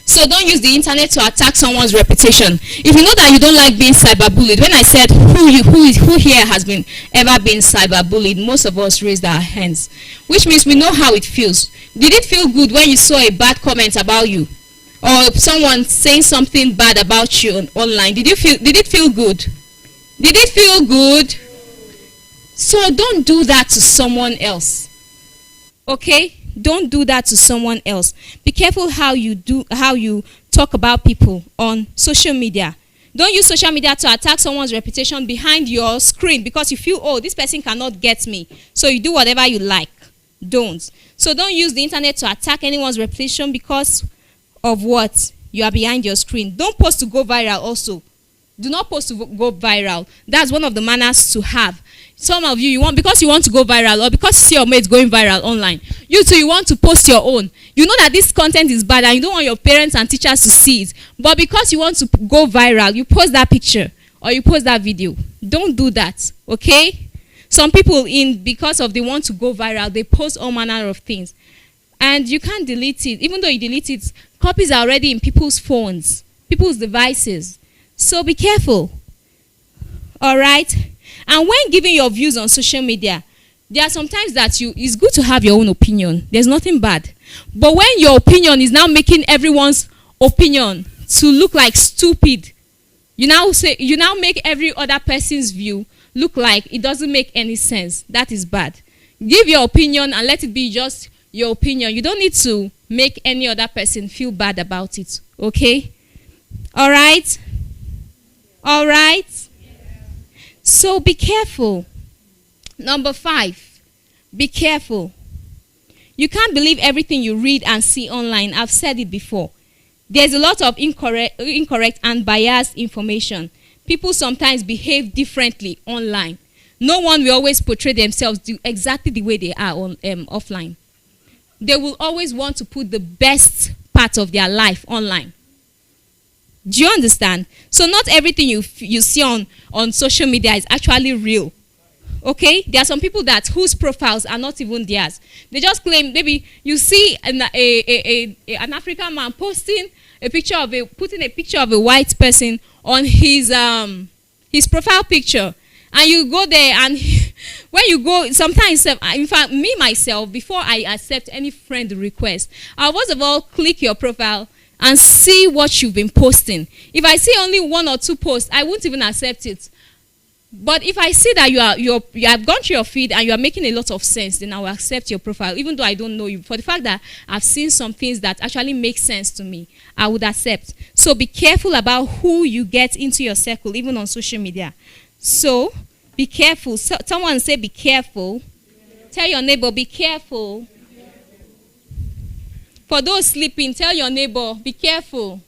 So don't use the internet to attack someone's reputation. If you know that you don't like being cyberbullied, when I said who here has been ever been cyberbullied, most of us raised our hands, which means we know how it feels. Did it feel good when you saw a bad comment about you, or someone saying something bad about you online? Did it feel good? Did it feel good? So don't do that to someone else. Okay? Don't do that to someone else. Be careful how you talk about people on social media. Don't use social media to attack someone's reputation behind your screen because you feel, oh, this person cannot get me. So you do whatever you like. Don't. So don't use the internet to attack anyone's reputation because of what? You are behind your screen. Don't post to go viral also. Do not post to go viral. That's one of the manners to have. Some of you because you want to go viral, or because you see your mates going viral online, you too, you want to post your own. You know that this content is bad and you don't want your parents and teachers to see it. But because you want to go viral, you post that picture or you post that video. Don't do that, okay? Some people, because they want to go viral, they post all manner of things. And you can't delete it. Even though you delete it, copies are already in people's phones, people's devices. So be careful. All right? And when giving your views on social media, there are sometimes that it's good to have your own opinion. There's nothing bad. But when your opinion is now making everyone's opinion to look like stupid, you now make every other person's view look like it doesn't make any sense. That is bad. Give your opinion and let it be just your opinion. You don't need to make any other person feel bad about it. Okay? All right? All right? So be careful. Number 5, be careful. You can't believe everything you read and see online. I've said it before. There's a lot of incorrect and biased information. People sometimes behave differently online. No one will always portray themselves exactly the way they are offline. They will always want to put the best part of their life online. Do you understand? So not everything you see on social media is actually real. Okay? There are some people whose profiles are not even theirs. They just claim, maybe you see an African man putting a picture of a white person on his profile picture. And you go there, and when you go, sometimes, in fact, me myself, before I accept any friend request, I'll first of all click your profile and see what you've been posting. If I see only 1 or 2 posts, I won't even accept it. But if I see that you have gone through your feed and you are making a lot of sense, then I will accept your profile, even though I don't know you. For the fact that I've seen some things that actually make sense to me, I would accept. So be careful about who you get into your circle, even on social media. So be careful. Someone say be careful. Tell your neighbor, be careful. For those sleeping, tell your neighbor, be careful.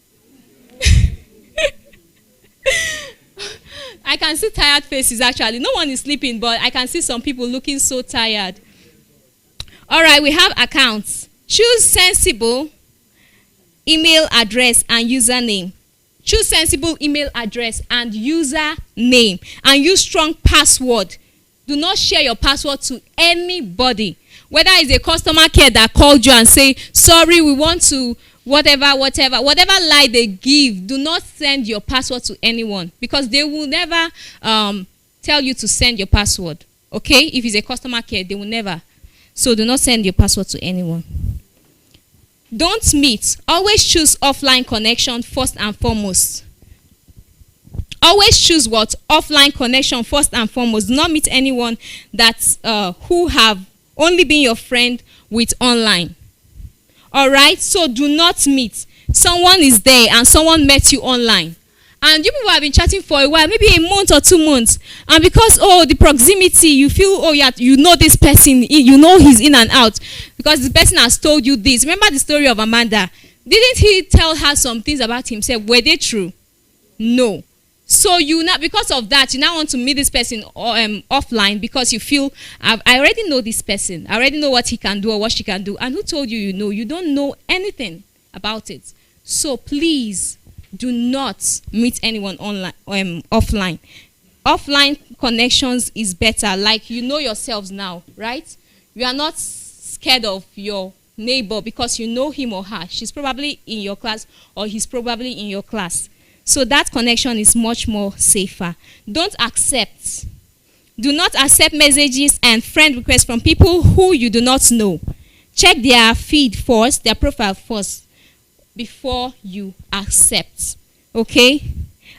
I can see tired faces actually. No one is sleeping, but I can see some people looking so tired. All right, we have accounts. Choose sensible email address and username. Choose sensible email address and username. And use strong password. Do not share your password to anybody. Whether it's a customer care that called you and say, sorry, we want to whatever lie they give, do not send your password to anyone, because they will never tell you to send your password. Okay? If it's a customer care, they will never. So do not send your password to anyone. Don't meet. Always choose offline connection first and foremost. Always choose what? Offline connection first and foremost. Do not meet anyone that's who have only been your friend with online. All right? So do not meet. Someone is there and someone met you online. And you people have been chatting for a while, maybe a month or 2 months. And because, the proximity, you feel, you know this person, you know he's in and out. Because the person has told you this. Remember the story of Amanda? Didn't he tell her some things about himself? Were they true? No. So because of that, you now want to meet this person offline because you feel, I already know this person. I already know what he can do or what she can do. And who told you you know? You don't know anything. about it. So please do not meet anyone online, offline. Offline connections is better. Like, you know yourselves now, right? You are not scared of your neighbor because you know him or her. She's probably in your class or he's probably in your class. So that connection is much more safer. Do not accept messages and friend requests from people who you do not know. Check their feed first, their profile first, before you accept. Okay?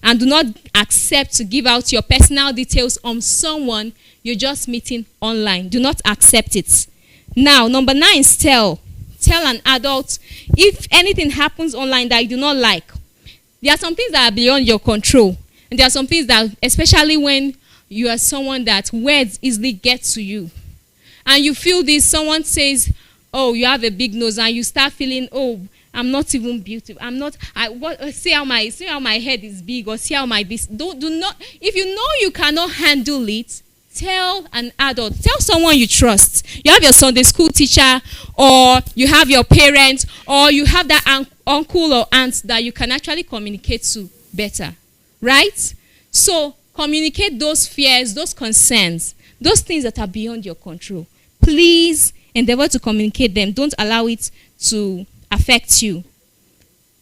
And do not accept to give out your personal details on someone you're just meeting online. Do not accept it. Now, number 9 is tell an adult if anything happens online that you do not like. There are some things that are beyond your control. And there are some things that, especially when you are someone that words easily get to you. And you feel this, someone says, oh, you have a big nose, and you start feeling, oh, I'm not even beautiful. See how my head is big, or see how my this. Do not. If you know you cannot handle it, tell an adult. Tell someone you trust. You have your Sunday school teacher, or you have your parents, or you have that uncle or aunt that you can actually communicate to better, right? So communicate those fears, those concerns, those things that are beyond your control. Please endeavor to communicate them. Don't allow it to affect you.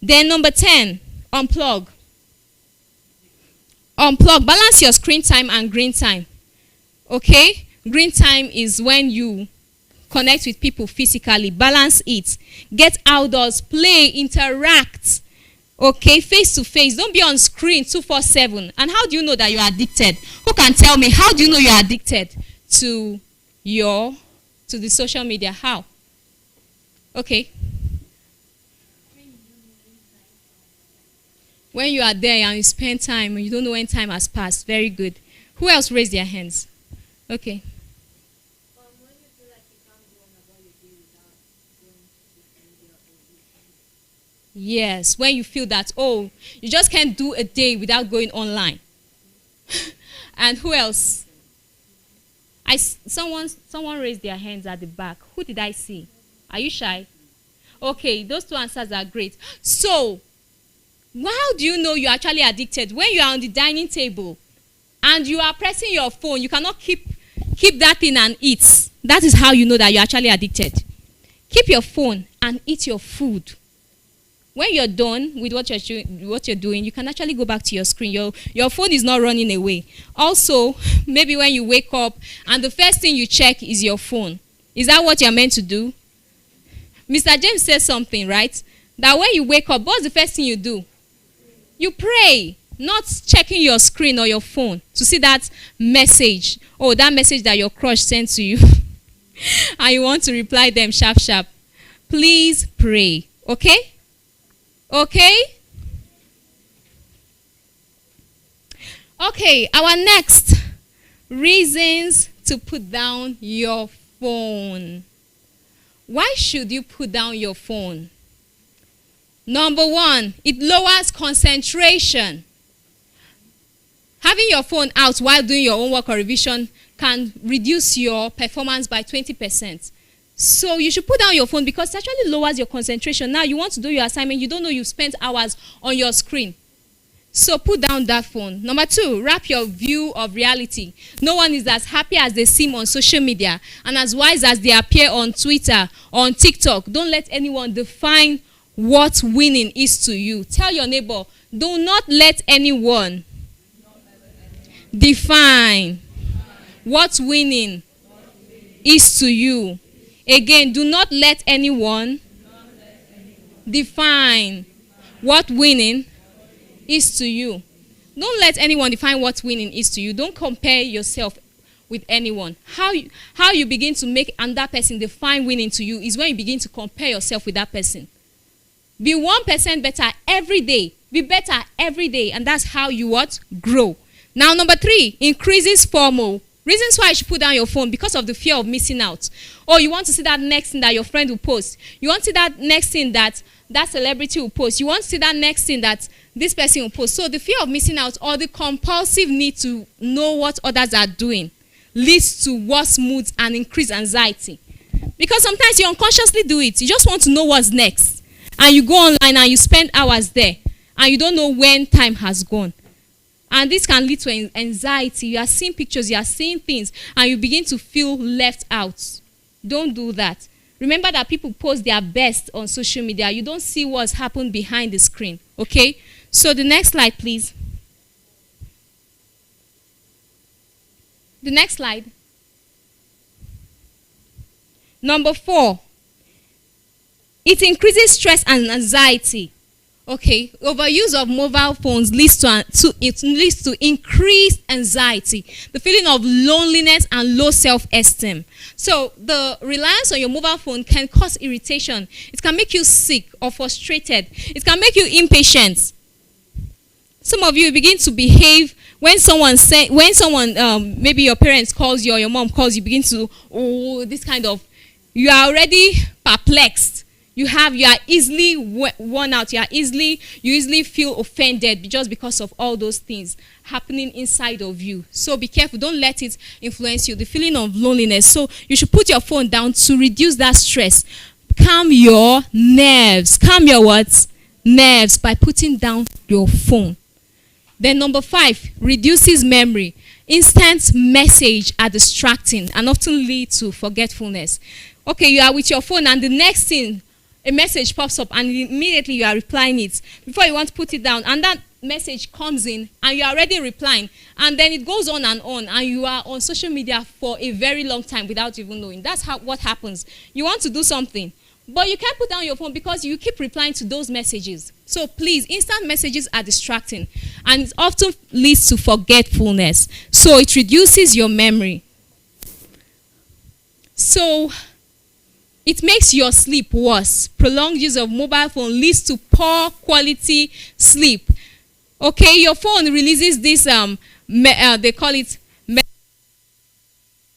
Then number 10, unplug. Balance your screen time and green time. Okay? Green time is when you connect with people physically. Balance it. Get outdoors, play, interact. Okay? Face to face. Don't be on screen 24/7. And how do you know that you are addicted? Who can tell me? How do you know you are addicted to the social media? How? Okay. When you are there and you spend time and you don't know when time has passed. Very good. Who else raised their hands? Okay. Yes, when you feel that, oh, you just can't do a day without going online. And who else? Someone raised their hands at the back. Who did I see? Are you shy? Okay, those 2 answers are great. So, how do you know you're actually addicted? When you are on the dining table and you are pressing your phone, you cannot keep that thing and eat. That is how you know that you're actually addicted. Keep your phone and eat your food. When you're done with what you're doing, you can actually go back to your screen. Your phone is not running away. Also, maybe when you wake up and the first thing you check is your phone. Is that what you're meant to do? Mr. James says something, right? That when you wake up, what's the first thing you do? You pray, not checking your screen or your phone to see that message. Oh, that message that your crush sent to you. And you want to reply them sharp. Please pray. Okay? Okay? Okay, our next reasons to put down your phone. Why should you put down your phone? Number 1, it lowers concentration. Having your phone out while doing your homework or revision can reduce your performance by 20%. So you should put down your phone because it actually lowers your concentration. Now you want to do your assignment, you don't know you've spent hours on your screen. So put down that phone. Number 2, wrap your view of reality. No one is as happy as they seem on social media and as wise as they appear on Twitter, on TikTok. Don't let anyone define what winning is to you. Tell your neighbor, do not let anyone define what winning is to you. Again, do not let anyone define what winning is to you. Don't let anyone define what winning is to you. Don't compare yourself with anyone. How you begin to make another person define winning to you is when you begin to compare yourself with that person. Be 1% better every day. Be better every day. And that's how you grow. Now, number 3, increases FOMO. Reasons why you should put down your phone: because of the fear of missing out. Oh, you want to see that next thing that your friend will post. You want to see that next thing that celebrity will post. You want to see that next thing that this person will post. So the fear of missing out or the compulsive need to know what others are doing leads to worse moods and increased anxiety. Because sometimes you unconsciously do it. You just want to know what's next. and you go online and you spend hours there, and you don't know when time has gone. And this can lead to anxiety. You are seeing pictures, you are seeing things, and you begin to feel left out. Don't do that. Remember that people post their best on social media. You don't see what's happened behind the screen. Okay? So the next slide, please. The next slide. Number 4. It increases stress and anxiety. Okay, overuse of mobile phones leads to increased anxiety, the feeling of loneliness and low self-esteem. So the reliance on your mobile phone can cause irritation. It can make you sick or frustrated. It can make you impatient. Some of you begin to behave when someone maybe your parents calls you or your mom calls you, begin to you are already perplexed. You are easily worn out. You easily feel offended just because of all those things happening inside of you. So be careful. Don't let it influence you. The feeling of loneliness. So you should put your phone down to reduce that stress. Calm your nerves. Calm your what? Nerves by putting down your phone. Then number 5, reduces memory. Instant messages are distracting and often lead to forgetfulness. Okay, you are with your phone and the next thing, a message pops up and immediately you are replying it before you want to put it down, and that message comes in and you are already replying, and then it goes on and you are on social media for a very long time without even knowing. That's what happens. You want to do something, but you can't put down your phone because you keep replying to those messages. So please, instant messages are distracting and it often leads to forgetfulness. So it reduces your memory. So it makes your sleep worse. Prolonged use of mobile phone leads to poor quality sleep. Okay, your phone releases this, they call it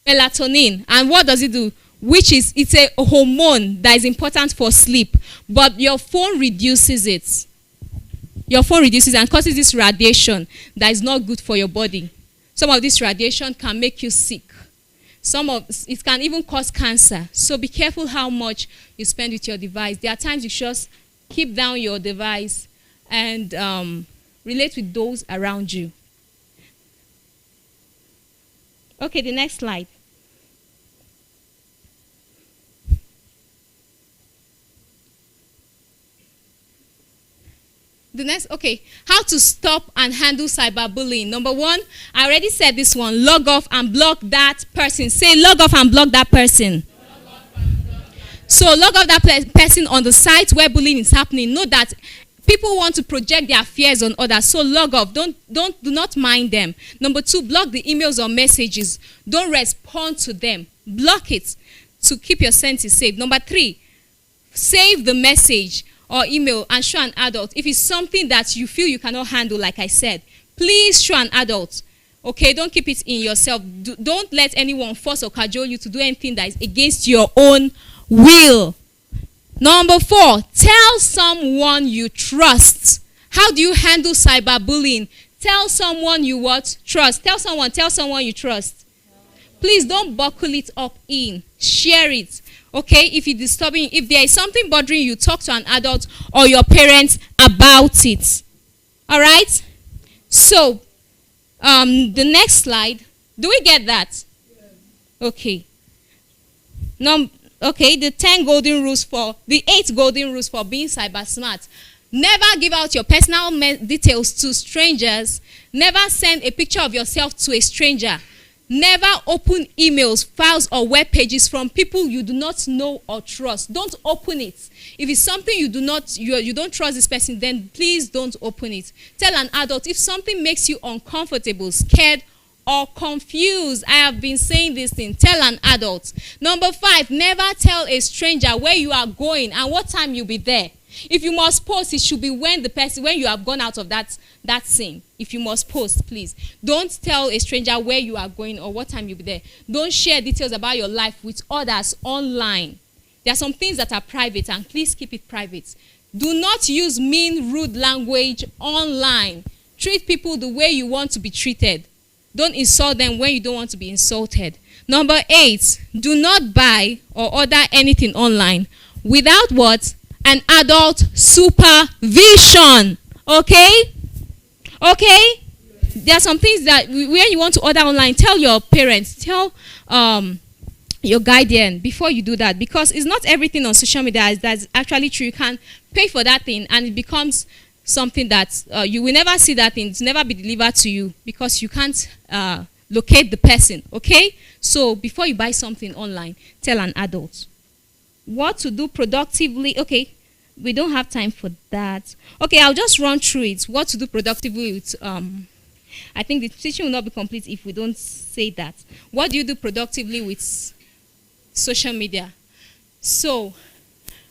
melatonin. And what does it do? It's a hormone that is important for sleep. But your phone reduces it. Your phone reduces and causes this radiation that is not good for your body. Some of this radiation can make you sick. It can even cause cancer. So be careful how much you spend with your device. There are times you should just keep down your device and relate with those around you. Okay, the next slide. How to stop and handle cyberbullying. Number 1, I already said this one. Log off and block that person. Say log off and block that person. So log off that person on the site where bullying is happening. Know that people want to project their fears on others. So log off. Do not mind them. Number 2, block the emails or messages. Don't respond to them. Block it to keep your senses safe. Number 3, save the message or email and show an adult. If it's something that you feel you cannot handle, like I said, please show an adult. Okay, don't keep it in yourself. Don't let anyone force or cajole you to do anything that is against your own will. Number 4, tell someone you trust. How do you handle cyberbullying? Tell someone you what? Trust. Tell someone you trust. Please don't buckle it up in. Share it. Okay, if there is something bothering you, talk to an adult or your parents about it. All right? So, the next slide. Do we get that? Okay. The 8 golden rules for being cyber smart. Never give out your personal details to strangers. Never send a picture of yourself to a stranger. Never open emails, files, or web pages from people you do not know or trust. Don't open it. If it's something you don't trust this person, then please don't open it. Tell an adult if something makes you uncomfortable, scared, or confused. I have been saying this thing. Tell an adult. Number 5, never tell a stranger where you are going and what time you'll be there. If you must post, it should be when you have gone out of that scene. If you must post, please. Don't tell a stranger where you are going or what time you'll be there. Don't share details about your life with others online. There are some things that are private, and please keep it private. Do not use mean, rude language online. Treat people the way you want to be treated. Don't insult them when you don't want to be insulted. Number 8, do not buy or order anything online without what? and adult supervision. Okay? Okay? There are some things that when you want to order online, tell your parents, tell your guardian before you do that, because it's not everything on social media that's actually true. You can pay for that thing and it becomes something that you will never see that thing. It's never be delivered to you because you can't locate the person. Okay? So before you buy something online, tell an adult. What to do productively. Okay, we don't have time for that. Okay, I'll just run through it. What to do productively with I think the teaching will not be complete if we don't say that. What do you do productively with social media? So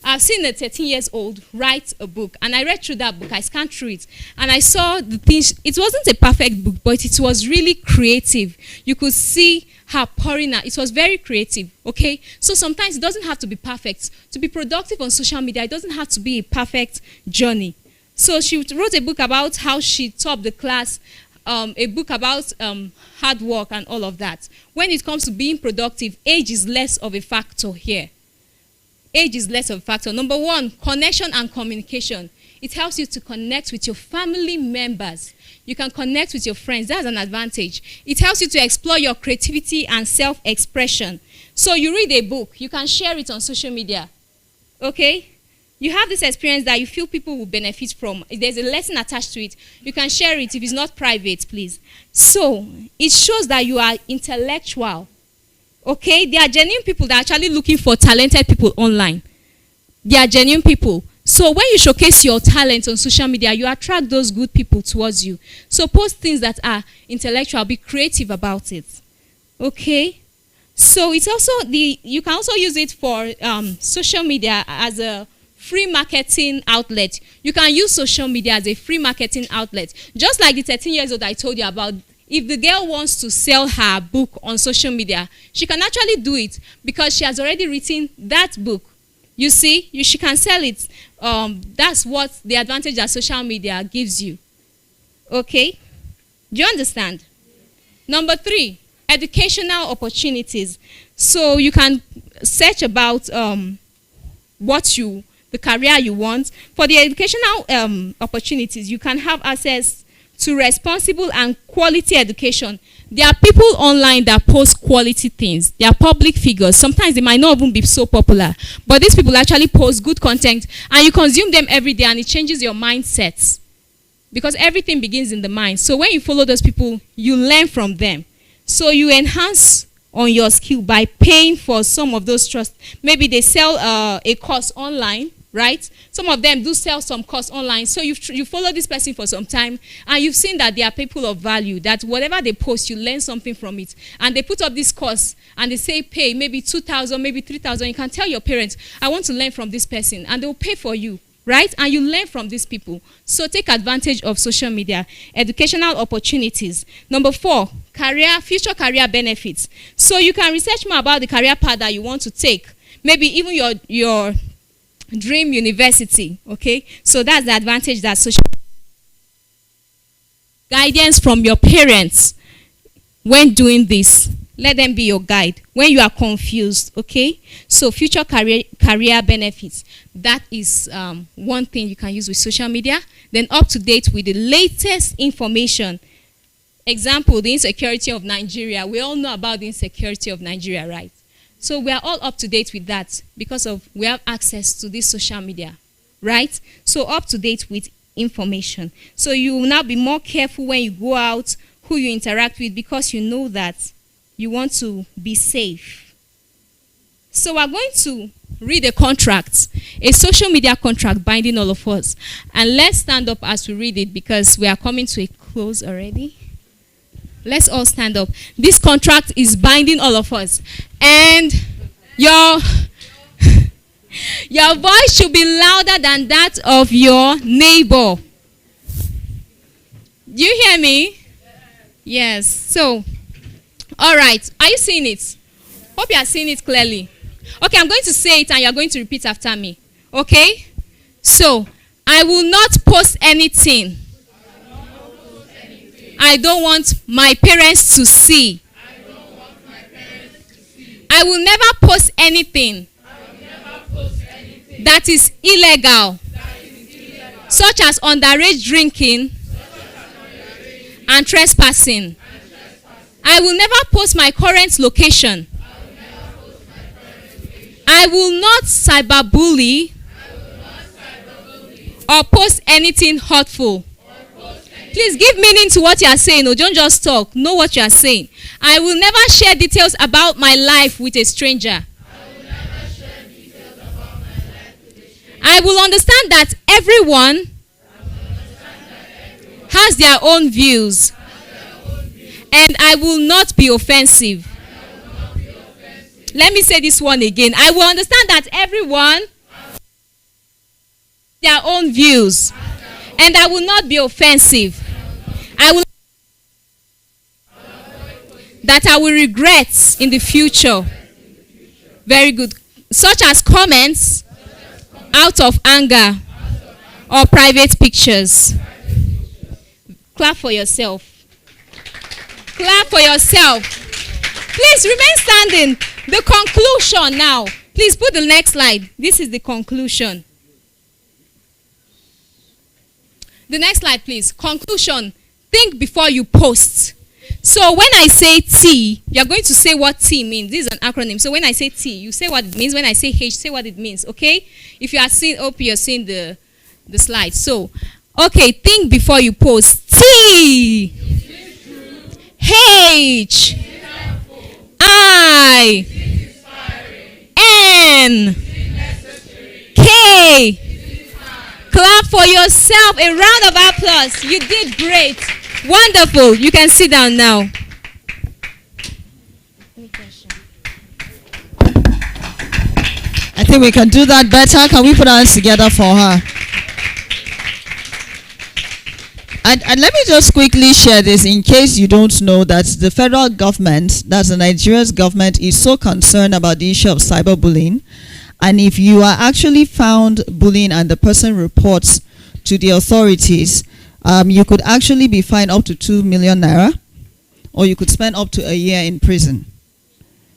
I've seen a 13-year-old write a book, and I read through that book. I scanned through it, and I saw the things. It wasn't a perfect book, but it was really creative. You could see her pouring out. It was very creative, okay? So sometimes it doesn't have to be perfect. To be productive on social media, it doesn't have to be a perfect journey. So she wrote a book about how she topped the class, a book about hard work and all of that. When it comes to being productive, age is less of a factor here. Age is less of a factor. Number one, connection and communication. It helps you to connect with your family members. You can connect with your friends. That's an advantage. It helps you to explore your creativity and self-expression. So you read a book. You can share it on social media. Okay? You have this experience that you feel people will benefit from. If there's a lesson attached to it, you can share it if it's not private, please. So it shows that you are intellectual. Okay? There are genuine people that are actually looking for talented people online. They are genuine people. So when you showcase your talent on social media, you attract those good people towards you. So post things that are intellectual. Be creative about it. Okay? So it's also you can also use it for social media as a free marketing outlet. You can use social media as a free marketing outlet. Just like the 13-year-old I told you about. If the girl wants to sell her book on social media, she can actually do it because she has already written that book. You see, she can sell it. That's what the advantage that social media gives you. Okay? Do you understand? Number 3, educational opportunities. So you can search about the career you want. For the educational opportunities, you can have access to responsible and quality education. There are people online that post quality things. They are public figures. Sometimes they might not even be so popular. But these people actually post good content and you consume them every day and it changes your mindset. Because everything begins in the mind. So when you follow those people, you learn from them. So you enhance on your skill by paying for some of those trusts. Maybe they sell a course online, right? Some of them do sell some course online. So you follow this person for some time and you've seen that they are people of value, that whatever they post, you learn something from it. And they put up this course and they say pay maybe 2,000, maybe 3,000. You can tell your parents, I want to learn from this person, and they'll pay for you, right? And you learn from these people. So take advantage of social media. Educational opportunities. Number 4, future career benefits. So you can research more about the career path that you want to take. Maybe even your dream university, okay? So that's the advantage that social guidance from your parents when doing this. Let them be your guide when you are confused, okay? So future career benefits. That is one thing you can use with social media. Then up to date with the latest information. Example, the insecurity of Nigeria. We all know about the insecurity of Nigeria, right? So we are all up to date with that because we have access to this social media, right? So up to date with information. So you will now be more careful when you go out, who you interact with, because you know that you want to be safe. So we're going to read a contract, a social media contract binding all of us. And let's stand up as we read it because we are coming to a close already. Let's all stand up. This contract is binding all of us. And your voice should be louder than that of your neighbor. Do you hear me? Yes. So, all right. Are you seeing it? Hope you are seeing it clearly. Okay, I'm going to say it and you're going to repeat after me. Okay? So, I will not post anything I don't want my parents to see. I will never post anything that is illegal, such as underage drinking and trespassing. I will never post my current location. I will not cyberbully or post anything hurtful. Please give meaning to what you are saying. Or don't just talk. Know what you are saying. I will never share details about my life with a stranger. I will understand that everyone has their own views. And I will not be offensive. Let me say this one again. I will understand that everyone has their own views. And I will not be offensive. I will that I will regret in the future. Very good. Such as comments out of anger or private pictures. Clap for yourself. Clap for yourself. Please remain standing. The conclusion now. Please put the next slide. This is the conclusion. The next slide, please. Conclusion. Think before you post. So when I say T, you're going to say what T means. This is an acronym. So when I say T, you say what it means. When I say H, say what it means. Okay? If you are seeing, hope you're seeing the slide. So, okay, think before you post. T, H, I, N, K. Clap for yourself. A round of applause. You did great. Wonderful. You can sit down now. I think we can do that better. Can we put our hands together for her? And let me just quickly share this in case you don't know that the federal government, that's the Nigeria's government, is so concerned about the issue of cyberbullying. And if you are actually found bullying and the person reports to the authorities, you could actually be fined up to 2 million naira, or you could spend up to a year in prison.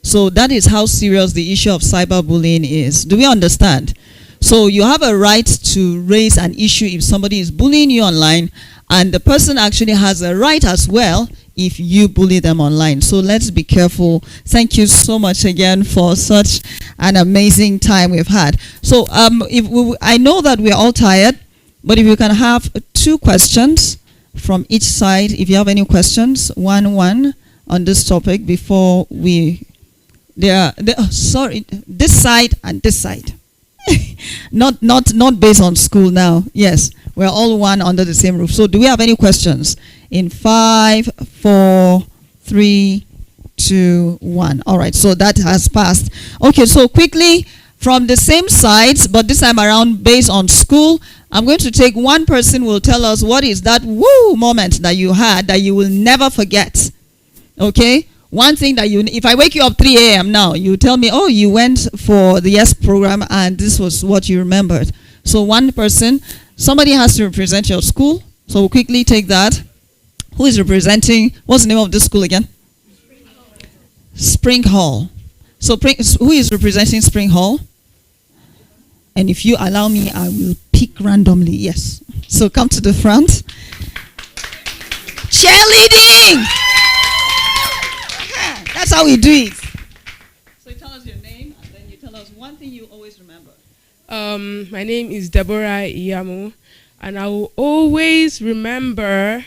So that is how serious the issue of cyberbullying is. Do we understand? So you have a right to raise an issue if somebody is bullying you online, and the person actually has a right as well if you bully them online. So let's be careful. Thank you so much again for such an amazing time we've had. So I know that we're all tired, but if you can have 2 questions from each side, if you have any questions, one on this topic before we, sorry, this side and this side. not based on school now. Yes, we're all one under the same roof. So do we have any questions? In 5, 4, 3, 2, 1. All right, so that has passed. Okay, so quickly from the same sides, but this time around based on school, I'm going to take one person who will tell us what is that woo moment that you had that you will never forget. Okay? One thing that if I wake you up 3 a.m. now, you tell me, oh, you went for the Y.E.S program and this was what you remembered. So one person, somebody has to represent your school. So we'll quickly take that. Who is representing, what's the name of this school again? Spring Hall. So who is representing Spring Hall? And if you allow me, I will pick randomly. Yes. So come to the front. Cheerleading! That's how we do it. So you tell us your name, and then you tell us one thing you always remember. My name is Deborah Iyamu, and I will always remember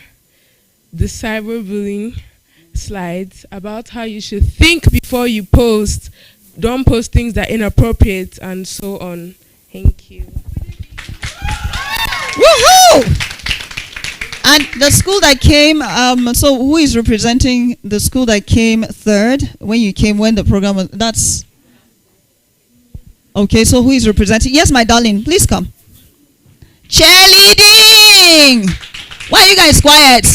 the cyberbullying slides about how you should think before you post. Don't post things that are inappropriate and so on. Thank you. Woohoo! And the school that came, so who is representing the school that came third when you came, when the program was, that's, okay, so who is representing? Yes, my darling, please come. Cheerleading! Why are you guys quiet?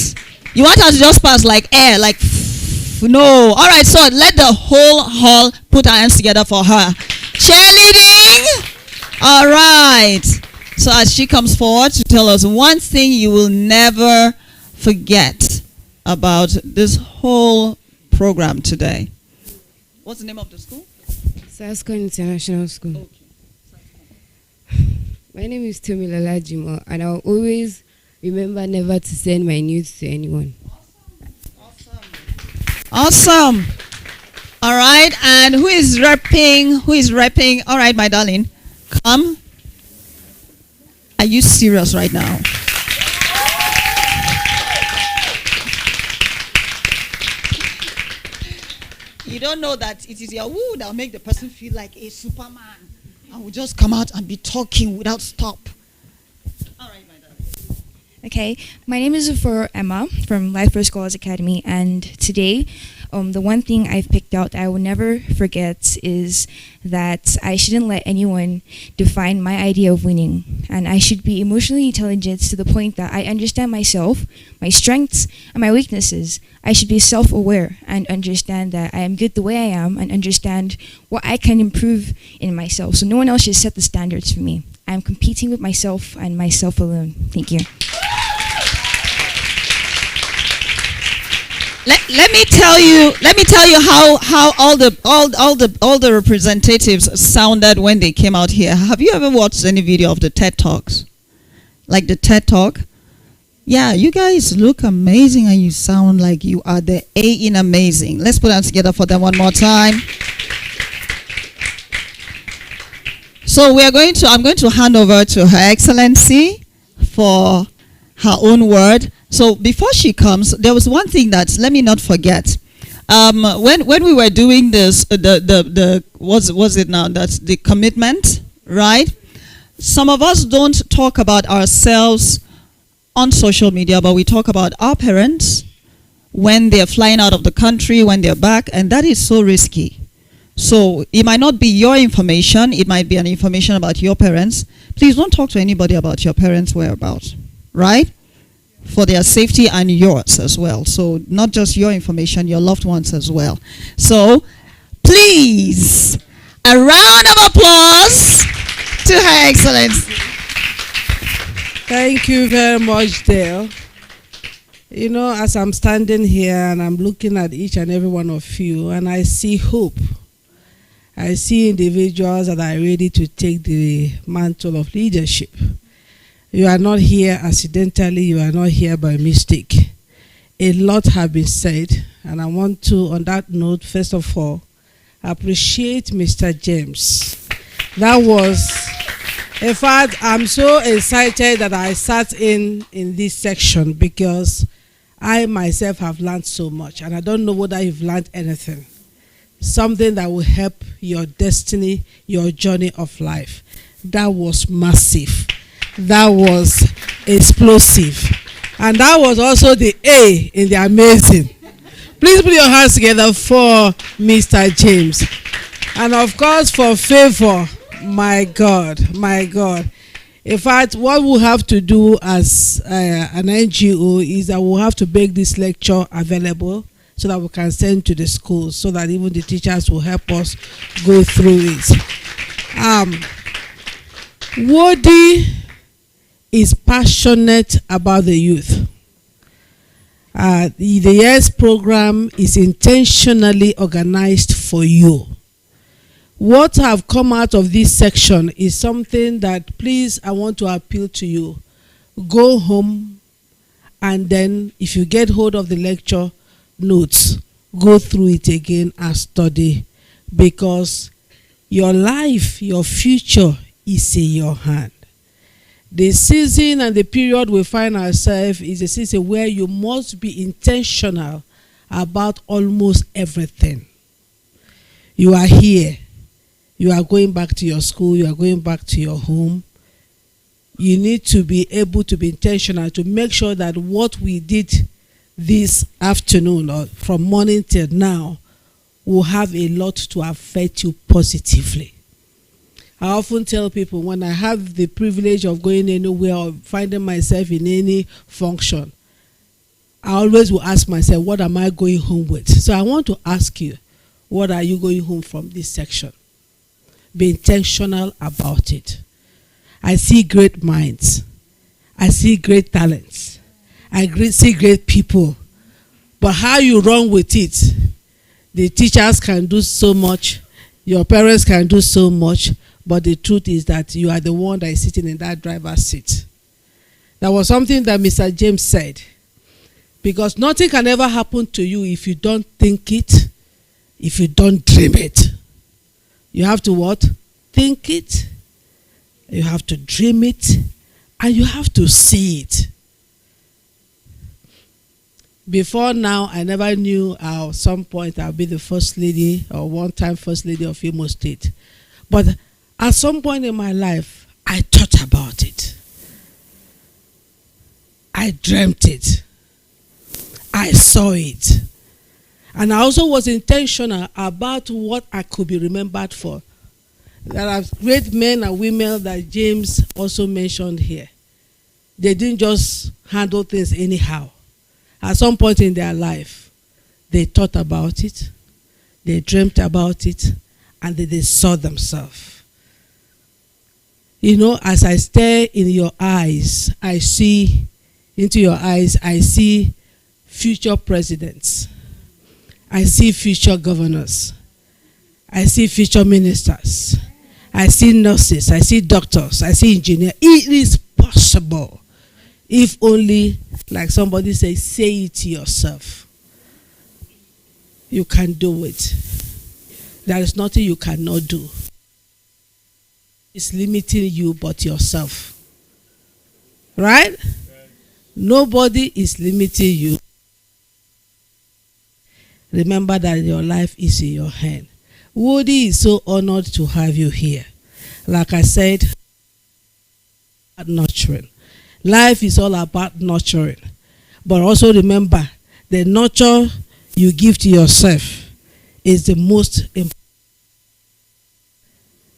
You want us to just pass like air, like, no. All right, so let the whole hall put our hands together for her. Cheerleading! All right. So as she comes forward to tell us one thing you will never forget about this whole program today. What's the name of the school? Sasco International School. My name is Tomilola Jimo, and I'll always remember never to send my nudes to anyone. Awesome. All right, and who is rapping? Who is rapping? All right, my darling, come. Are you serious right now? You don't know that it is your woo that will make the person feel like a Superman and will just come out and be talking without stop. All right, my darling. Okay, my name is Zafur Emma from Life for Scholars Academy, and today the one thing I've picked out that I will never forget is that I shouldn't let anyone define my idea of winning, and I should be emotionally intelligent to the point that I understand myself, my strengths, and my weaknesses. I should be self-aware and understand that I am good the way I am and understand what I can improve in myself. So no one else should set the standards for me. I'm competing with myself and myself alone. Thank you. Let me tell you how all the representatives sounded when they came out here. Have you ever watched any video of the TED Talks? Like the TED Talk? Yeah, you guys look amazing and you sound like you are the A in amazing. Let's put that together for them one more time. So I'm going to hand over to Her Excellency for her own word. So before she comes, there was one thing that let me not forget. When we were doing this, what's it now? That's the commitment, right? Some of us don't talk about ourselves on social media, but we talk about our parents when they're flying out of the country, when they're back, and that is so risky. So it might not be your information, it might be an information about your parents. Please don't talk to anybody about your parents' whereabouts, right? For their safety and yours as well. So not just your information, your loved ones as well. So please, a round of applause to Her Excellency. Thank you very much, Dale. You know, as I'm standing here and I'm looking at each and every one of you, and I see hope. I see individuals that are ready to take the mantle of leadership. You are not here accidentally, you are not here by mistake. A lot have been said, and I want to, on that note, first of all, appreciate Mr. James. That was, in fact, I'm so excited that I sat in this section because I myself have learned so much, and I don't know whether you've learned anything. Something that will help your destiny, your journey of life. That was massive. That was explosive. And that was also the A in the amazing. Please put your hands together for Mr. James. And of course for favor. My God, my God. In fact, what we'll have to do as an NGO is that we'll have to make this lecture available so that we can send to the schools, so that even the teachers will help us go through it. Wodi is passionate about the youth. The Y.E.S program is intentionally organized for you. What have come out of this section is something that, please, I want to appeal to you. Go home, and then if you get hold of the lecture notes, go through it again and study, because your life, your future is in your hand. The season and the period we find ourselves is a season where you must be intentional about almost everything. You are here. You are going back to your school. You are going back to your home. You need to be able to be intentional to make sure that what we did this afternoon or from morning till now will have a lot to affect you positively. I often tell people, when I have the privilege of going anywhere or finding myself in any function, I always will ask myself, what am I going home with? So I want to ask you, what are you going home from this section? Be intentional about it. I see great minds. I see great talents. I see great people. But how you run with it, the teachers can do so much. Your parents can do so much. but the truth is that you are the one that is sitting in that driver's seat. That was something that Mr. James said. Because nothing can ever happen to you if you don't think it, if you don't dream it. You have to what? Think it, you have to dream it, and you have to see it. Before now, I never knew at some point I'll be the first lady or one-time first lady of Imo State. But at some point in my life, I thought about it. I dreamt it. I saw it. And I also was intentional about what I could be remembered for. There are great men and women that James also mentioned here. They didn't just handle things anyhow. At some point in their life, they thought about it, they dreamt about it, and they saw themselves. You know, as I stare in your eyes, I see future presidents. I see future governors. I see future ministers. I see nurses. I see doctors. I see engineers. It is possible. If only, like somebody says, say it to yourself. You can do it. There is nothing you cannot do. It's limiting you but yourself. Right? Nobody is limiting you. Remember that your life is in your hand. Woody is so honored to have you here. Like I said, nurturing. Life is all about nurturing. But also remember, the nurture you give to yourself is the most important.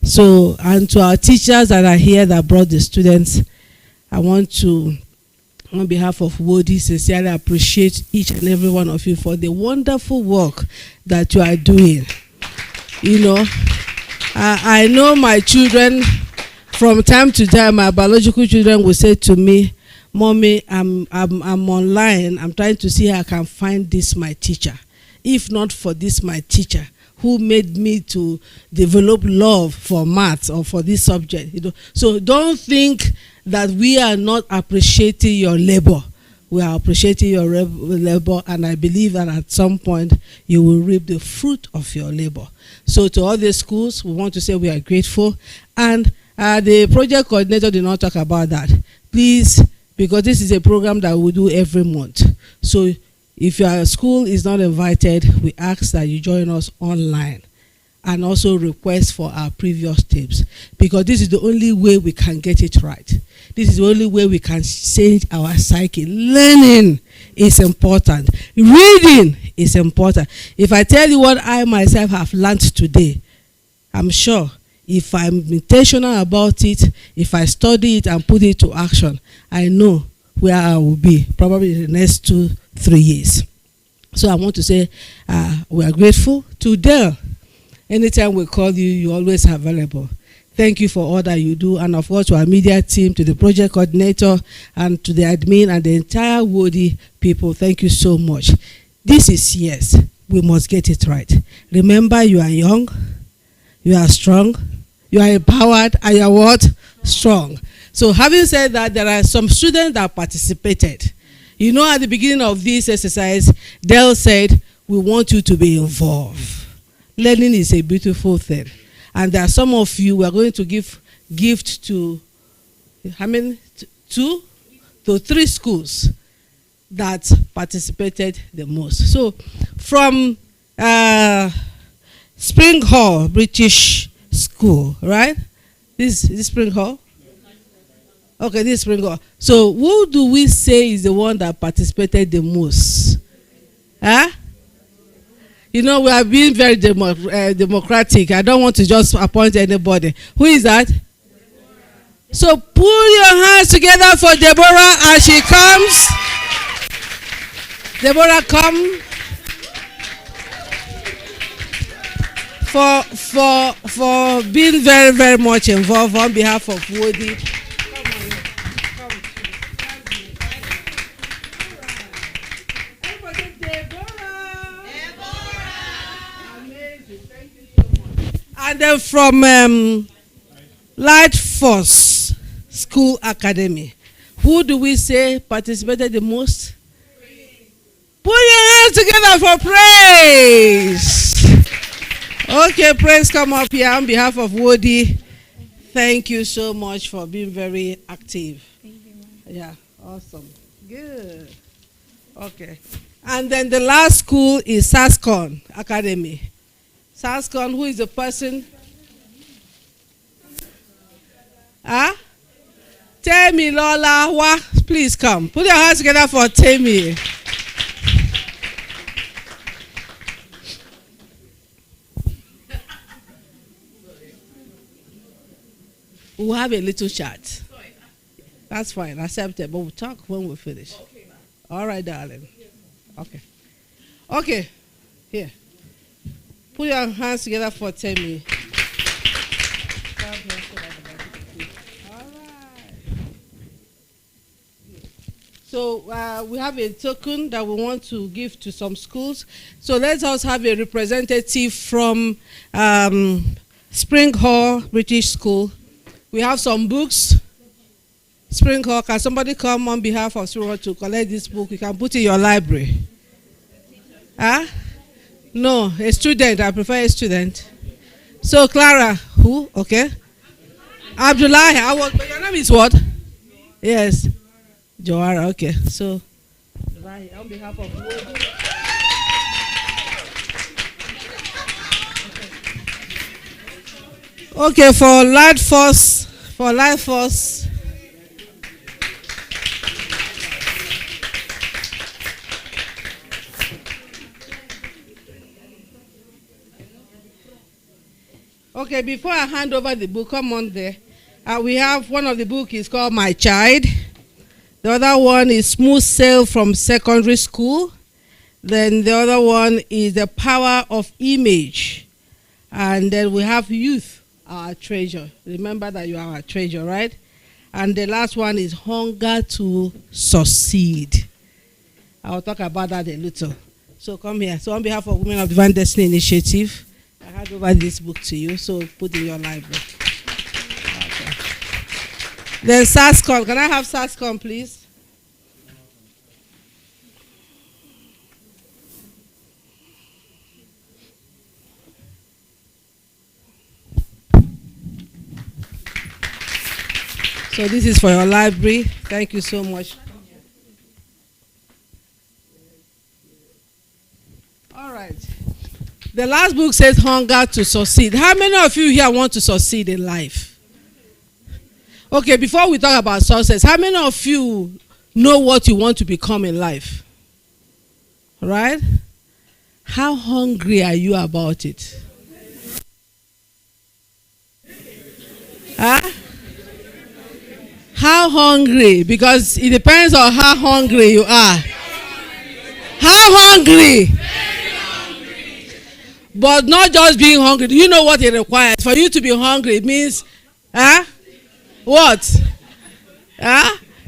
So, and to our teachers that are here that brought the students, I want to, on behalf of Woody, sincerely appreciate each and every one of you for the wonderful work that you are doing. You know, I know my children, from time to time, my biological children will say to me, Mommy, I'm online. I'm trying to see how I can find this my teacher. If not for this my teacher, who made me to develop love for maths or for this subject. You know, so don't think that we are not appreciating your labor. We are appreciating your labor, and I believe that at some point you will reap the fruit of your labor. So to all the schools, we want to say we are grateful. And the project coordinator did not talk about that. Please, because this is a program that we do every month. So if your school is not invited, we ask that you join us online and also request for our previous tapes, because this is the only way we can get it right. This is the only way we can change our psyche. Learning is important. Reading is important. If I tell you what I myself have learned today, I'm sure if I'm intentional about it, if I study it and put it to action, I know where I will be probably in the next 2-3 years. So I want to say we are grateful to Dell. Anytime we call you, you're always available. Thank you for all that you do, and of course to our media team, to the project coordinator, and to the admin and the entire Woody people. Thank you so much. This is Y.E.S. We must get it right. Remember, you are young, you are strong, you are empowered, and you are what? Strong. So having said that, there are some students that participated. You know, at the beginning of this exercise, Dell said, we want you to be involved. Learning is a beautiful thing. And there are some of you, we are going to give gift to, how many? 2 to 3 schools that participated the most. So from Spring Hall British School, right? This Spring Hall? Okay, this is Spring Hall. So who do we say is the one that participated the most? Huh? You know, we are being very democratic. I don't want to just appoint anybody. Who is that? So put your hands together for Deborah as she comes. Deborah, come. For being very, very much involved on behalf of Woody. And then from Light Force School Academy. Who do we say participated the most? Put your hands together for praise. Okay, praise, come up here on behalf of Woody. Thank you so much for being very active. Thank you, ma'am. Yeah, awesome. Good. Okay. And then the last school is SASCON Academy. SASCON, who is the person? Huh? Temi Lola, please come. Put your hands together for Temi. We'll have a little chat. That's fine, accept it, but we'll talk when we finish. All right, darling. Okay. Okay, here. Put your hands together for Temi. So we have a token that we want to give to some schools. So let us have a representative from Spring Hall British School. We have some books. Spring Hall, can somebody come on behalf of Spring Hall to collect this book? You can put it in your library. Huh? No, a student. I prefer a student. So Clara, who? Okay. Abdullah, but your name is what? Yes. Joara, okay. So, on behalf of Woody. Okay, for Light Force. Okay, before I hand over the book, come on there. We have one of the book is called My Child. The other one is Smooth Sail from Secondary School. Then the other one is The Power of Image. And then we have Youth, Our Treasure. Remember that you are our treasure, right? And the last one is Hunger to Succeed. I'll talk about that a little. So come here. So on behalf of Women of Divine Destiny Initiative, I hand over this book to you. So put in your library. Okay. Then SASCON. Can I have SASCON, please? So this is for your library. Thank you so much. All right. The last book says Hunger to Succeed. How many of you here want to succeed in life? Okay, before we talk about success, how many of you know what you want to become in life? Right? How hungry are you about it? Huh? How hungry? Because it depends on how hungry you are. How hungry? But not just being hungry. Do you know what it requires? For you to be hungry, it means, what?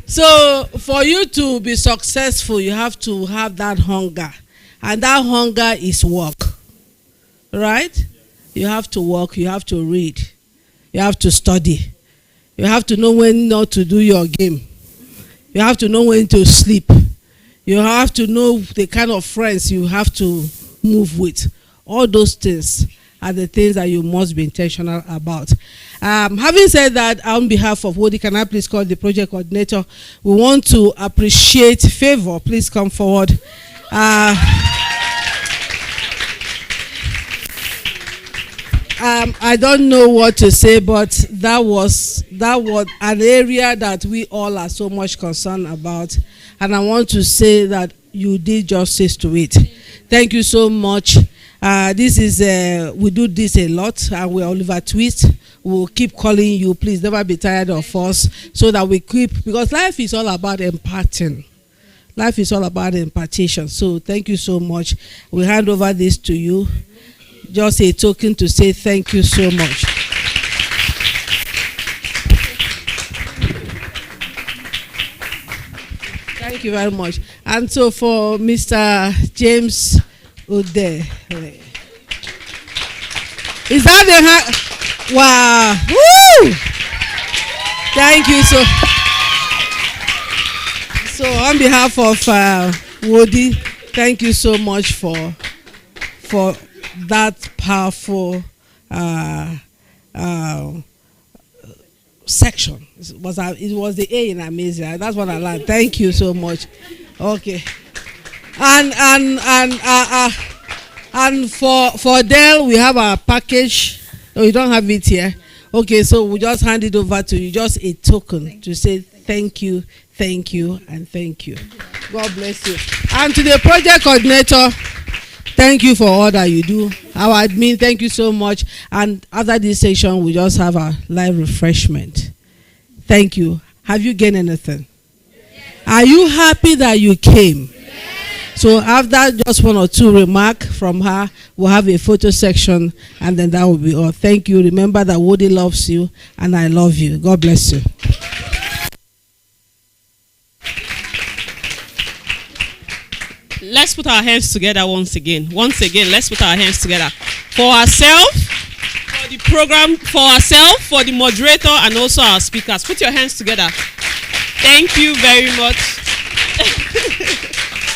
So for you to be successful, you have to have that hunger. And that hunger is work. Right? You have to work, you have to read, you have to study. You have to know when not to do your game. You have to know when to sleep. You have to know the kind of friends you have to move with. All those things are the things that you must be intentional about. Having said that, on behalf of Woody, can I please call the project coordinator? We want to appreciate Favor. Please come forward. I don't know what to say, but that was an area that we all are so much concerned about, and I want to say that you did justice to it. Thank you so much. This is we do this a lot, and we're Oliver Twist. We'll keep calling you. Please never be tired of us, so that we keep, because life is all about imparting. Life is all about impartation. So thank you so much. We hand over this to you. Just a token to say thank you so much. Thank you very much. And so for Mr. James Ode. Is that the wow. Woo! Thank you. So on behalf of Wodi, thank you so much for that powerful section. It was the A in amazing. That's what I learned. Thank you so much. Okay. And for Dell, we have our package. No, you don't have it here. Okay, so we just hand it over to you. Just a token to say thank you, and thank you. God bless you. And to the project coordinator, thank you for all that you do. Our admin, thank you so much. And after this session, we just have a live refreshment. Thank you. Have you gained anything? Are you happy that you came? So after just one or two remarks from her, we'll have a photo section, and then that will be all. Thank you. Remember that Woody loves you, and I love you. God bless you. Let's put our hands together once again. Once again, let's put our hands together. For ourselves, for the program, for ourselves, for the moderator, and also our speakers. Put your hands together. Thank you very much.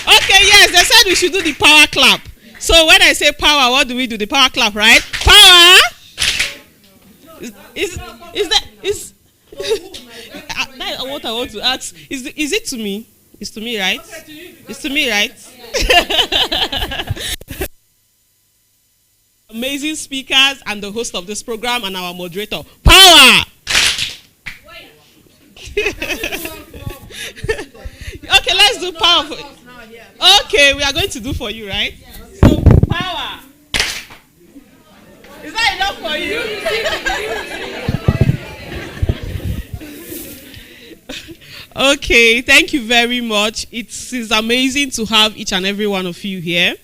Okay, yes, they said we should do the power clap. So when I say power, what do we do? The power clap, right? Power! Is that's what I want to ask. Is it to me? It's to me, right? It's to me, right? Amazing speakers and the host of this program and our moderator. Power! Okay, let's do power. Okay, we are going to do for you, right? So, power. Is that enough for you? Okay, thank you very much. It is amazing to have each and every one of you here.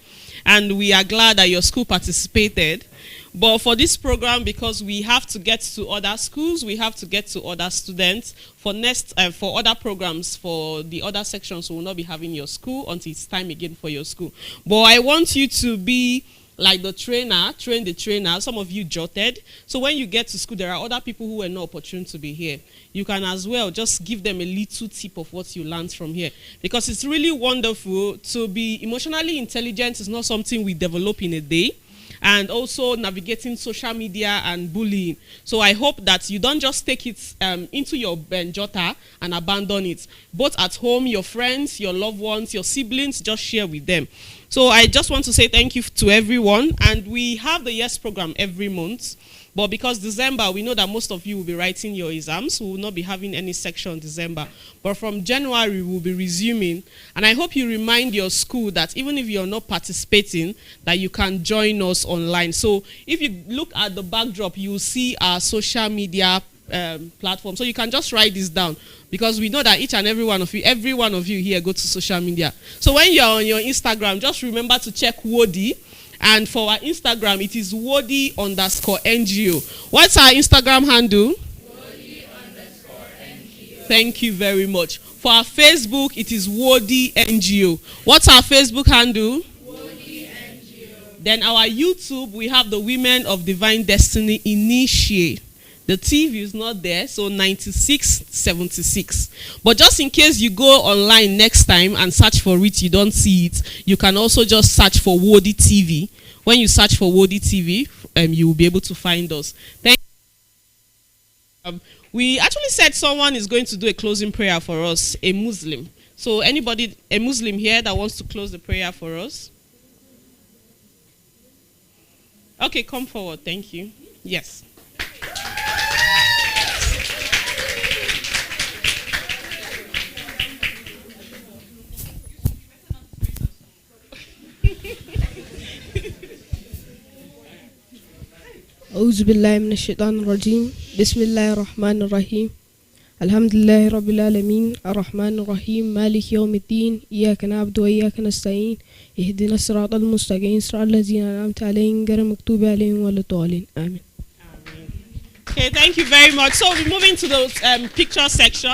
And we are glad that your school participated. But for this program, because we have to get to other schools, we have to get to other students. For other programs, for the other sections, we will not be having your school until it's time again for your school. But I want you to be like the trainer, train the trainer. Some of you jotted. So when you get to school, there are other people who were not opportune to be here. You can as well just give them a little tip of what you learned from here. Because it's really wonderful to be emotionally intelligent. Is not something we develop in a day. And also navigating social media and bullying. So I hope that you don't just take it into your jota and abandon it. Both at home, your friends, your loved ones, your siblings, just share with them. So I just want to say thank you to everyone. And we have the Y.E.S program every month. But because December, we know that most of you will be writing your exams. We will not be having any section in December. But from January, we'll be resuming. And I hope you remind your school that even if you're not participating, that you can join us online. So if you look at the backdrop, you will see our social media platform. So you can just write this down. Because we know that each and every one of you here go to social media. So when you're on your Instagram, just remember to check Wodi. And for our Instagram, it is Wodi_NGO. What's our Instagram handle? Wodi_NGO. Thank you very much. For our Facebook, it is Wodi_NGO. What's our Facebook handle? Wodi_NGO. Then our YouTube, we have the Women of Divine Destiny Initiate. The TV is not there, so 9676. But just in case you go online next time and search for it, you don't see it, you can also just search for Wodi TV. When you search for Wodi TV, you will be able to find us. Thank you. We actually said someone is going to do a closing prayer for us, a Muslim. So anybody, a Muslim here that wants to close the prayer for us? Okay, come forward. Thank you. Yes. أعوذ بالله من الشيطان الرجيم بسم الله الرحمن الرحيم الحمد لله رب العالمين الرحمن الرحيم مالك يوم الدين إياك نعبد وإياك نستعين اهدنا الصراط المستقيم صراط الذين أنعمت عليهم غير المغضوب عليهم ولا الضالين آمين. Okay, thank you very much. So we're moving to the picture section.